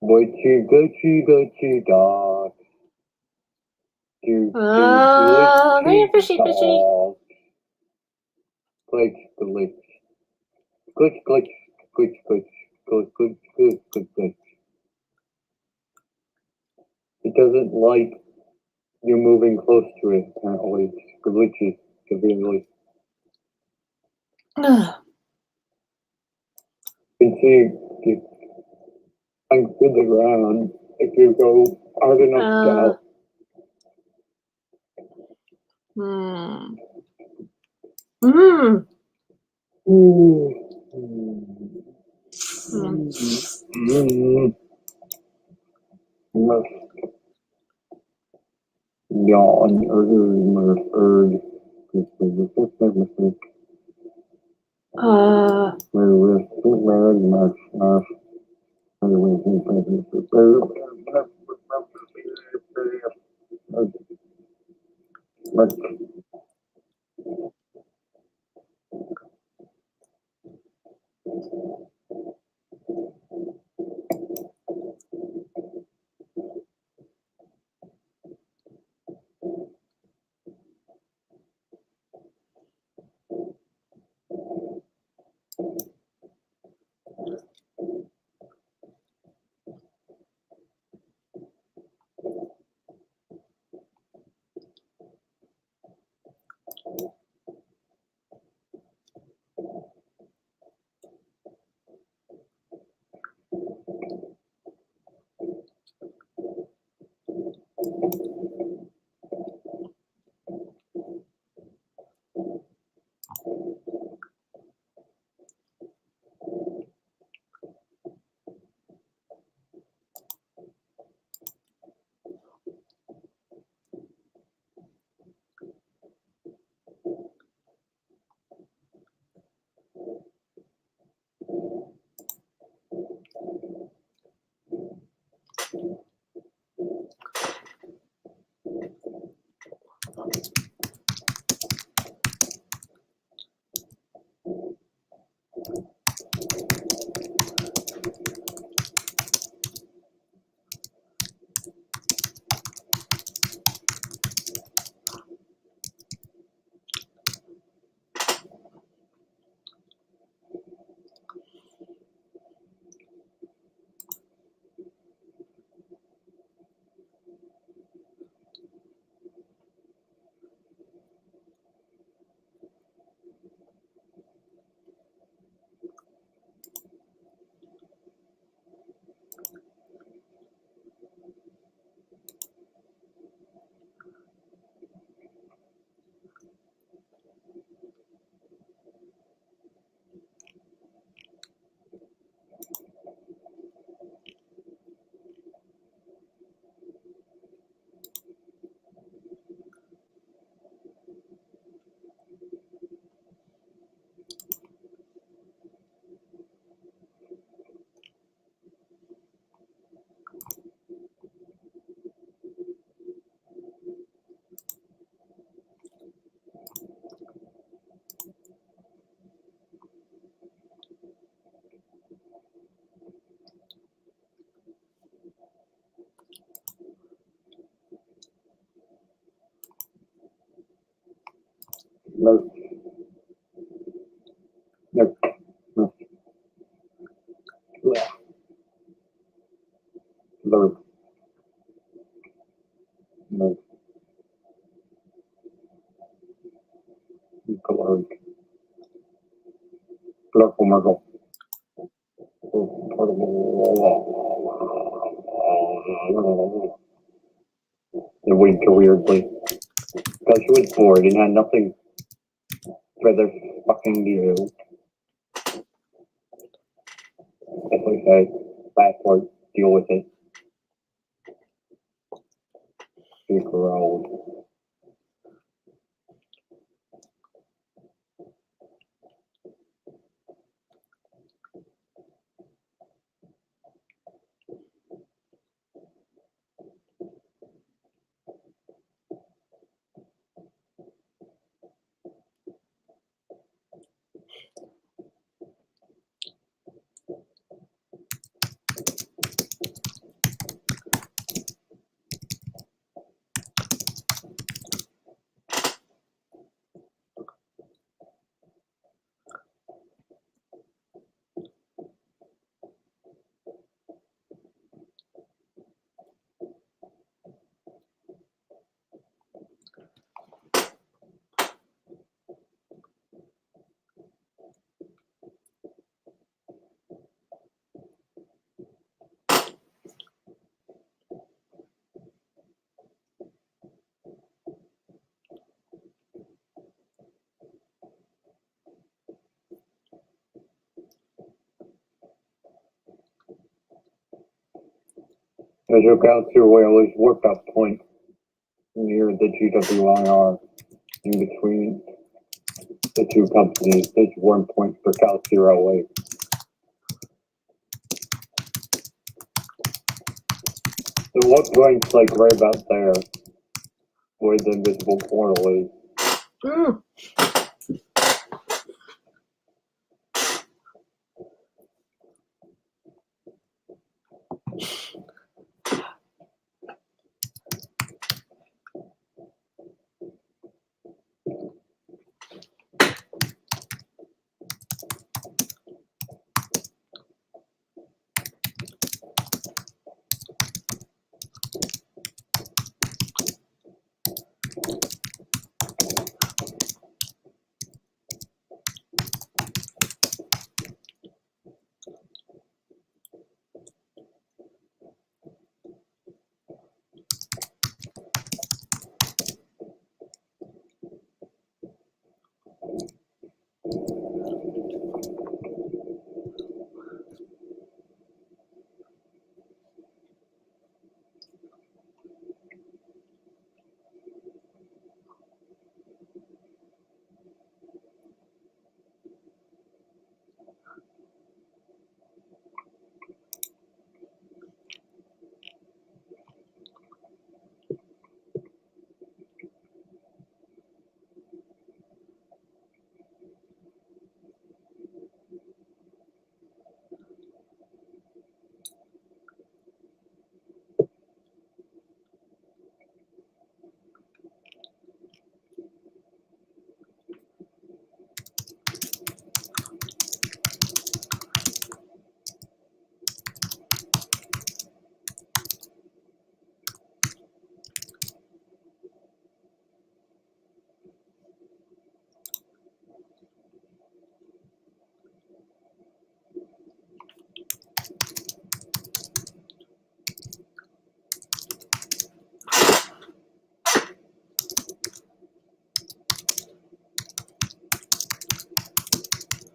Gucci dog. Come here, fishy, fishy. Glitch, glitch. Glitch, glitch, glitch, glitch. Glitch, glitch, glitch, glitch, glitch. It doesn't like you moving close to it, apparently. It's glitchy, conveniently. You can see it under the ground if you go hard enough down. Yawn, No. No. No. Yeah. No. No. Color. Color commercial. It winked weirdly. Because she was bored and had nothing rather fucking do. As I say, fast forward, deal with it. She growled. As you got to Whaley's workout point near the GWIR in between The two companies each 1 point per Galaxy Railway. It looks like right about there, where the invisible portal is. Mm.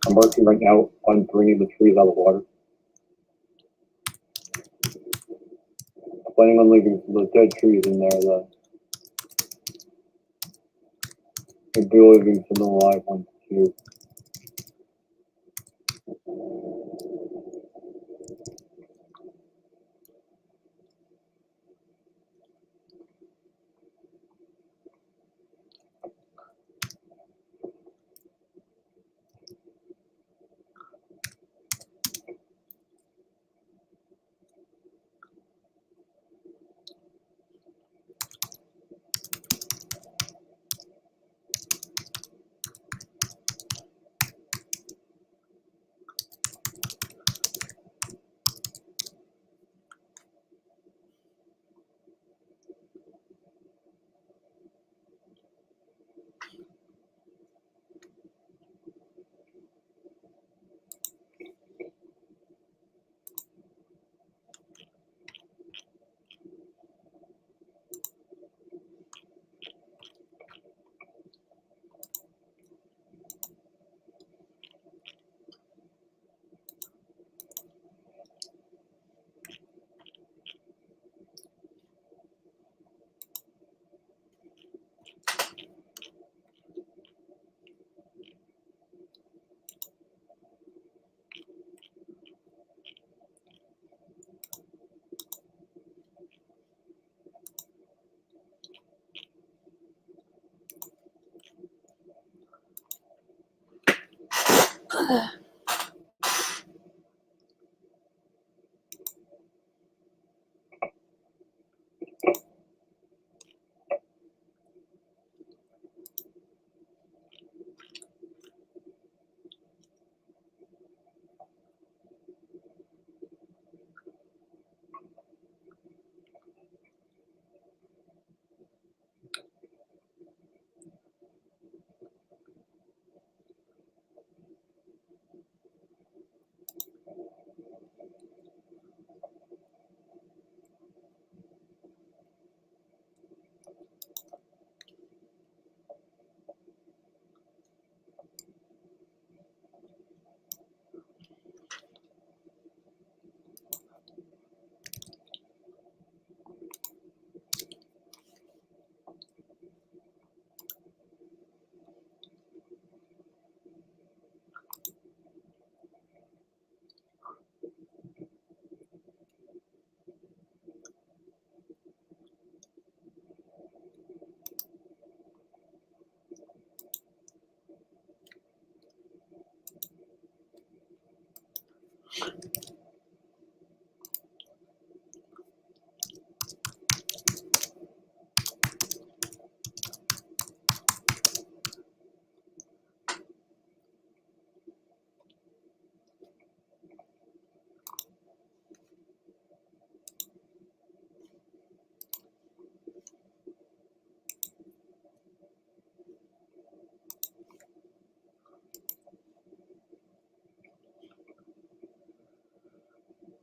I'm working right now on bringing the trees out of water. I'm planning on leaving the dead trees in there, though. And be leaving some alive ones, too.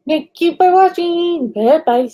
Thank you for watching. Bye-bye.